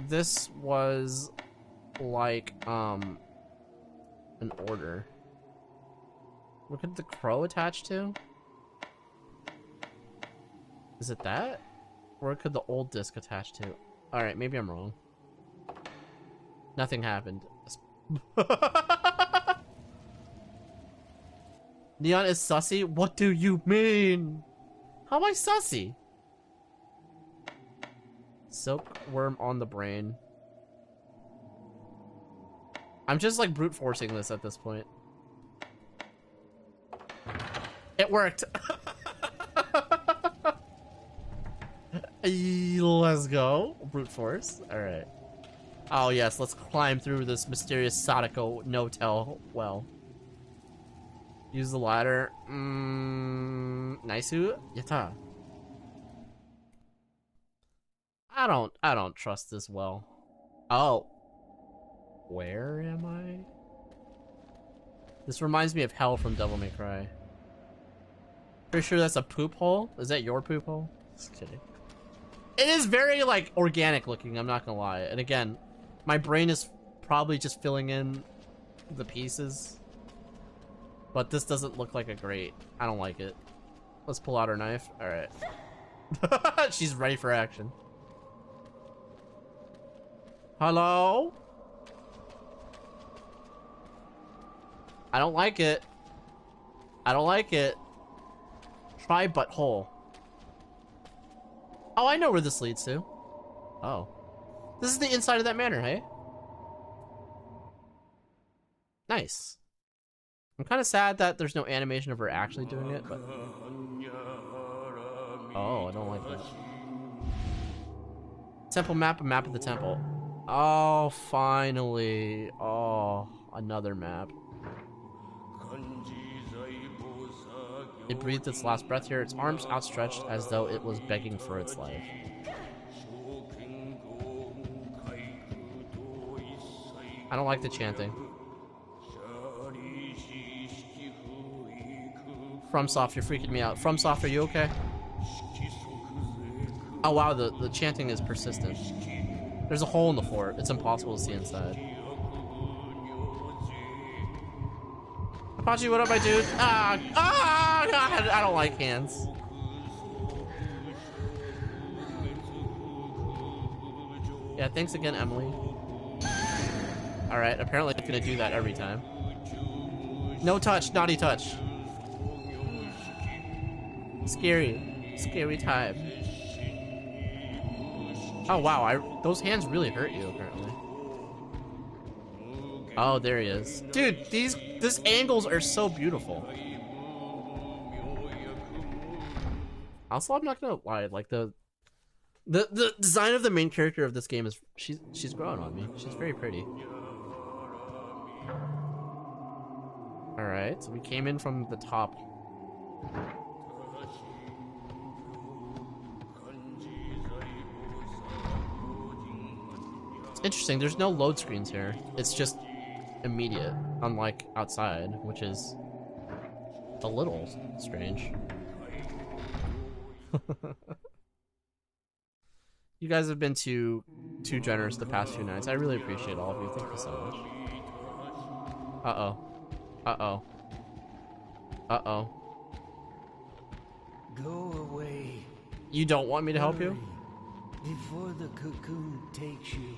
S5: this was like an order. What could the crow attach to? Is it that? Or could the old disc attach to? Alright, maybe I'm wrong. Nothing happened. Neon is sussy? What do you mean? How am I sussy? Silkworm on the brain. I'm just like brute forcing this at this point. It worked. Let's go. Brute force. Alright. Oh yes, let's climb through this mysterious Sadako no-tell well. Use the ladder. Naisu? Yatta. I don't trust this well. Oh. Where am I? This reminds me of Hell from Devil May Cry. Pretty sure that's a poop hole? Is that your poop hole? Just kidding. It is very, like, organic looking, I'm not gonna lie. And again, my brain is probably just filling in the pieces. But this doesn't look like a grate. I don't like it. Let's pull out our knife. Alright. She's ready for action. Hello? I don't like it. I don't like it. Try butthole. Oh, I know where this leads to. Oh. This is the inside of that manor, hey? Nice. I'm kind of sad that there's no animation of her actually doing it, but... Oh, I don't like that. Temple map, a map of the temple. Oh, finally. Oh, another map. It breathed its last breath here, its arms outstretched as though it was begging for its life. I don't like the chanting. FromSoft, you're freaking me out. FromSoft, are you okay? Oh wow, the chanting is persistent. There's a hole in the floor. It's impossible to see inside. Apache, what up, my dude? God, I don't like hands. Yeah, thanks again, Emily. Alright, apparently I'm gonna do that every time. No touch, naughty touch. Scary. Scary time. Oh wow, those hands really hurt you, apparently. Oh, there he is. Dude, these angles are so beautiful. Also, I'm not gonna lie, like the design of the main character of this game is she's growing on me. She's very pretty. Alright, so we came in from the top. It's interesting, there's no load screens here. It's just immediate, unlike outside, which is a little strange. You guys have been too generous the past few nights. I really appreciate all of you. Thank you so much. Uh-oh. Uh-oh. Uh-oh.
S11: Go away.
S5: You don't want me to help you?
S11: Before the cocoon takes you.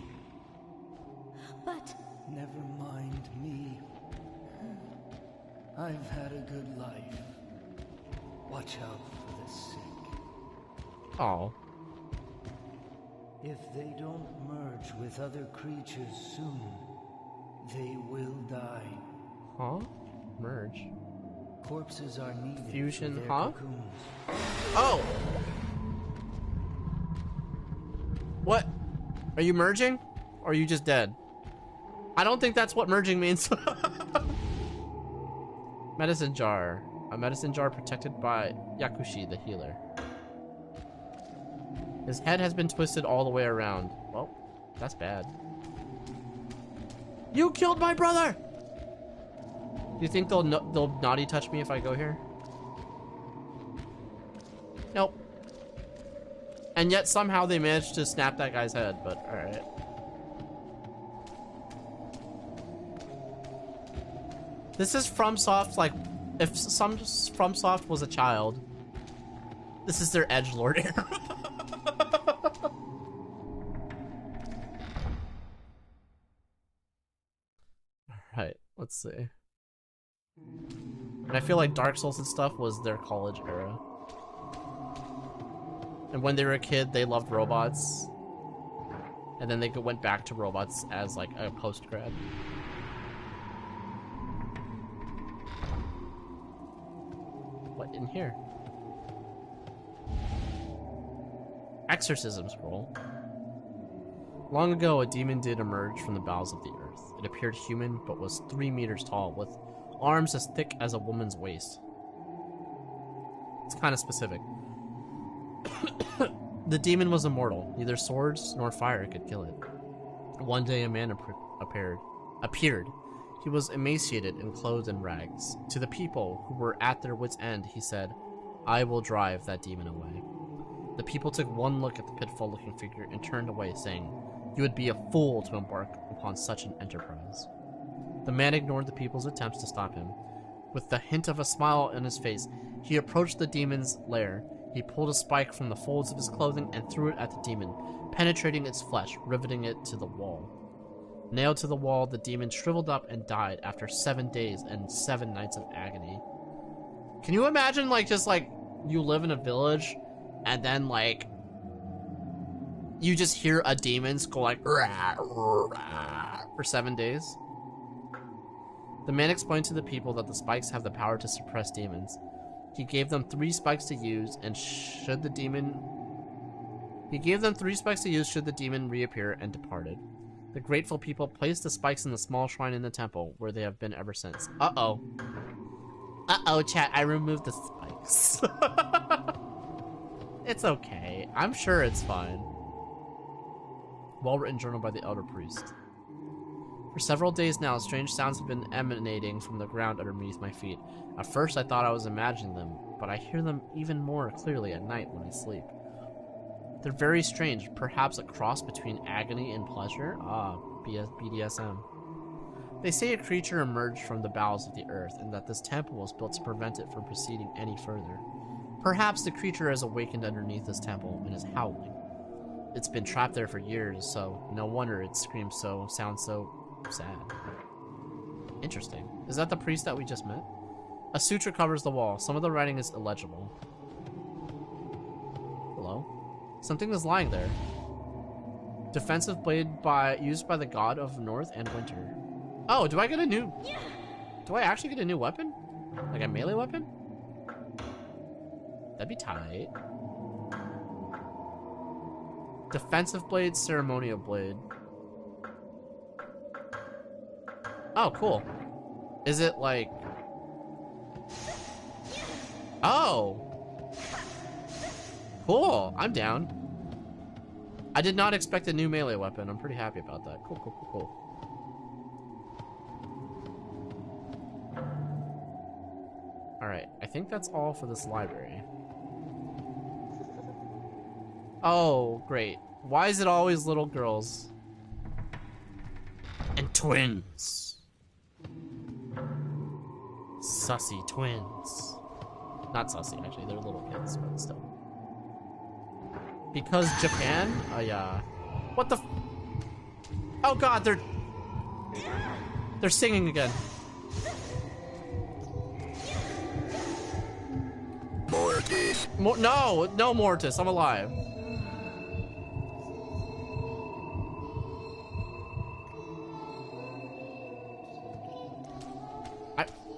S1: But...
S11: Never mind me. I've had a good life. Watch out for the sick.
S5: Oh.
S11: If they don't merge with other creatures soon, they will die.
S5: Huh? Merge.
S11: Corpses are needed.
S5: Fusion,
S11: for their
S5: huh?
S11: cocoons.
S5: Oh! What? Are you merging? Or are you just dead? I don't think that's what merging means. Medicine jar. A medicine jar protected by Yakushi, the healer. His head has been twisted all the way around. Well, that's bad. You killed my brother! Do you think they'll naughty touch me if I go here? Nope. And yet somehow they managed to snap that guy's head, but alright. This is FromSoft, like, if some FromSoft was a child, this is their edgelord era. Alright, let's see. And I feel like Dark Souls and stuff was their college era. And when they were a kid, they loved robots. And then they went back to robots as, like, a post-grad. What in here? Exorcism scroll. Long ago, a demon did emerge from the bowels of the earth. It appeared human, but was 3 meters tall, with arms as thick as a woman's waist. It's kind of specific. The demon was immortal. Neither swords nor fire could kill it. One day, a man appeared. He was emaciated and clothed in rags. To the people who were at their wits' end, he said, "I will drive that demon away." The people took one look at the pitiful-looking figure and turned away, saying, "You would be a fool to embark upon such an enterprise." The man ignored the people's attempts to stop him. With the hint of a smile on his face, he approached the demon's lair. He pulled a spike from the folds of his clothing and threw it at the demon, penetrating its flesh, riveting it to the wall. Nailed to the wall, the demon shriveled up and died after 7 days and 7 nights of agony. Can you imagine, like, just, like, you live in a village, and then, like, you just hear a demon go, like, rah, rah, for 7 days? The man explained to the people that the spikes have the power to suppress demons. He gave them 3 spikes to use, and should the demon reappear, and departed. The grateful people placed the spikes in the small shrine in the temple, where they have been ever since. Uh-oh. Uh-oh, chat, I removed the spikes. It's okay. I'm sure it's fine. Well-written journal by the elder priest. For several days now, strange sounds have been emanating from the ground underneath my feet. At first, I thought I was imagining them, but I hear them even more clearly at night when I sleep. They're very strange, perhaps a cross between agony and pleasure? Ah, BDSM. They say a creature emerged from the bowels of the earth, and that this temple was built to prevent it from proceeding any further. Perhaps the creature has awakened underneath this temple and is howling. It's been trapped there for years, so no wonder it sounds so sad. Interesting. Is that the priest that we just met? A suture covers the wall. Some of the writing is illegible. Hello? Something is lying there. Defensive blade used by the god of north and winter. Oh, do I actually get a new weapon? Like a melee weapon? That'd be tight. Defensive blade, ceremonial blade. Oh, cool. Is it like... Oh! Cool, I'm down. I did not expect a new melee weapon. I'm pretty happy about that. Cool, cool, cool, cool. Alright, I think that's all for this library. Oh, great. Why is it always little girls? And twins. Sussy twins. Not sussy, actually. They're little kids, but still. Because Japan? Oh, yeah. What the f— Oh, God, they're singing again.
S12: Mortis.
S5: No Mortis. I'm alive.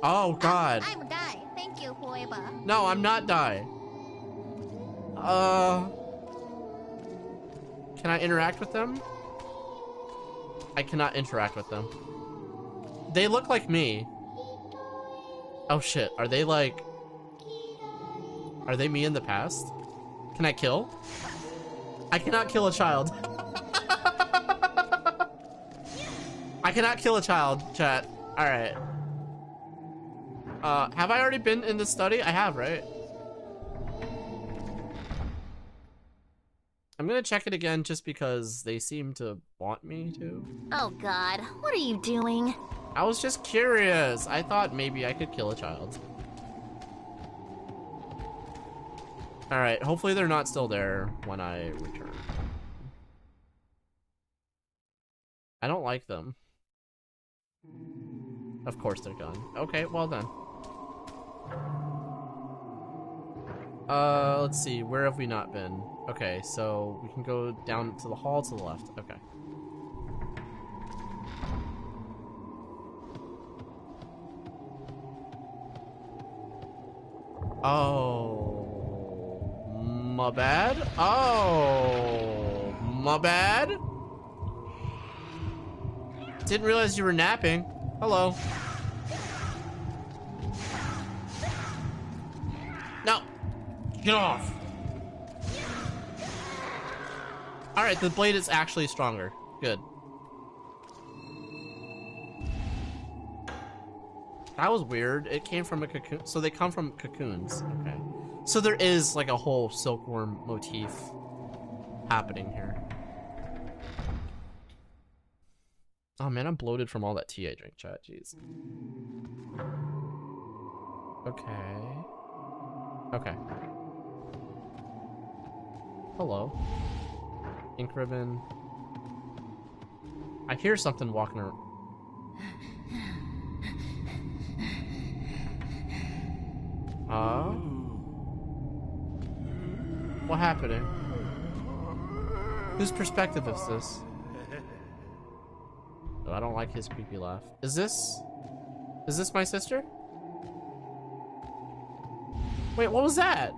S5: Oh, God.
S1: I'm die. Thank you, whoever.
S5: No, I'm not die. Can I interact with them? I cannot interact with them. They look like me. Oh, shit. Are they like... Are they me in the past? Can I kill? I cannot kill a child. I cannot kill a child, chat. Alright. Have I already been in this study? I have, right? I'm gonna check it again just because they seem to want me to.
S1: Oh God, what are you doing?
S5: I was just curious. I thought maybe I could kill a child. Alright, hopefully they're not still there when I return. I don't like them. Of course they're gone. Okay, well then. Let's see, where have we not been? Okay, so we can go down to the hall to the left. Okay. Oh, my bad. Oh, my bad. Didn't realize you were napping. Hello. No. Get off. Alright, the blade is actually stronger. Good. That was weird. It came from a cocoon. So they come from cocoons. Okay. So there is like a whole silkworm motif happening here. Oh man, I'm bloated from all that tea I drink, chat. Jeez. Okay. Okay. Hello. Ink ribbon. I hear something walking around. What happening? Whose perspective is this? Oh, I don't like his creepy laugh. Is this my sister? Wait, what was that?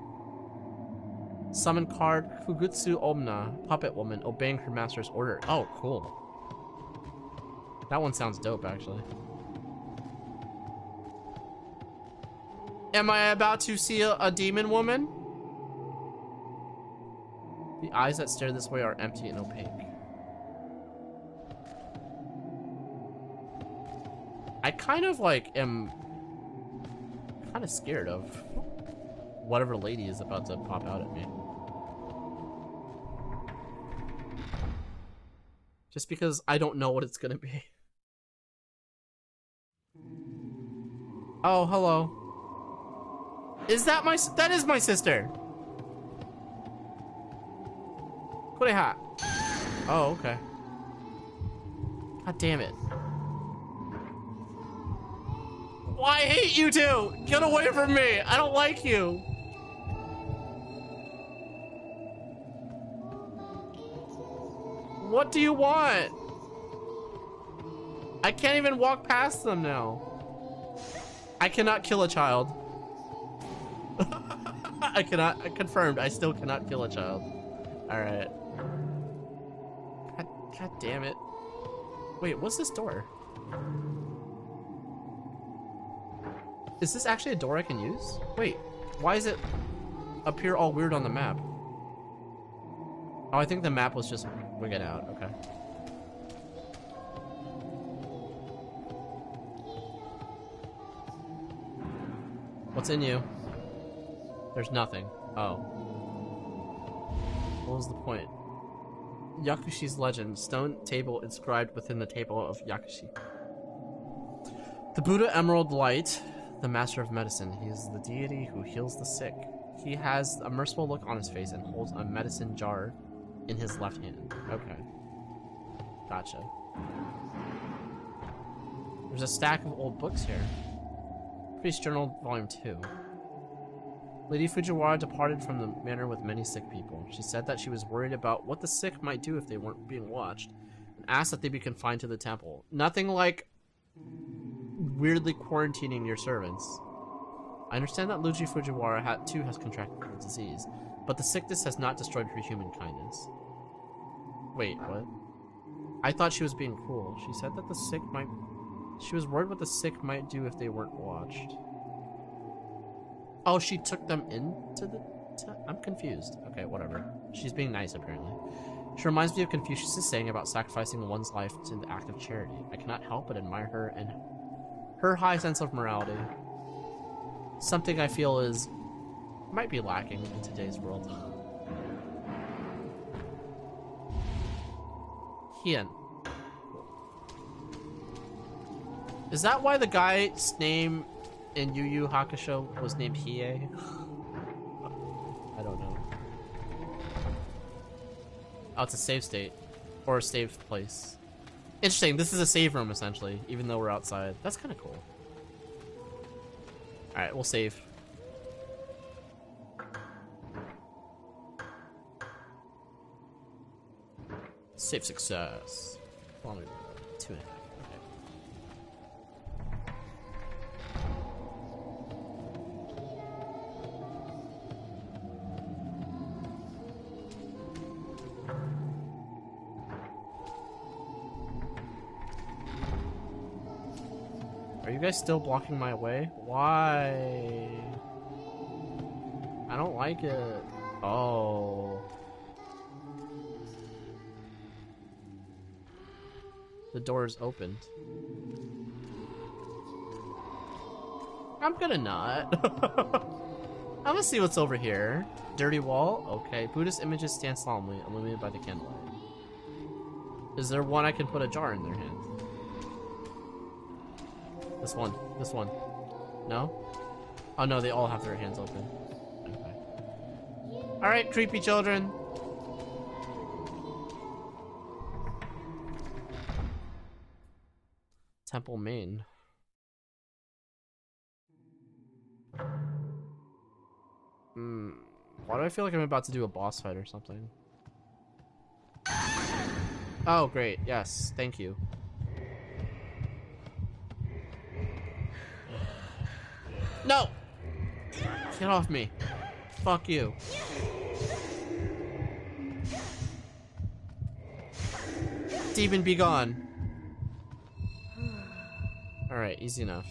S5: Summon card Fugutsu Omna, puppet woman obeying her master's order. Oh, cool. That one sounds dope, actually. Am I about to see a demon woman? The eyes that stare this way are empty and opaque. I kind of like am kind of scared of whatever lady is about to pop out at me. Just because I don't know what it's gonna be. Oh, hello. Is that that is my sister. Kureha. Oh, okay. God damn it. Why I hate you two? Get away from me. I don't like you. What do you want? I can't even walk past them now. I cannot kill a child. I confirmed, I still cannot kill a child. Alright. God damn it. Wait, what's this door? Is this actually a door I can use? Wait, why does it appear all weird on the map? Oh, I think the map was just wigging out, okay. What's in you? There's nothing. Oh. What was the point? Yakushi's legend. Stone table inscribed within the table of Yakushi. The Buddha Emerald Light, the master of medicine. He is the deity who heals the sick. He has a merciful look on his face and holds a medicine jar in his left hand. Okay. Gotcha. There's a stack of old books here. Priest Journal, Volume 2. Lady Fujiwara departed from the manor with many sick people. She said that she was worried about what the sick might do if they weren't being watched, and asked that they be confined to the temple. Nothing like weirdly quarantining your servants. I understand that Luigi Fujiwara too has contracted the disease, but the sickness has not destroyed her human kindness. Wait, what? I thought she was being cruel. She said that the sick might... She was worried what the sick might do if they weren't watched. Oh, she took them into the... I'm confused. Okay, whatever. She's being nice, apparently. She reminds me of Confucius' saying about sacrificing one's life to the act of charity. I cannot help but admire her and her high sense of morality. Something I feel might be lacking in today's world. Hien. Is that why the guy's name in Yu Yu Hakusho was named Hiei? I don't know. Oh, it's a save state. Or a save place. Interesting, this is a save room, essentially, even though we're outside. That's kind of cool. Alright, we'll save. Save success. Well, 2.5. Okay. you guys still blocking my way? Why? I don't like it. Oh. The door is opened. I'm gonna not. I'm gonna see what's over here. Dirty wall? Okay. Buddhist images stand solemnly, illuminated by the candlelight. Is there one I can put a jar in their hand? This one. This one. No? Oh no, they all have their hands open. Okay. Alright, creepy children. Temple main. Why do I feel like I'm about to do a boss fight or something? Oh, great. Yes, thank you. No! Get off me. Fuck you. Demon, be gone. Alright, easy enough.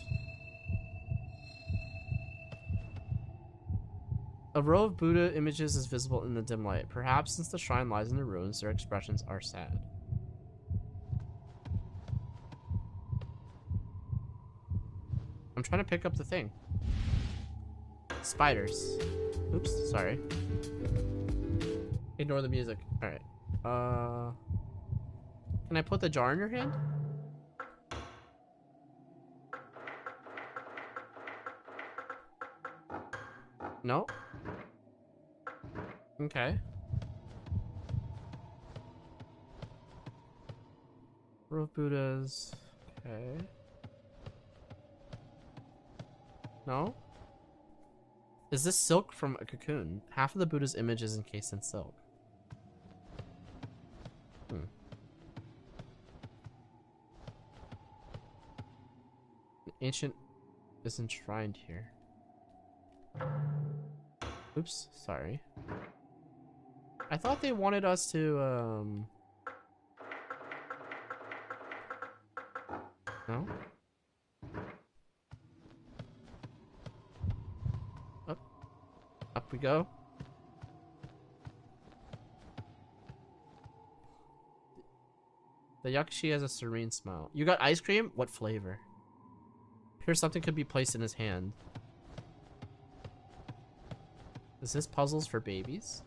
S5: A row of Buddha images is visible in the dim light. Perhaps since the shrine lies in the ruins, their expressions are sad. I'm trying to pick up the thing. Spiders. Oops, sorry. Ignore the music. Alright. Can I put the jar in your hand? No? Okay. Row of Buddhas. Okay. No? Is this silk from a cocoon? Half of the Buddha's image is encased in silk. An ancient is enshrined here. Oops, sorry. I thought they wanted us to, no? Up we go. The Yakushi has a serene smile. You got ice cream? What flavor? Here's something could be placed in his hand. Is this puzzles for babies?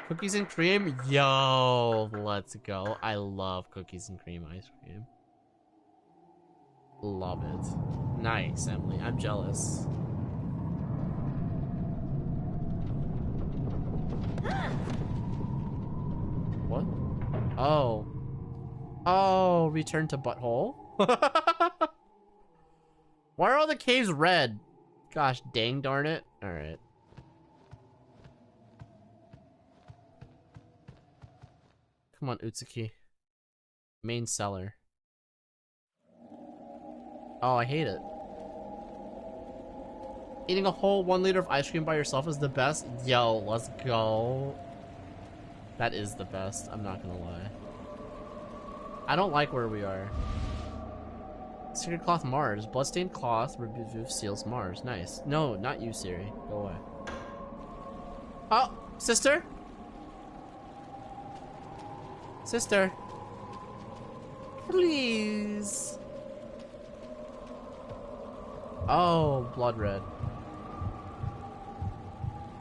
S5: Cookies and cream? Yo, let's go. I love cookies and cream ice cream. Love it. Nice, Emily. I'm jealous. What? Oh. Oh, return to butthole? Why are all the caves red? Gosh, dang darn it. Alright. Come on, Utsuki. Main cellar. Oh, I hate it. Eating a whole 1 liter of ice cream by yourself is the best? Yo, let's go. That is the best, I'm not gonna lie. I don't like where we are. Secret cloth Mars. Bloodstained cloth removes seals Mars. Nice. No, not you, Siri. Go away. Oh, sister? Sister. Please. Oh, blood red.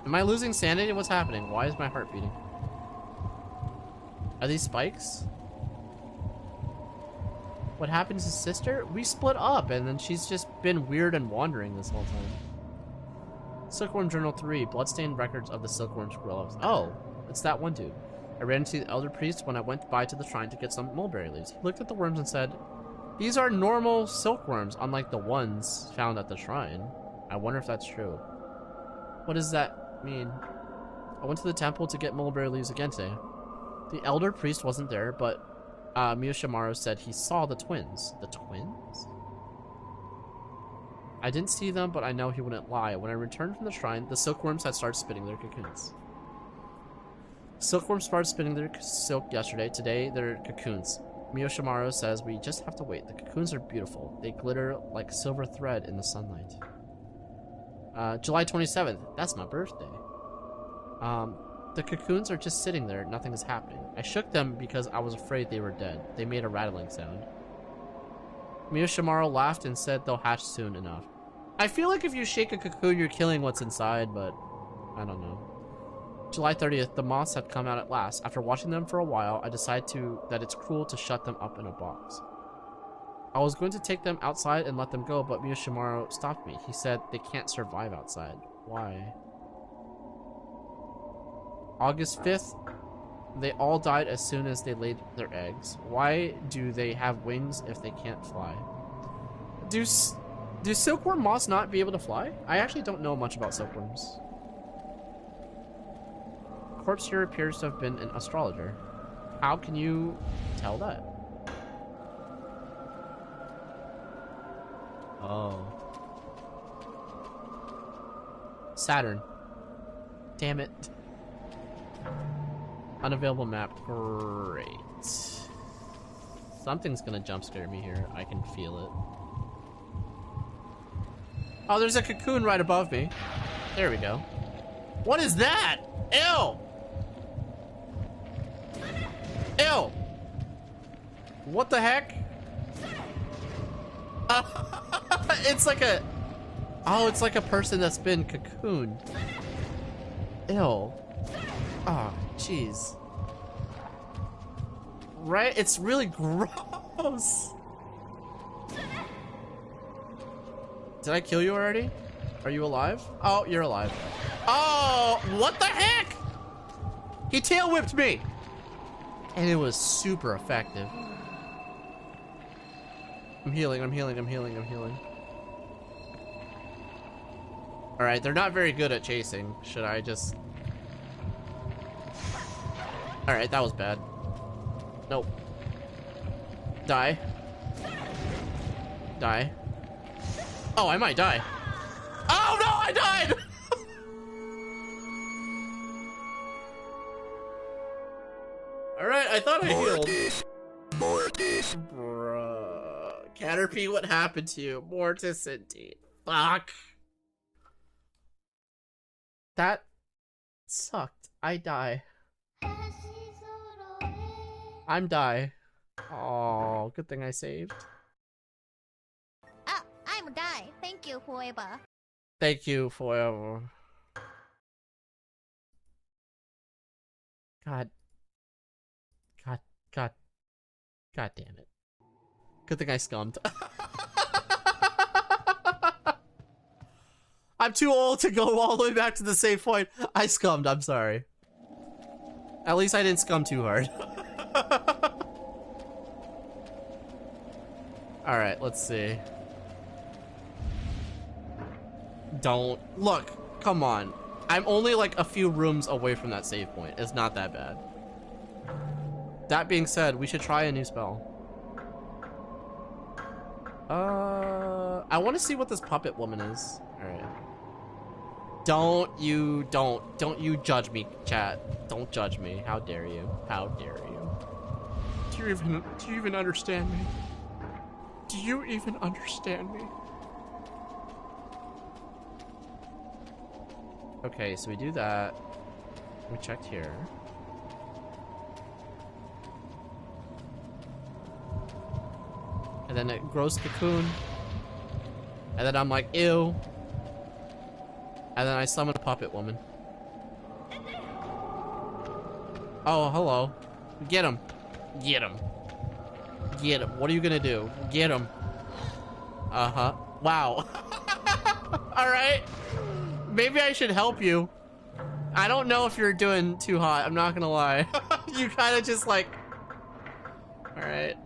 S5: Am I losing sanity? What's happening? Why is my heart beating? Are these spikes? What happened to sister? We split up and then she's just been weird and wandering this whole time. Silkworm Journal 3. Bloodstained records of the silkworm's growth. Oh, it's that one dude. I ran into the elder priest when I went by to the shrine to get some mulberry leaves. He looked at the worms and said, "These are normal silkworms, unlike the ones found at the shrine." I wonder if that's true. What does that mean? I went to the temple to get mulberry leaves again today. The elder priest wasn't there, but Miyoshimaru said he saw the twins. The twins? I didn't see them, but I know he wouldn't lie. When I returned from the shrine, the silkworms had started spitting their cocoons. Silkworms started spinning their silk yesterday. Today, they're cocoons. Miyoshimaru says we just have to wait. The cocoons are beautiful. They glitter like silver thread in the sunlight. July 27th. That's my birthday. The cocoons are just sitting there. Nothing is happening. I shook them because I was afraid they were dead. They made a rattling sound. Miyoshimaru laughed and said they'll hatch soon enough. I feel like if you shake a cocoon, you're killing what's inside, but I don't know. July 30th, the moths had come out at last. After watching them for a while, I decided that it's cruel to shut them up in a box. I was going to take them outside and let them go, but Miyoshimaru stopped me. He said they can't survive outside. Why? August 5th, they all died as soon as they laid their eggs. Why do they have wings if they can't fly? Do silkworm moths not be able to fly? I actually don't know much about silkworms. Corpse here appears to have been an astrologer. How can you tell that? Oh. Saturn. Damn it. Unavailable map. Great. Something's gonna jump scare me here. I can feel it. Oh, there's a cocoon right above me. There we go. What is that? Ew! Ew! What the heck? It's like a... Oh, it's like a person that's been cocooned. Ew. Oh, jeez. Right? It's really gross. Did I kill you already? Are you alive? Oh, you're alive. Oh, what the heck? He tail whipped me. And it was super effective. I'm healing, I'm healing, I'm healing, I'm healing. Alright, they're not very good at chasing. Should I just... Alright, that was bad. Nope. Die. Die. Oh, I might die. Oh no, I died! Alright, I thought I healed.
S12: Mortis.
S5: Bruh. Caterpie, what happened to you? Mortis indeed. Fuck. That sucked. I die. I'm die. Oh, good thing I saved.
S1: Ah, I'm die. Thank you, forever.
S5: Thank you forever. God. God damn it. Good thing I scummed. I'm too old to go all the way back to the save point. I scummed, I'm sorry. At least I didn't scum too hard. Alright, let's see. Don't. Look, come on. I'm only like a few rooms away from that save point. It's not that bad. That being said, we should try a new spell. I want to see what this puppet woman is. Alright. Don't you judge me, chat. Don't judge me. How dare you? How dare you? Do you even understand me? Do you even understand me? Okay, so we do that. We checked here. And then it grows cocoon. And then I'm like, ew. And then I summon a puppet woman. Oh, hello. Get him. Get him. Get him. What are you gonna do? Get him. Uh-huh. Wow. Alright. Maybe I should help you. I don't know if you're doing too hot. I'm not gonna lie. You kind of just like... Alright.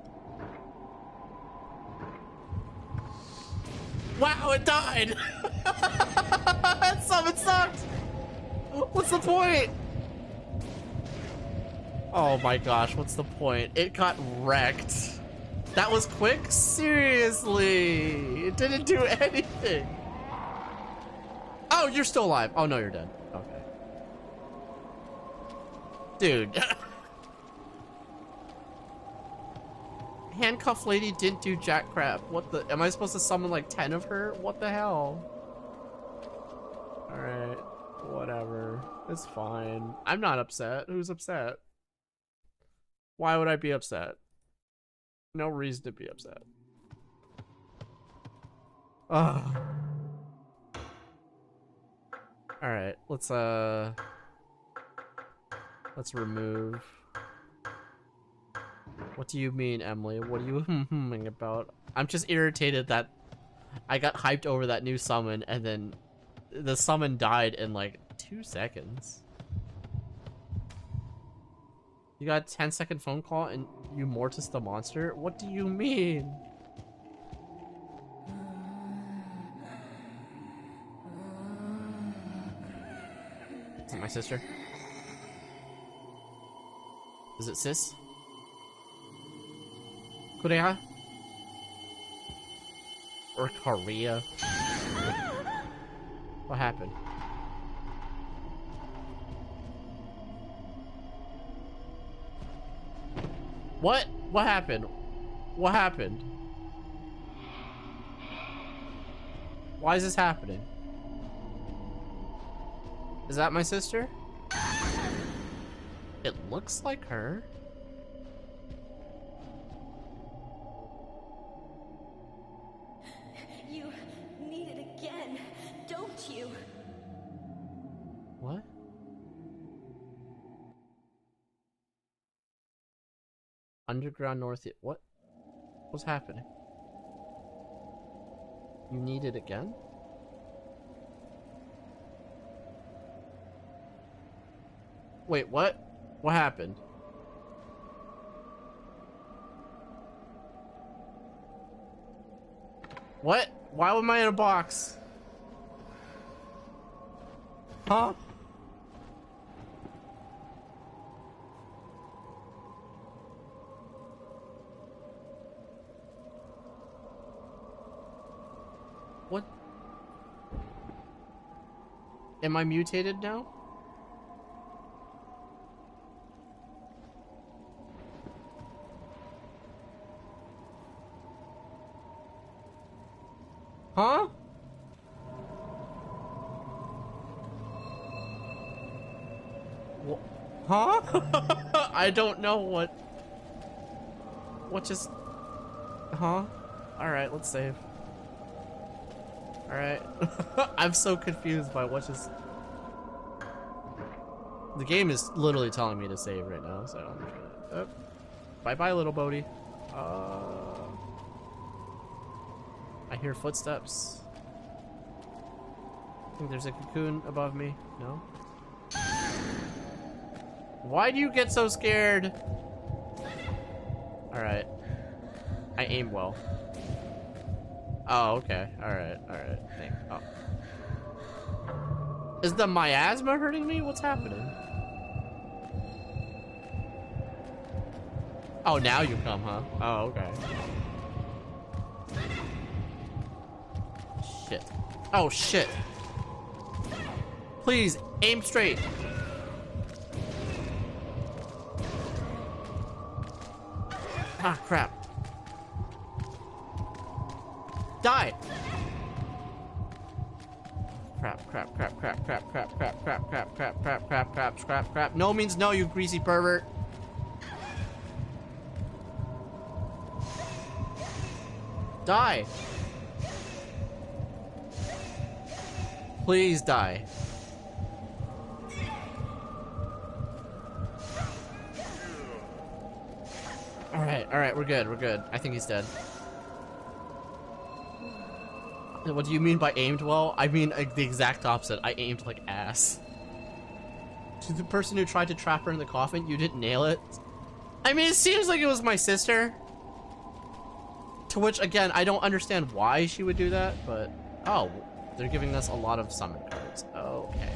S5: Wow, it died! That summon sucked! What's the point? Oh my gosh, what's the point? It got wrecked. That was quick? Seriously! It didn't do anything. Oh, you're still alive. Oh no, you're dead. Okay. Dude. Handcuff lady didn't do jack crap. What the? Am I supposed to summon like 10 of her? What the hell? Alright. Whatever. It's fine. I'm not upset. Who's upset? Why would I be upset? No reason to be upset. Ugh. Alright, let's remove. What do you mean, Emily? What are you humming about? I'm just irritated that I got hyped over that new summon and then the summon died in like 2 seconds. You got a 10-second phone call and you mortis the monster? What do you mean? Is it my sister? Is it sis? Korea? Or Korea? What happened? What? What happened? What happened? Why is this happening? Is that my sister? It looks like her.
S13: You need it again, don't you?
S5: What? Underground North. What? What's happening? You need it again? Wait, what? What happened? What? Why am I in a box? Huh? What? Am I mutated now? Huh? Huh? I don't know what just... Huh? Alright, let's save. Alright. I'm so confused by what just... The game is literally telling me to save right now, so I'm just gonna... Oh. Bye-bye, little Bodhi. I hear footsteps. I think there's a cocoon above me. No? Why do you get so scared? Alright. I aim well. Oh, okay. Alright, alright. Thanks. Oh. Is the miasma hurting me? What's happening? Oh, now you come, huh? Oh, okay. Shit. Oh, shit. Please, aim straight. Ah, crap. Die! Crap, crap, crap, crap, crap, crap, crap, crap, crap, crap, crap, crap, crap, crap, crap. No means no, you greasy pervert. Die! Please die. Alright, we're good, we're good. I think he's dead. What do you mean by aimed well? I mean the exact opposite. I aimed like ass. To the person who tried to trap her in the coffin, you didn't nail it? I mean, it seems like it was my sister. To which, again, I don't understand why she would do that, but... Oh, they're giving us a lot of summon cards. Okay.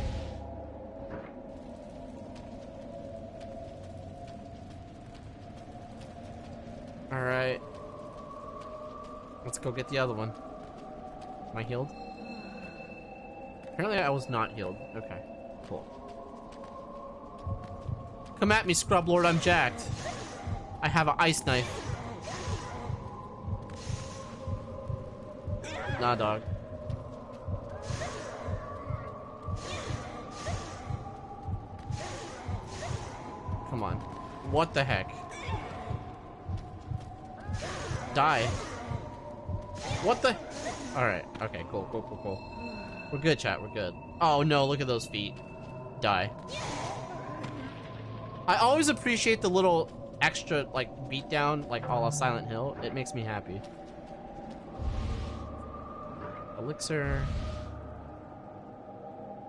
S5: Alright. Let's go get the other one. Am I healed? Apparently I was not healed. Okay, cool. Come at me, Scrub Lord, I'm jacked. I have an ice knife. Nah, dog. Come on. What the heck? Die. What the? Alright, okay, cool. We're good, chat, we're good. Oh no, look at those feet. Die. I always appreciate the little extra, like, beatdown, like, a la Silent Hill. It makes me happy. Elixir.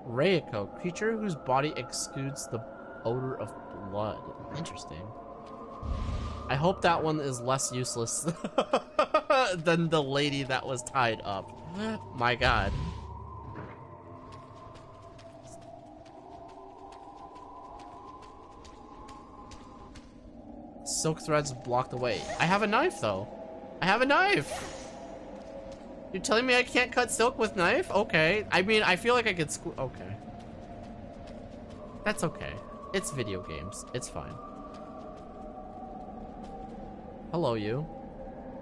S5: Reiko, creature whose body exudes the odor of blood. Interesting. I hope that one is less useless than the lady that was tied up. My god. Silk threads blocked away. I have a knife, though. I have a knife! You're telling me I can't cut silk with knife? Okay. I mean, I feel like I could okay. That's okay. It's video games. It's fine. Hello, you.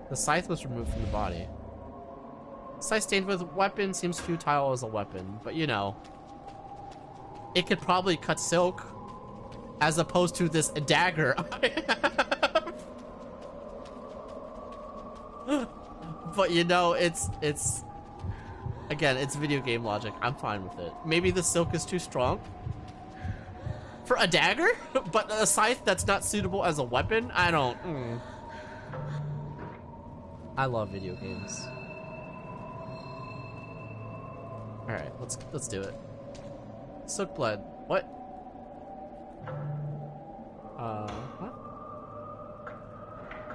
S5: The scythe was removed from the body. Scythe stained with weapon seems futile as a weapon, but you know. It could probably cut silk, as opposed to this dagger I have. But you know, it's again, it's video game logic. I'm fine with it. Maybe the silk is too strong for a dagger, but a scythe that's not suitable as a weapon. I don't. I love video games. All right, let's do it. Silk blood. What? What?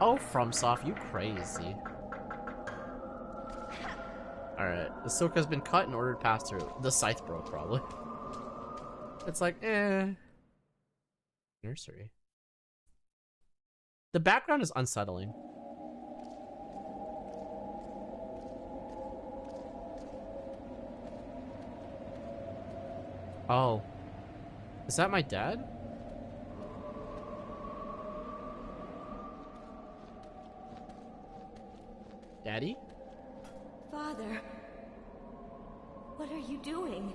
S5: Oh, FromSoft, you crazy. Alright, the silk has been cut in order to pass through. The scythe broke, probably. It's like, Nursery. The background is unsettling. Oh. Is that my dad? Daddy?
S13: Father, what are you doing?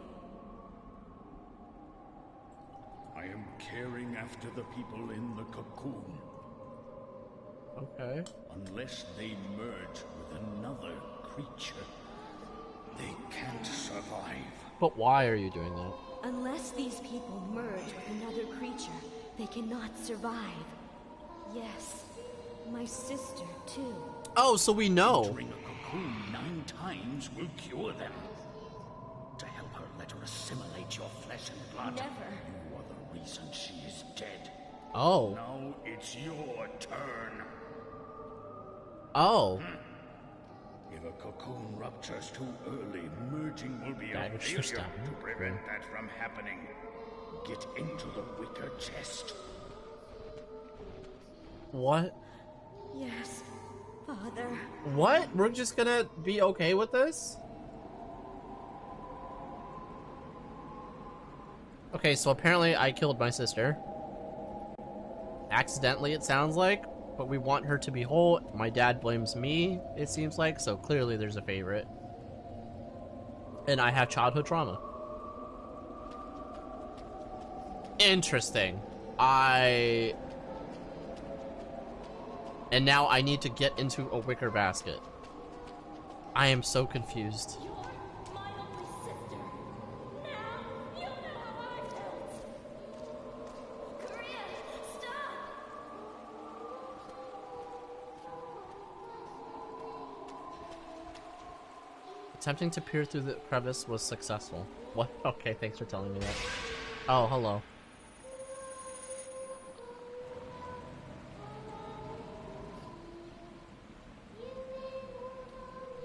S14: I am caring after the people in the cocoon.
S5: Okay.
S14: Unless they merge with another creature, they can't survive.
S5: But why are you doing that?
S13: Unless these people merge with another creature, they cannot survive. Yes, my sister too.
S5: Oh, so we know.
S14: Entering a cocoon 9 times will cure them. To help her, let her assimilate your flesh and blood.
S13: Never.
S14: You are the reason she is dead.
S5: Oh.
S14: Now it's your turn.
S5: Oh.
S14: If a cocoon ruptures too early, merging will be a
S5: Failure
S14: failure to prevent that from happening. Get into the wicker chest.
S5: What?
S13: Yes, Father.
S5: What? We're just gonna be okay with this? Okay, so apparently I killed my sister. Accidentally, it sounds like. But we want her to be whole. My dad blames me, it seems like, so clearly there's a favorite. And I have childhood trauma. Interesting. And now I need to get into a wicker basket. I am so confused. Attempting to peer through the crevice was successful. What? Okay, thanks for telling me that. Oh, hello.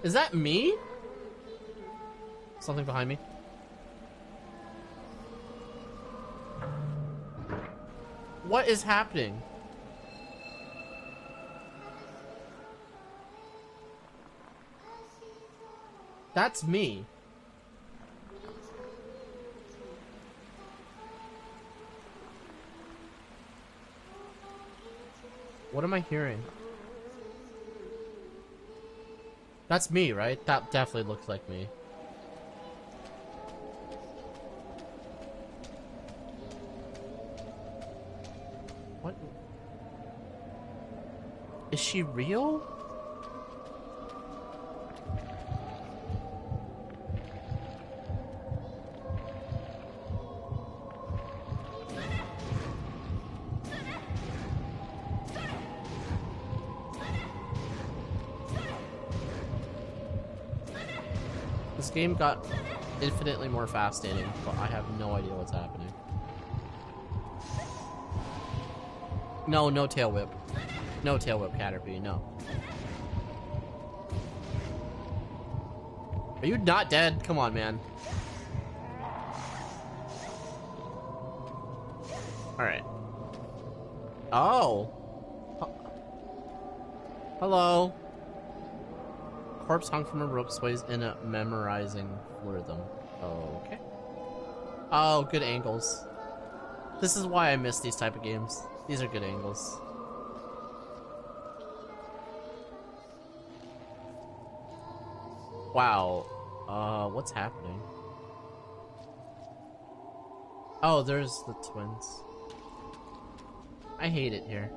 S5: Is that me? Something behind me? What is happening? That's me. What am I hearing? That's me, right? That definitely looks like me. What? Is she real? This game got infinitely more fascinating, but I have no idea what's happening. No, no tail whip. No tail whip, Caterpie, no. Are you not dead? Come on, man. Alright. Oh! Hello. Corpse hung from a rope sways in a memorizing rhythm. Okay. Oh, good angles. This is why I miss these type of games. These are good angles. Wow. What's happening? Oh, there's the twins. I hate it here.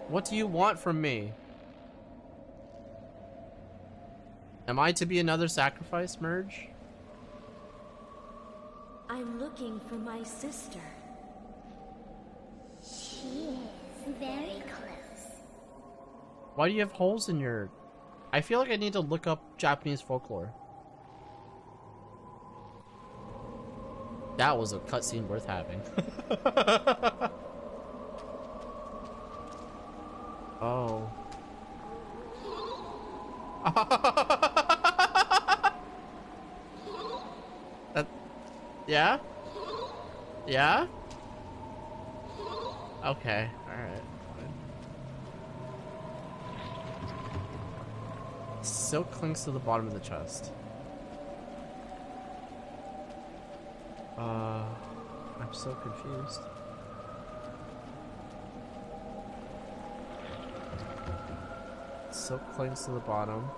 S5: What do you want from me? Am I to be another sacrifice, Merge?
S13: I'm looking for my sister.
S1: She is very close.
S5: Why do you have holes in your... I feel like I need to look up Japanese folklore. That was a cutscene worth having. Oh. Yeah? Yeah? Okay, alright. Silk clings to the bottom of the chest. I'm so confused. Silk clings to the bottom.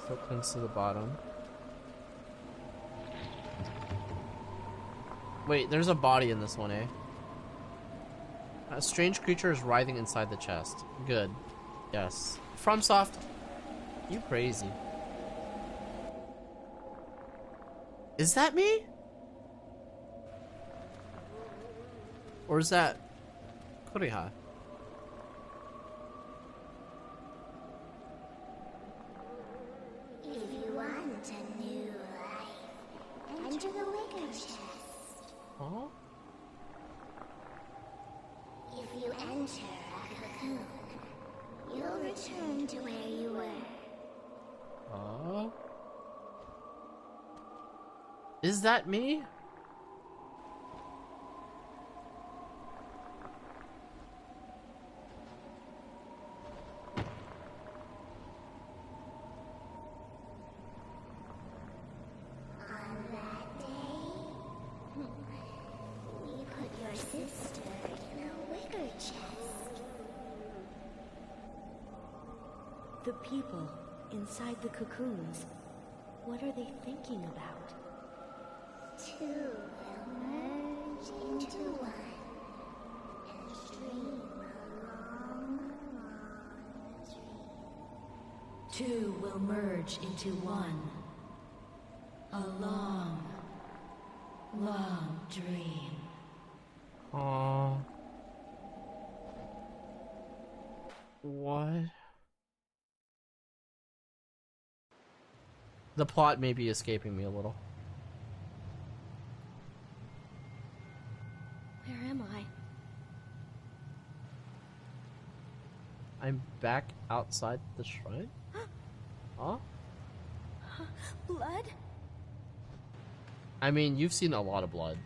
S5: Silk clings to the bottom. Wait, there's a body in this one, eh? A strange creature is writhing inside the chest. Good. Yes. FromSoft, you crazy. Is that me? Or is that Kuriha?
S1: If you want a new life, enter the wicker chest.
S5: Huh?
S1: If you enter a cocoon, you'll return to where you were.
S5: Is that me?
S1: On that day, we put your sister in a wicker chest.
S13: The people inside the cocoons, what are they thinking about?
S1: Two will merge into one and stream along the stream.
S13: Two will merge into one. A long, long dream.
S5: Aww. What? The plot may be escaping me a little.
S13: Where am I?
S5: I'm back outside the shrine? Huh?
S13: Blood?
S5: I mean, you've seen a lot of blood.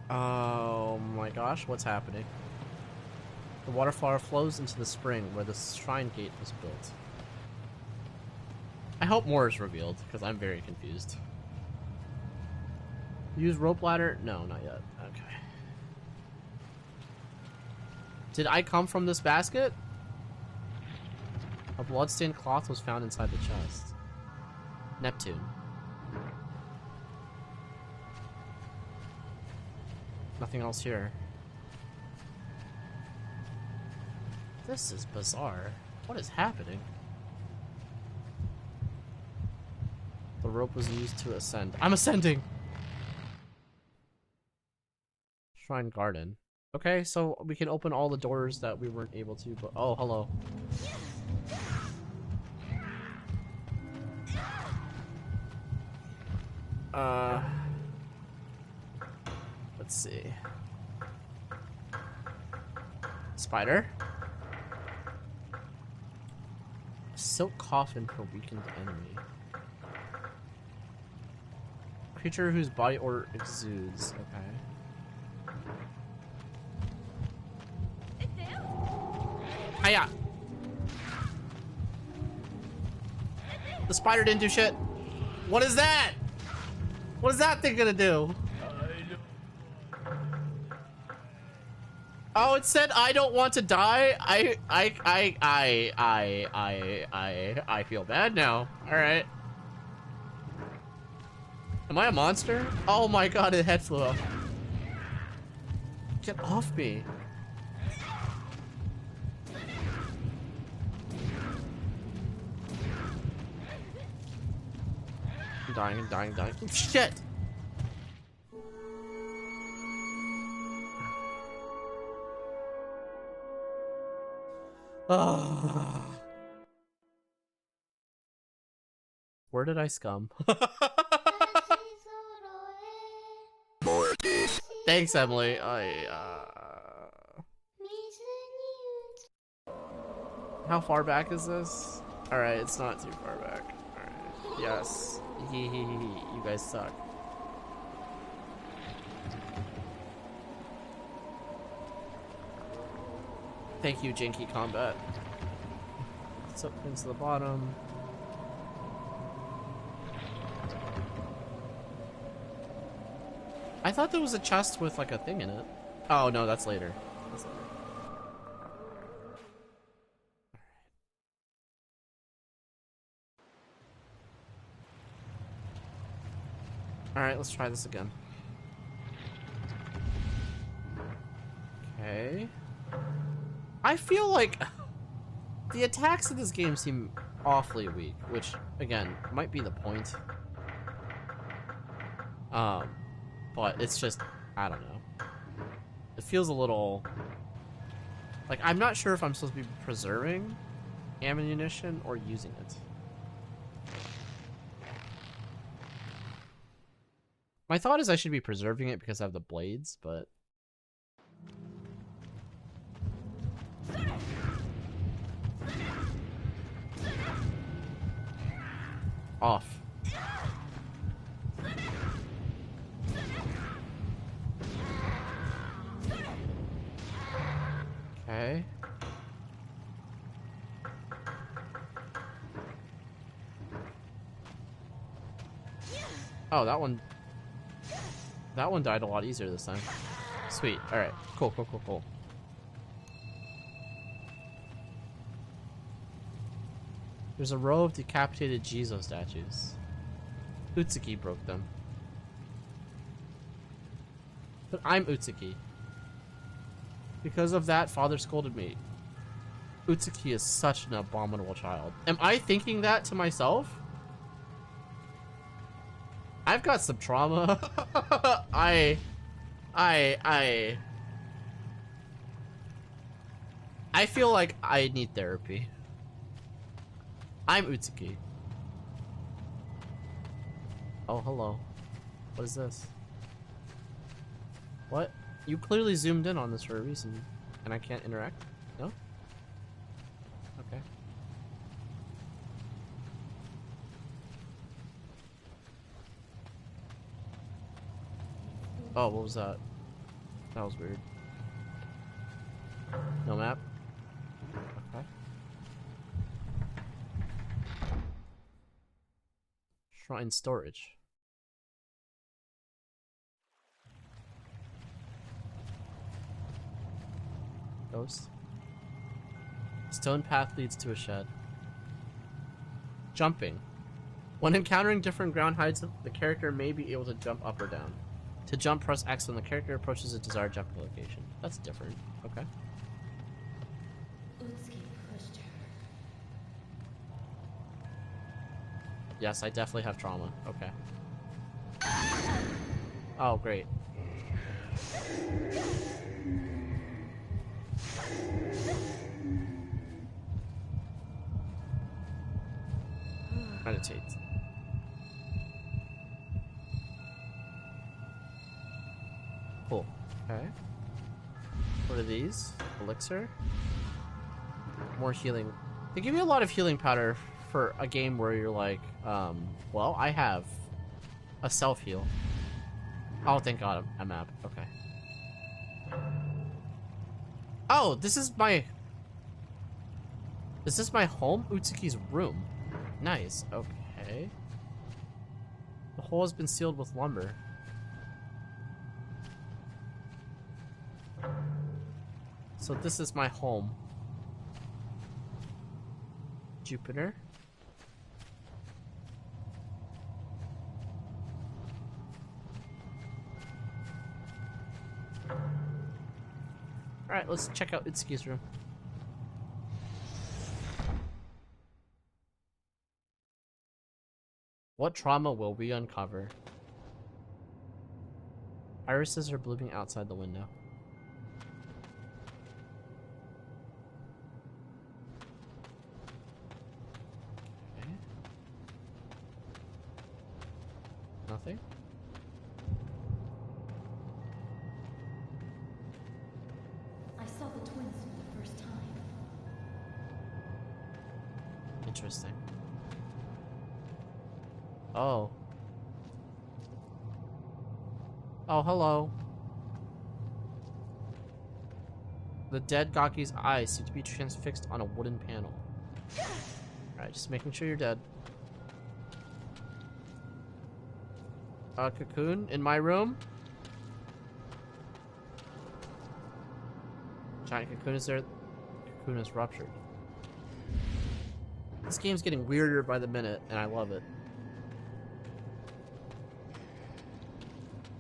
S5: Oh my gosh, what's happening? The water flower flows into the spring where the shrine gate was built. I hope more is revealed, because I'm very confused. Use rope ladder? No, not yet. Okay. Did I come from this basket? A bloodstained cloth was found inside the chest. Neptune. Nothing else here. This is bizarre. What is happening? The rope was used to ascend. I'm ascending! Shrine Garden. Okay, so we can open all the doors that we weren't able to, but... Oh, hello. Let's see. Spider? Silk coffin for weakened enemy. Creature whose body odor exudes. Okay. Hiya! The spider didn't do shit. What is that? What is that thing gonna do? Oh, it said I don't want to die. I feel bad now. All right. Am I a monster? Oh my god, his head flew off. Get off me. I'm dying, I'm dying, I'm dying. Oh, shit! Where did I scum? Thanks, Emily. How far back is this? Alright, it's not too far back. Alright. Yes. You guys suck. Thank you, Janky Combat. Let's up into the bottom. I thought there was a chest with like a thing in it. Oh no, that's later. That's later. Alright, let's try this again. Okay. I feel like the attacks in this game seem awfully weak, which, again, might be the point. But it's just, I don't know. It feels a little... Like, I'm not sure if I'm supposed to be preserving ammunition or using it. My thought is I should be preserving it because I have the blades, but... Off. Okay. Oh, that one died a lot easier this time. Sweet. Alright. Cool, cool, cool, cool. There's a row of decapitated Jizo statues. Utsuki broke them. But I'm Utsuki. Because of that, father scolded me. Utsuki is such an abominable child. Am I thinking that to myself? I've got some trauma. I feel like I need therapy. I'm Utsuki. Oh, hello. What is this? What? You clearly zoomed in on this for a reason, and I can't interact? No? Okay. Oh, what was that? That was weird. No map? Okay. Shrine storage. Ghost. Stone path leads to a shed. Jumping. When encountering different ground heights, the character may be able to jump up or down. To jump, press X when the character approaches a desired jumping location. That's different. Okay. Yes, I definitely have trauma. Okay. Oh, great. Meditate. Cool. Okay. What are these? Elixir? More healing. They give you a lot of healing powder for a game where you're like, well, I have a self-heal. Oh, thank God, a map. Okay. Oh, this is my... Is this my home? Utsuki's room. Nice. Okay. The hole has been sealed with lumber. So this is my home. Jupiter. Alright, let's check out Utsuki's room. What trauma will we uncover? Irises are blooming outside the window. Okay. Nothing?
S13: I saw the twins for the first time.
S5: Interesting. Oh. Oh, hello. The dead Gaki's eyes seem to be transfixed on a wooden panel. Alright, just making sure you're dead. Cocoon in my room. Giant cocoon is there. Cocoon is ruptured. This game's getting weirder by the minute, and I love it.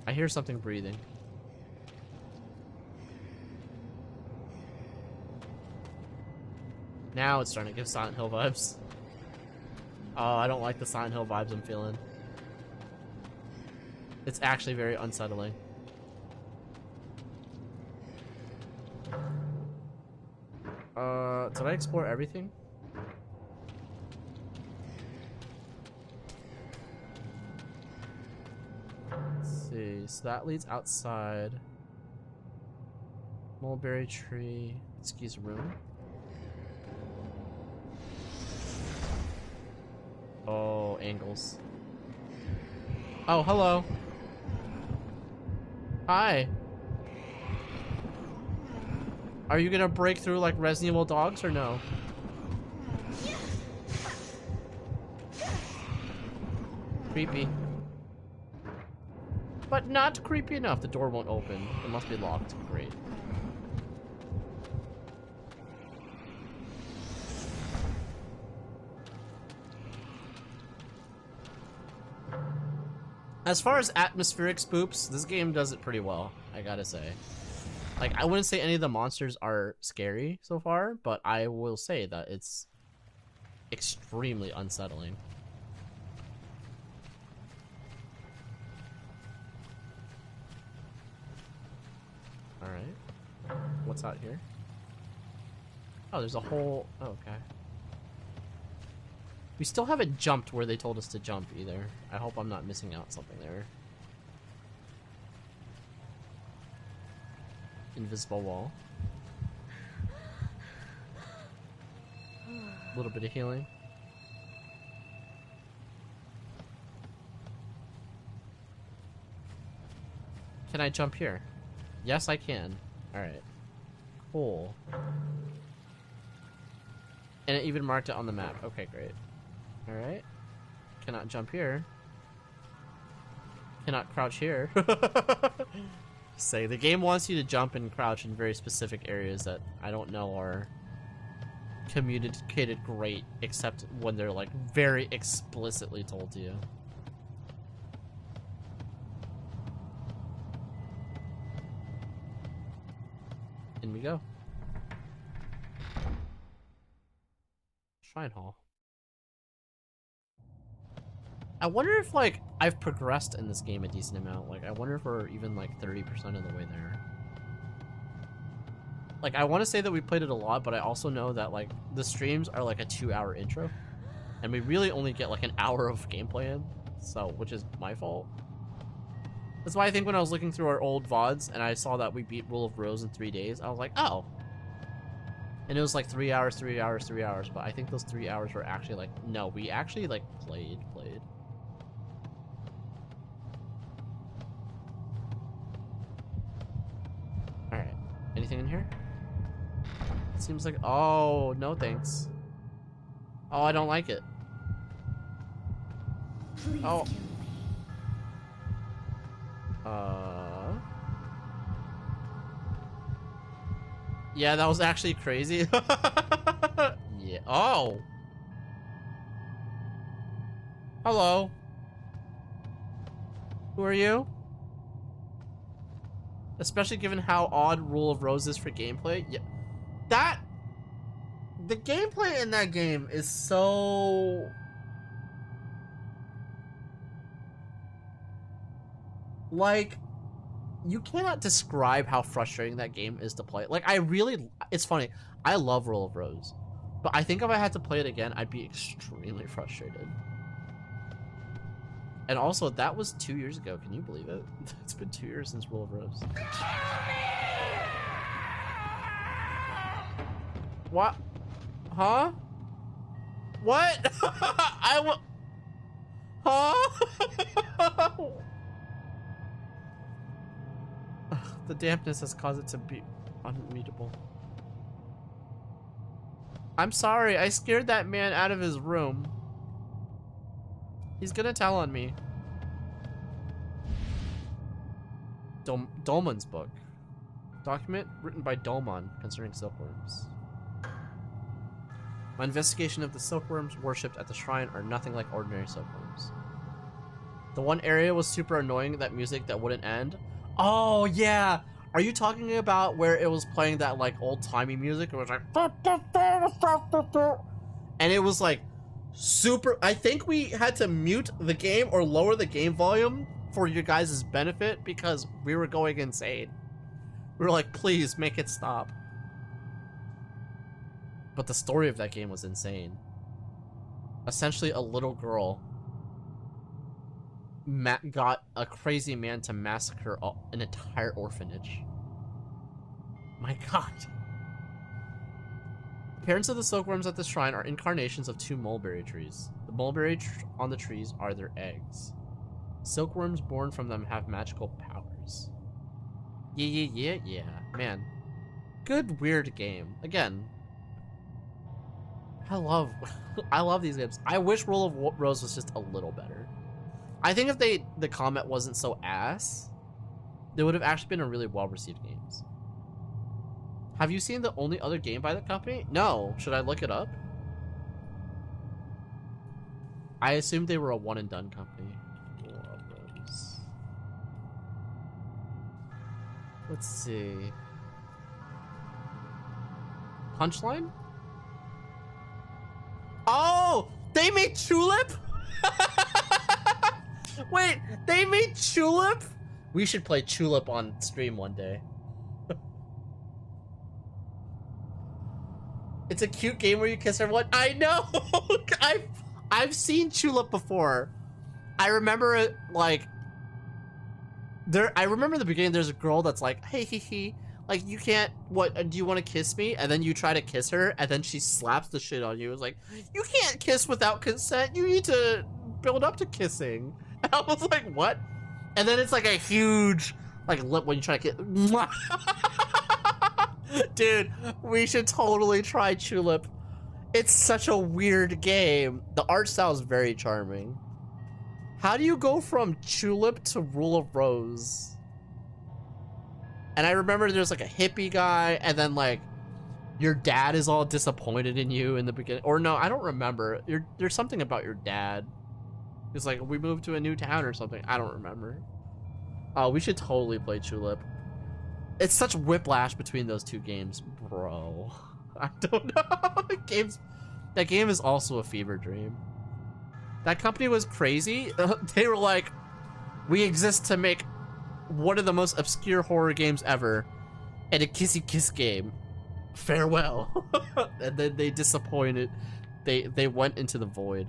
S5: I hear something breathing. Now it's starting to give Silent Hill vibes. Oh, I don't like the Silent Hill vibes I'm feeling. It's actually very unsettling. Did I explore everything? Let's see, so that leads outside. Mulberry tree, Itsuki's room. Oh, angles. Oh, hello. Hi. Are you gonna break through like Resident Evil dogs or no? Creepy. But not creepy enough. The door won't open. It must be locked. Great. As far as atmospheric spoops, this game does it pretty well, I gotta say. Like, I wouldn't say any of the monsters are scary so far, but I will say that it's extremely unsettling. Alright. What's out here? Oh, there's a whole... Oh, okay. We still haven't jumped where they told us to jump either. I hope I'm not missing out something there. Invisible wall. A little bit of healing. Can I jump here? Yes, I can. Alright. Cool. And it even marked it on the map. Okay, great. Alright. Cannot jump here. Cannot crouch here. Say the game wants you to jump and crouch in very specific areas that I don't know are communicated great, except when they're like very explicitly told to you. In we go. Shrine Hall. I wonder if, like, I've progressed in this game a decent amount. Like, I wonder if we're even, like, 30% of the way there. Like, I want to say that we played it a lot, but I also know that, like, the streams are, like, a 2-hour intro. And we really only get, like, an hour of gameplay in. So, which is my fault. That's why I think when I was looking through our old VODs and I saw that we beat Rule of Rose in 3 days, I was like, oh. And it was, like, 3 hours, 3 hours, 3 hours. But I think those 3 hours were actually, like, no, we actually, like, played. Alright. Anything in here? It seems like... Oh, no thanks. Oh, I don't like it.
S13: Please
S5: oh.
S13: kill me.
S5: Yeah, that was actually crazy. Yeah. Oh! Hello. Who are you? Especially given how odd Rule of Rose is for gameplay. Yeah. The gameplay in that game is so... Like, you cannot describe how frustrating that game is to play. Like, it's funny. I love Rule of Rose. But I think if I had to play it again, I'd be extremely frustrated. And also, that was 2 years ago. Can you believe it? It's been 2 years since Rule of Rose. What? Huh? What? Huh? The dampness has caused it to be unreadable. I'm sorry, I scared that man out of his room. He's gonna tell on me. Dolman's book. Document written by Dolman concerning silkworms. My investigation of the silkworms worshipped at the shrine are nothing like ordinary silkworms. The one area was super annoying, that music that wouldn't end. Oh, yeah! Are you talking about where it was playing that, like, old-timey music? It was like... And it was, like, super... I think we had to mute the game or lower the game volume for your guys' benefit because we were going insane. We were like, please, make it stop. But the story of that game was insane. Essentially, a little girl got a crazy man to massacre an entire orphanage. My god. Parents of the silkworms at the shrine are incarnations of 2 mulberry trees. The mulberry on the trees are their eggs. Silkworms born from them have magical powers. Yeah. Man. Good, weird game. Again, I love these games. I wish Rule of Rose was just a little better. I think if the comment wasn't so ass, they would have actually been a really well-received games. Have you seen the only other game by the company? No. Should I look it up? I assumed they were a one-and-done company. Rule of Rose. Let's see. Punchline? Oh! They made Tulip? Wait, they made Tulip? We should play Tulip on stream one day. It's a cute game where you kiss everyone. I know! I've seen Tulip before. I remember it, like... I remember in the beginning there's a girl that's like, hey, hee hee. Like, you can't, do you want to kiss me? And then you try to kiss her, and then she slaps the shit on you. It's like, you can't kiss without consent. You need to build up to kissing. And I was like, what? And then it's like a huge, like, lip when you try to kiss. Dude, we should totally try Tulip. It's such a weird game. The art style is very charming. How do you go from Tulip to Rule of Rose? And I remember there's like a hippie guy, and then like your dad is all disappointed in you in the beginning. Or no, I don't remember. There's something about your dad. It's like we moved to a new town or something. I don't remember. Oh, we should totally play Tulip. It's such whiplash between those two games, bro. I don't know. That game is also a fever dream. That company was crazy. They were like, we exist to make one of the most obscure horror games ever and a kissy kiss game. Farewell. And then they disappointed. They went into the void.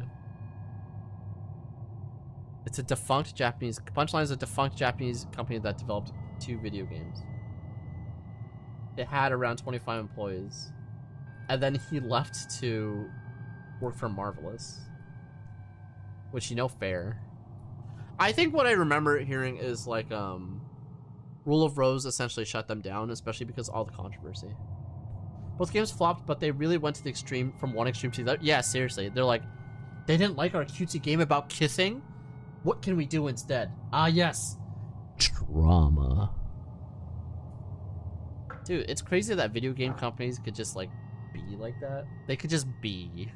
S5: It's a defunct Japanese... Punchline is a defunct Japanese company that developed 2 video games. It had around 25 employees. And then he left to work for Marvelous. Which, you know, fair. I think what I remember hearing is, like, Rule of Rose essentially shut them down, especially because of all the controversy. Both games flopped, but they really went to the extreme, from one extreme to the other. Yeah, seriously. They're like, they didn't like our cutesy game about kissing? What can we do instead? Ah, yes. Trauma. Dude, it's crazy that video game companies could just, like, be like that. They could just be.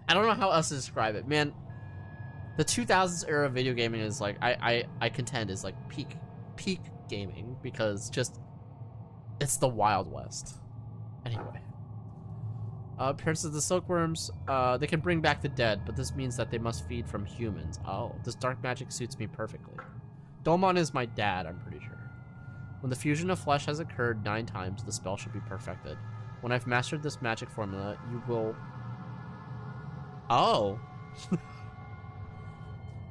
S5: I don't know how else to describe it. Man, the 2000s era of video gaming is, like, I contend is, like, peak gaming. Because just, it's the Wild West. Anyway. Appearance of the silkworms, they can bring back the dead, but this means that they must feed from humans. Oh, this dark magic suits me perfectly. Domon is my dad, I'm pretty sure. When the fusion of flesh has occurred 9 times, the spell should be perfected. When I've mastered this magic formula, you will... Oh.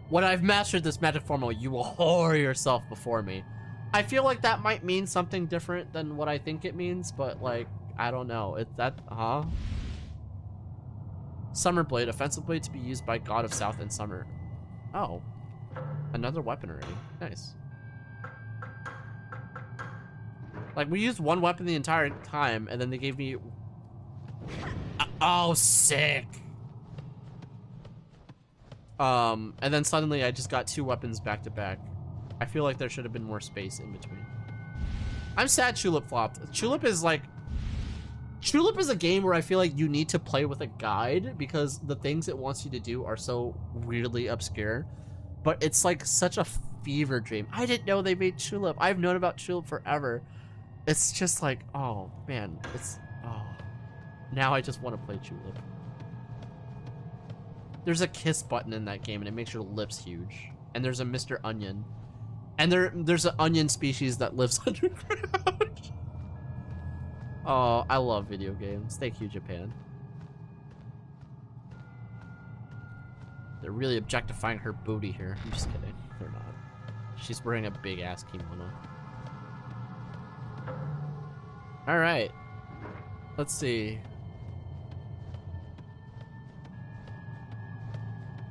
S5: When I've mastered this magic formula, you will whore yourself before me. I feel like that might mean something different than what I think it means, but, like, I don't know. It's that, huh? Summer Blade, offensive blade to be used by God of South and Summer. Oh. Another weapon already. Nice. Like, we used one weapon the entire time, and then they gave me... Oh, sick! And then suddenly I just got 2 weapons back to back. I feel like there should have been more space in between. I'm sad Tulip flopped. Tulip is like... Tulip is a game where I feel like you need to play with a guide because the things it wants you to do are so weirdly obscure. But it's like such a fever dream. I didn't know they made Tulip. I've known about Tulip forever. It's just like, oh man, it's, oh. Now I just want to play Tulip. There's a kiss button in that game and it makes your lips huge. And there's a Mr. Onion. And there's an onion species that lives underground. Oh, I love video games. Thank you, Japan. They're really objectifying her booty here. I'm just kidding. They're not. She's wearing a big-ass kimono. Alright. Let's see.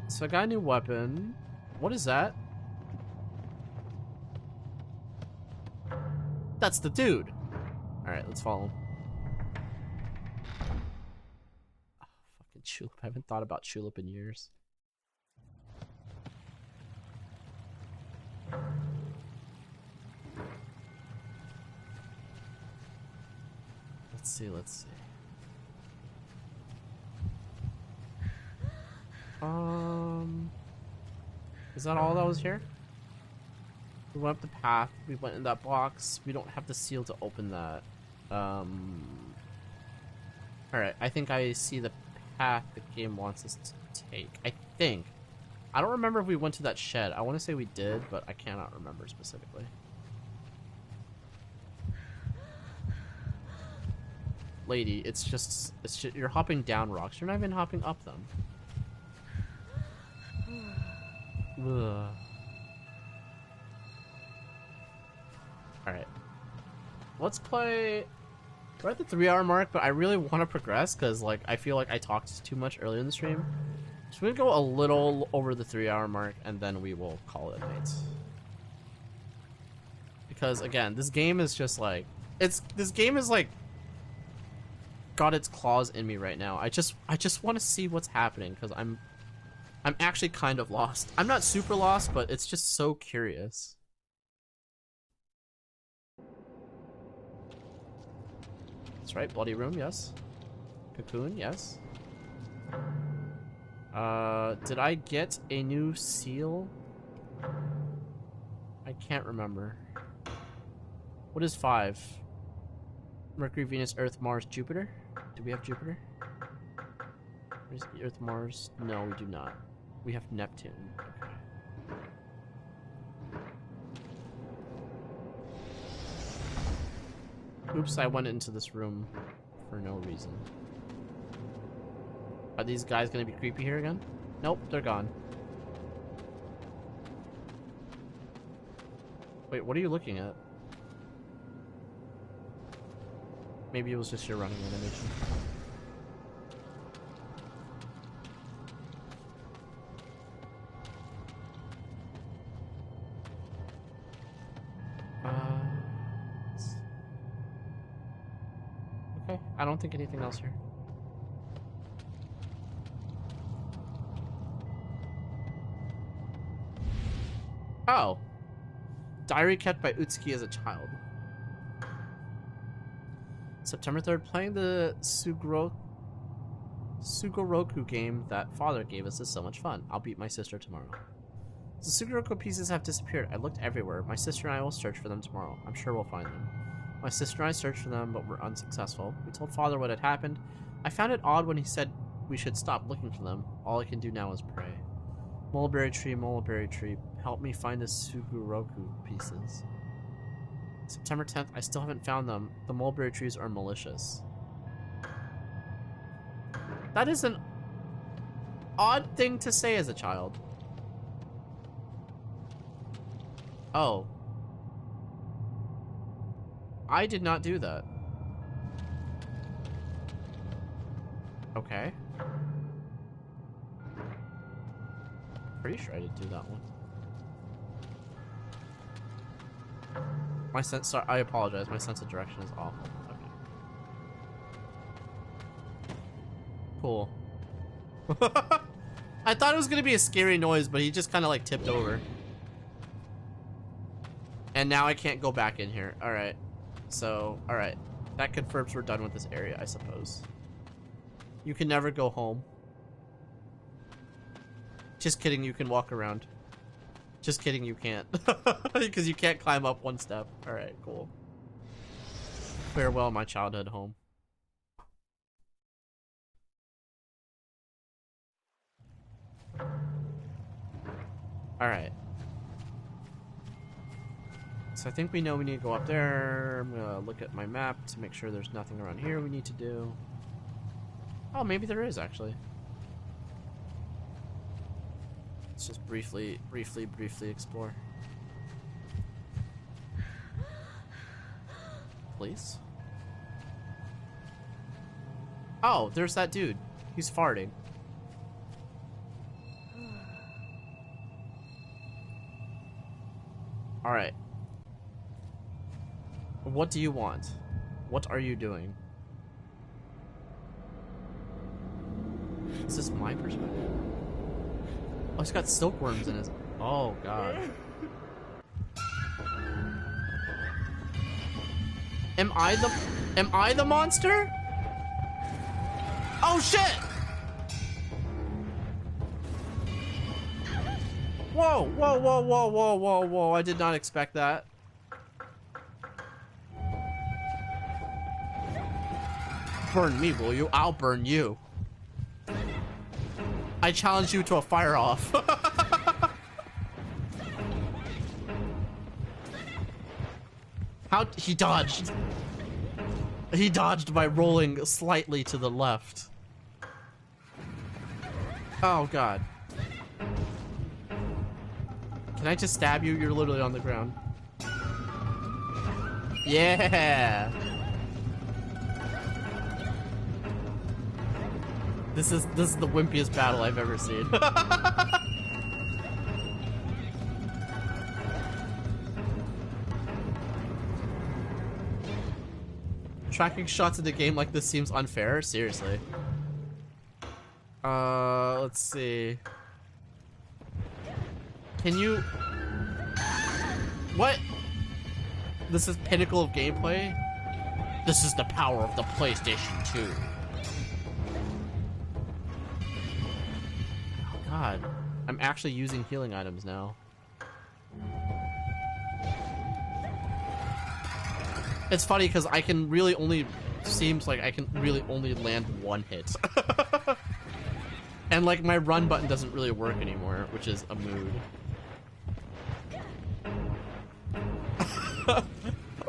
S5: So I got a new weapon. What is that? That's the dude. Alright, let's follow him. Oh, fucking Tulip. I haven't thought about Tulip in years. Let's see. Is that all that was here? We went up the path, we went in that box, we don't have the seal to open that. Alright, I think I see the path the game wants us to take. I think. I don't remember if we went to that shed. I want to say we did, but I cannot remember specifically. Lady, it's just you're hopping down rocks. You're not even hopping up them. Ugh. Alright. Let's play... We're at the 3-hour mark, but I really want to progress because, like, I feel like I talked too much earlier in the stream. So we're gonna go a little over the 3-hour mark, and then we will call it night. Because, again, this game is just, like... This game is, like... got its claws in me right now. I just want to see what's happening, because I'm I'm actually kind of lost. I'm not super lost, but it's just so curious. That's right, bloody room, yes. Cocoon, yes. Did I get a new seal? I can't remember. What is 5? Mercury, Venus, Earth, Mars, Jupiter? Do we have Jupiter? Where's Earth, Mars? No, we do not. We have Neptune. Okay. Oops, I went into this room for no reason. Are these guys gonna be creepy here again? Nope, they're gone. Wait, what are you looking at? Maybe it was just your running animation. Okay, I don't think anything else here. Oh. Diary kept by Utsuki as a child. September 3rd, playing the Sugoroku game that father gave us is so much fun. I'll beat my sister tomorrow. The Sugoroku pieces have disappeared. I looked everywhere. My sister and I will search for them tomorrow. I'm sure we'll find them. My sister and I searched for them, but were unsuccessful. We told father what had happened. I found it odd when he said we should stop looking for them. All I can do now is pray. Mulberry tree, help me find the Sugoroku pieces. September 10th, I still haven't found them. The mulberry trees are malicious. That is an odd thing to say as a child. Oh. I did not do that. Okay. Pretty sure I did do that one. My sense, sorry, I apologize. My sense of direction is awful. Okay. Cool. I thought it was gonna be a scary noise, but he just kind of like tipped over. And now I can't go back in here. Alright. So, alright. That confirms we're done with this area, I suppose. You can never go home. Just kidding, you can walk around. Just kidding, you can't. Because you can't climb up one step. Alright, cool. Farewell, my childhood home. Alright. So I think we know we need to go up there. I'm gonna look at my map to make sure there's nothing around here we need to do. Oh, maybe there is, actually. Let's just briefly explore. Please? Oh, there's that dude. He's farting. Alright. What do you want? What are you doing? Is this my perspective? Oh, he's got silkworms in his... Oh, God. Am I the monster? Oh, shit! Whoa, whoa, whoa, whoa, whoa, whoa, whoa. I did not expect that. Burn me, will you? I'll burn you. I challenge you to a fire off. How he dodged. He dodged by rolling slightly to the left. Oh god. Can I just stab you? You're literally on the ground. Yeah. This is the wimpiest battle I've ever seen. Tracking shots in the game like this seems unfair. Seriously. Let's see. Can you... What? This is pinnacle of gameplay? This is the power of the PlayStation 2. Oh god. I'm actually using healing items now. It's funny because I can really only... Seems like I can really only land one hit. And like my run button doesn't really work anymore, which is a mood.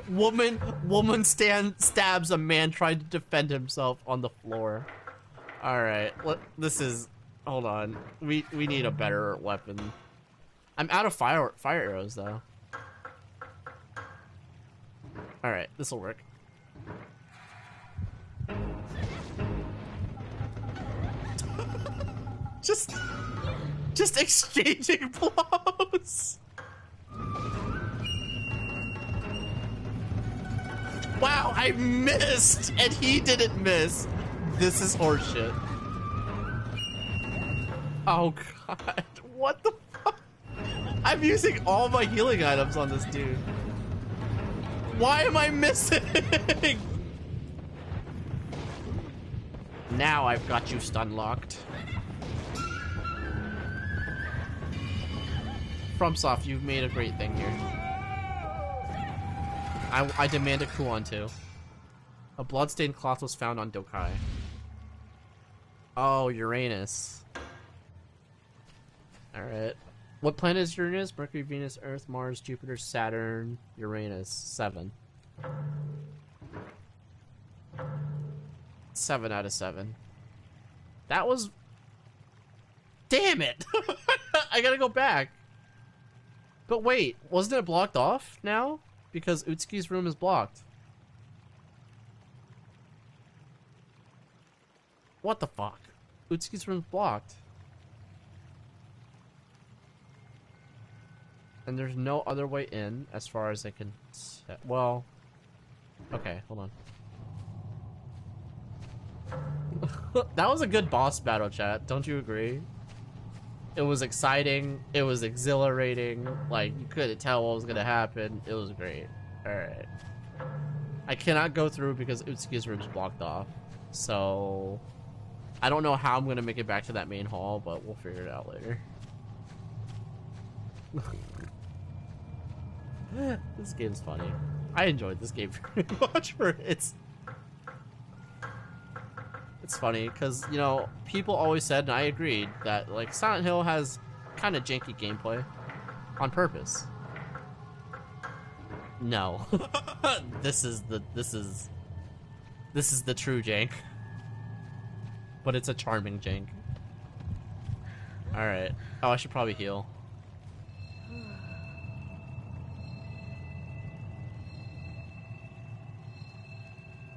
S5: Woman stabs a man trying to defend himself on the floor. Alright, this is... Hold on. We need a better weapon. I'm out of fire arrows, though. Alright, this'll work. Just exchanging blows. Wow, I missed, and he didn't miss. This is horseshit. Oh god, what the fuck? I'm using all my healing items on this dude. Why am I missing? Now I've got you stun locked. FromSoft, you've made a great thing here. I demand a Kuon too. A bloodstained cloth was found on Dokai. Oh, Uranus. Alright. What planet is Uranus? Mercury, Venus, Earth, Mars, Jupiter, Saturn, Uranus. 7. 7 out of 7. That was... Damn it! I gotta go back. But wait, wasn't it blocked off now? Because Utsuki's room is blocked. What the fuck? Utsuki's room's blocked. And there's no other way in, as far as I can... Well... Okay, hold on. That was a good boss battle, chat. Don't you agree? It was exciting. It was exhilarating. Like, you couldn't tell what was gonna happen. It was great. Alright. I cannot go through because Utsuki's room is blocked off. So... I don't know how I'm gonna make it back to that main hall, but we'll figure it out later. This game's funny. I enjoyed this game very much for its... It's funny, because, you know, people always said, and I agreed, that, like, Silent Hill has kind of janky gameplay. On purpose. No. This is the true jank. But it's a charming jank. Alright. Oh, I should probably heal.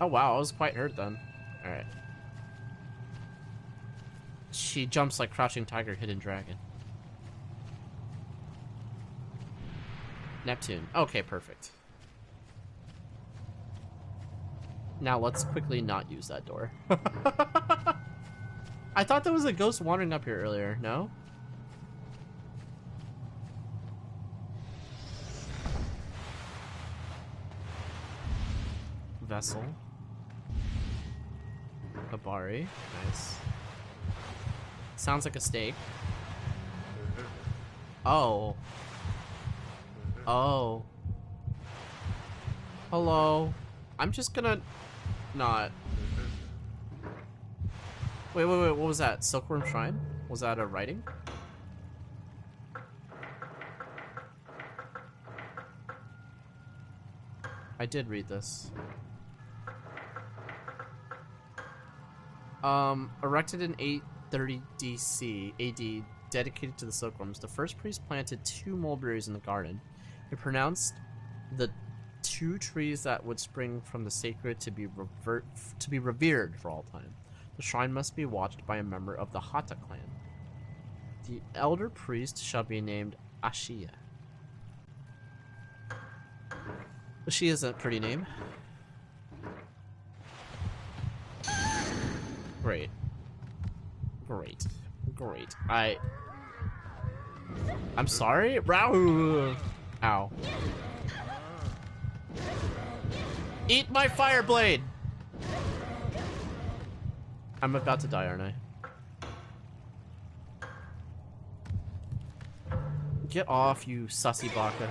S5: Oh wow, I was quite hurt then. Alright. She jumps like Crouching Tiger, Hidden Dragon. Neptune. Okay, perfect. Now let's quickly not use that door. I thought there was a ghost wandering up here earlier, no? Vessel. Habari. Nice. Sounds like a steak. Oh. Oh. Hello. I'm just gonna... not... Wait, what was that? Silkworm Shrine? Was that a writing? I did read this. Erected in 830 DC AD, dedicated to the silkworms, the first priest planted 2 mulberries in the garden. He pronounced the 2 trees that would spring from the sacred to be revered for all time. The shrine must be watched by a member of the Hata clan. The elder priest shall be named Ashiya. Ashiya is a pretty name. Great. Great. Great. I'm sorry? Ow. Eat my fire blade! I'm about to die, aren't I? Get off, you sussy baka.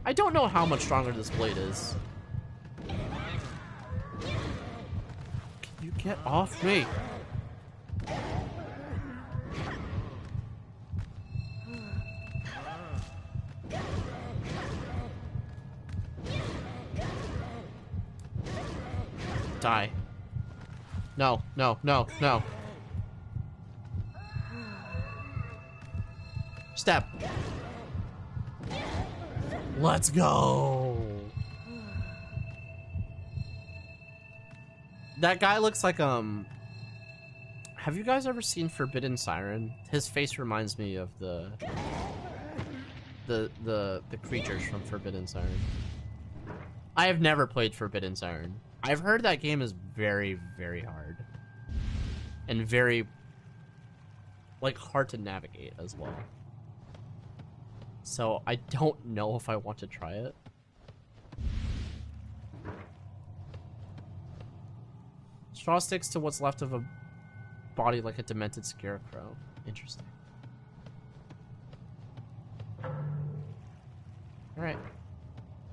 S5: I don't know how much stronger this blade is. Can you get off me? Die. No, no, no, no. Step. Let's go. That guy looks like, have you guys ever seen Forbidden Siren? His face reminds me of the creatures from Forbidden Siren. I have never played Forbidden Siren. I've heard that game is very, very hard. And very, like, hard to navigate as well. So I don't know if I want to try it. Straw sticks to what's left of a body like a demented scarecrow. Interesting. Alright.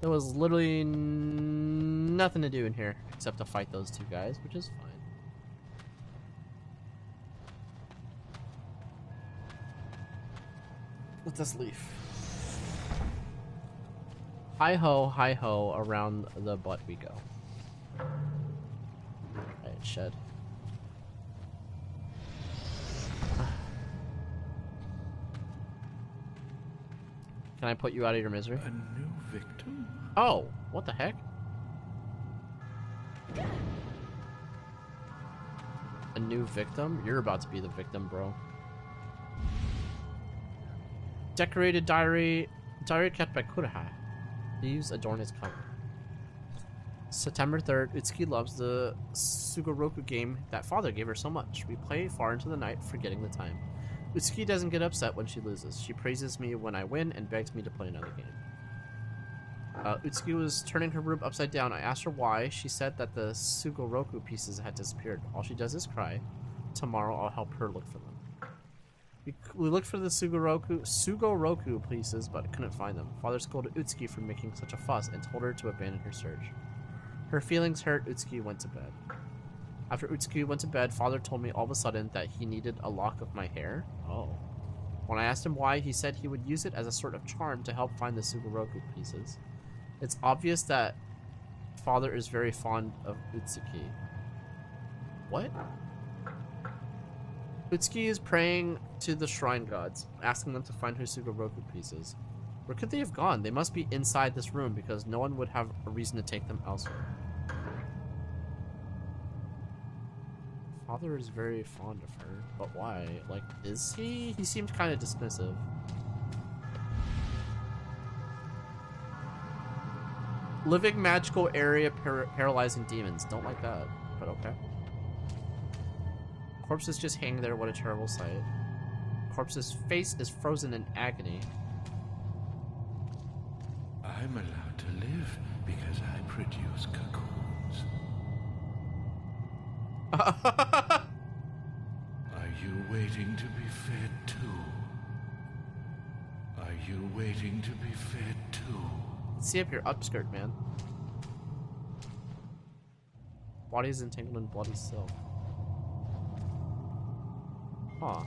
S5: There was literally nothing to do in here except to fight those two guys, which is fine. Let us leave. Hi ho, around the butt we go. Alright, shed. Can I put you out of your misery?
S14: A new victim?
S5: Oh, what the heck? A new victim? You're about to be the victim, bro. Decorated diary kept by Kuraha. Leaves adorn his cover. September 3rd, Utsuki loves the Sugoroku game that father gave her so much. We play far into the night, forgetting the time. Utsuki doesn't get upset when she loses. She praises me when I win and begs me to play another game. Utsuki was turning her room upside down. I asked her why. She said that the Sugoroku pieces had disappeared. All she does is cry. Tomorrow I'll help her look for them. We looked for the Sugoroku pieces, but couldn't find them. Father scolded Utsuki for making such a fuss and told her to abandon her search. Her feelings hurt. Utsuki went to bed. After Utsuki went to bed, Father told me all of a sudden that he needed a lock of my hair. Oh. When I asked him why, he said he would use it as a sort of charm to help find the Sugoroku pieces. It's obvious that Father is very fond of Utsuki. What? Utsuki is praying to the shrine gods, asking them to find her Sugoroku pieces. Where could they have gone? They must be inside this room because no one would have a reason to take them elsewhere. Father is very fond of her, but why? Like, is he? He seemed kind of dismissive. Living magical area paralyzing demons. Don't like that, but okay. Corpses just hang there. What a terrible sight. Corpse's face is frozen in agony.
S14: I'm allowed to live because I produce cocoons. Are you waiting to be fed too? Are you waiting to be fed too?
S5: Let's see up your upskirt, man. Body is entangled in bloody silk. Huh.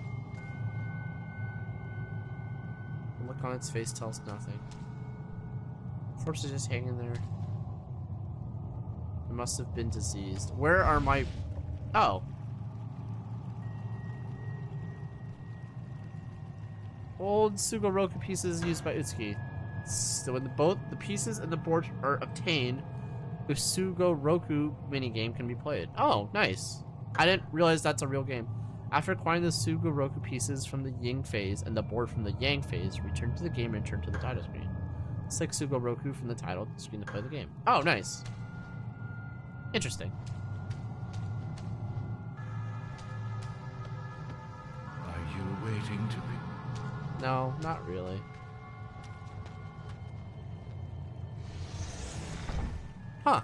S5: The look on its face tells nothing. Corpse is just hanging there. It must have been diseased. Where are my... Oh. Old Sugoroku pieces used by Utsuki. So when both the pieces and the board are obtained, the Sugoroku minigame can be played. Oh, nice. I didn't realize that's a real game. After acquiring the Sugoroku pieces from the Yin phase and the board from the Yang phase, return to the game and turn to the title screen. Select Sugoroku from the title screen to play the game. Oh, nice. Interesting.
S14: waiting to be?
S5: No, not really. Huh.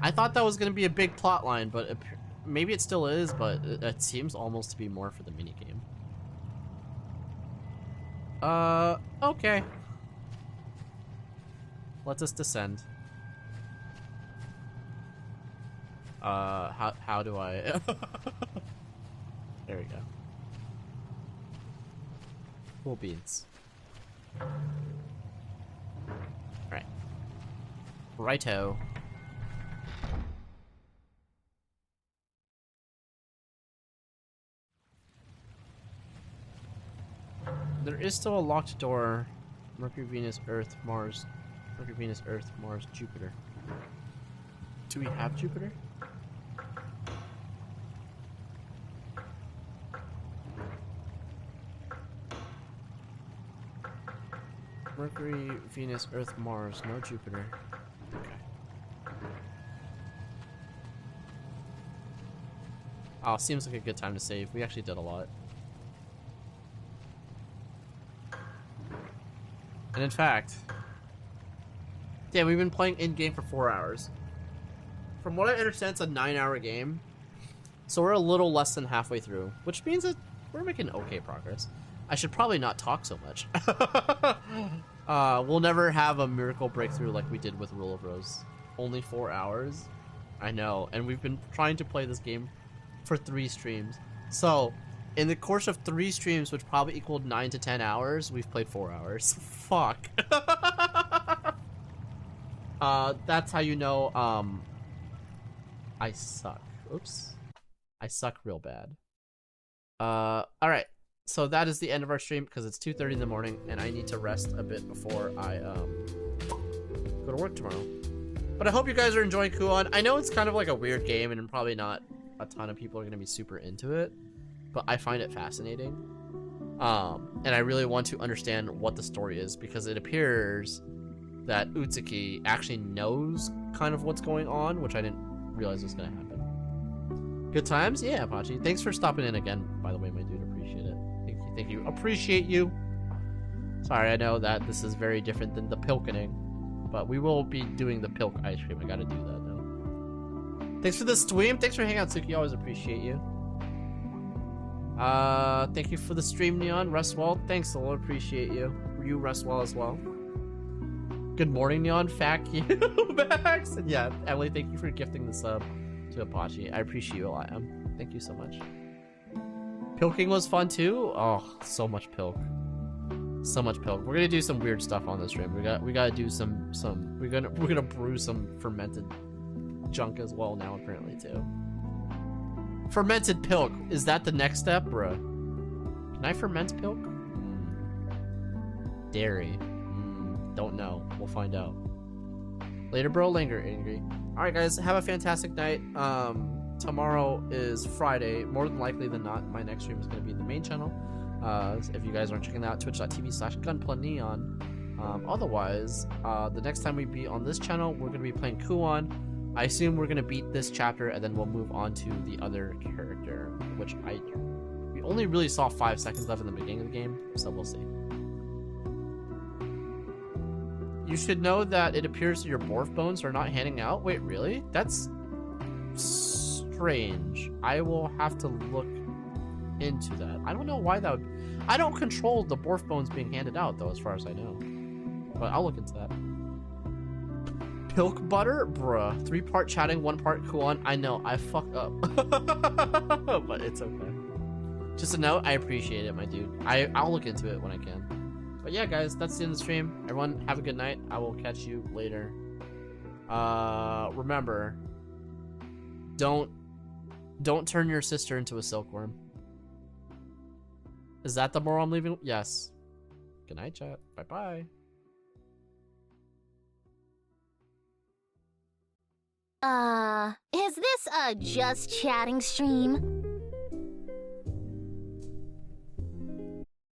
S5: I thought that was going to be a big plot line, but maybe it still is, but it seems almost to be more for the minigame. Okay. Let us descend. How do I... There we go. Cool beans. Right. Righto. There is still a locked door. Mercury, Venus, Earth, Mars. Mercury, Venus, Earth, Mars, Jupiter. Do we have Jupiter? Mercury, Venus, Earth, Mars, no Jupiter. Okay. Oh, seems like a good time to save. We actually did a lot. And in fact, yeah, we've been playing in-game for 4 hours. From what I understand, it's a 9-hour game. So we're a little less than halfway through, which means that we're making okay progress. I should probably not talk so much. We'll never have a miracle breakthrough like we did with Rule of Rose. Only 4 hours. I know, and we've been trying to play this game for 3 streams. So, in the course of 3 streams, which probably equaled 9 to 10 hours, we've played 4 hours. Fuck. That's how you know, I suck. Oops. I suck real bad. Alright. So that is the end of our stream because it's 2:30 in the morning and I need to rest a bit before I, go to work tomorrow. But I hope you guys are enjoying Kuon. I know it's kind of like a weird game and probably not a ton of people are going to be super into it, but I find it fascinating. And I really want to understand what the story is because it appears that Utsuki actually knows kind of what's going on, which I didn't realize was going to happen. Good times? Yeah, Apache. Thanks for stopping in again, by the way, my dude. Appreciate it. Thank you. Appreciate you. Sorry, I know that this is very different than the pilkening, but we will be doing the pilk ice cream. I gotta do that now. Thanks for the stream. Thanks for hanging out, Suki. Always appreciate you. Thank you for the stream, Neon. Restwall. Thanks, Soul. Appreciate you. You, Restwall, as well. Good morning, Neon. Fuck you, Max. And yeah, Emily, thank you for gifting the sub to Apache. I appreciate you a lot, Em. Thank you so much. Pilking was fun too. Oh, so much pilk. So much pilk. We're gonna do some weird stuff on this stream. We gotta do some we're gonna brew some fermented junk as well now apparently too. Fermented pilk. Is that the next step, bruh? Can I ferment pilk? Dairy. Don't know. We'll find out. Later, bro. Linger, angry. Alright, guys. Have a fantastic night. Tomorrow is Friday. More than likely than not, my next stream is going to be in the main channel. If you guys aren't checking that out, twitch.tv/gunplaneon. Otherwise, the next time we be on this channel, we're going to be playing Kuon. I assume we're going to beat this chapter, and then we'll move on to the other character, which we only really saw 5 seconds left in the beginning of the game, so we'll see. You should know that it appears that your morph bones are not handing out. Wait, really? That's strange. I will have to look into that. I don't know why that would... I don't control the morph bones being handed out, though, as far as I know. But I'll look into that. Pilk butter? Bruh. 3-part chatting, 1-part Kuon. I know, I fucked up. But it's okay. Just a note, I appreciate it, my dude. I'll look into it when I can. But yeah, guys, that's the end of the stream. Everyone, have a good night. I will catch you later. Remember, don't turn your sister into a silkworm. Is that the moral I'm leaving? Yes. Good night, chat. Bye-bye.
S1: Is this a just chatting stream?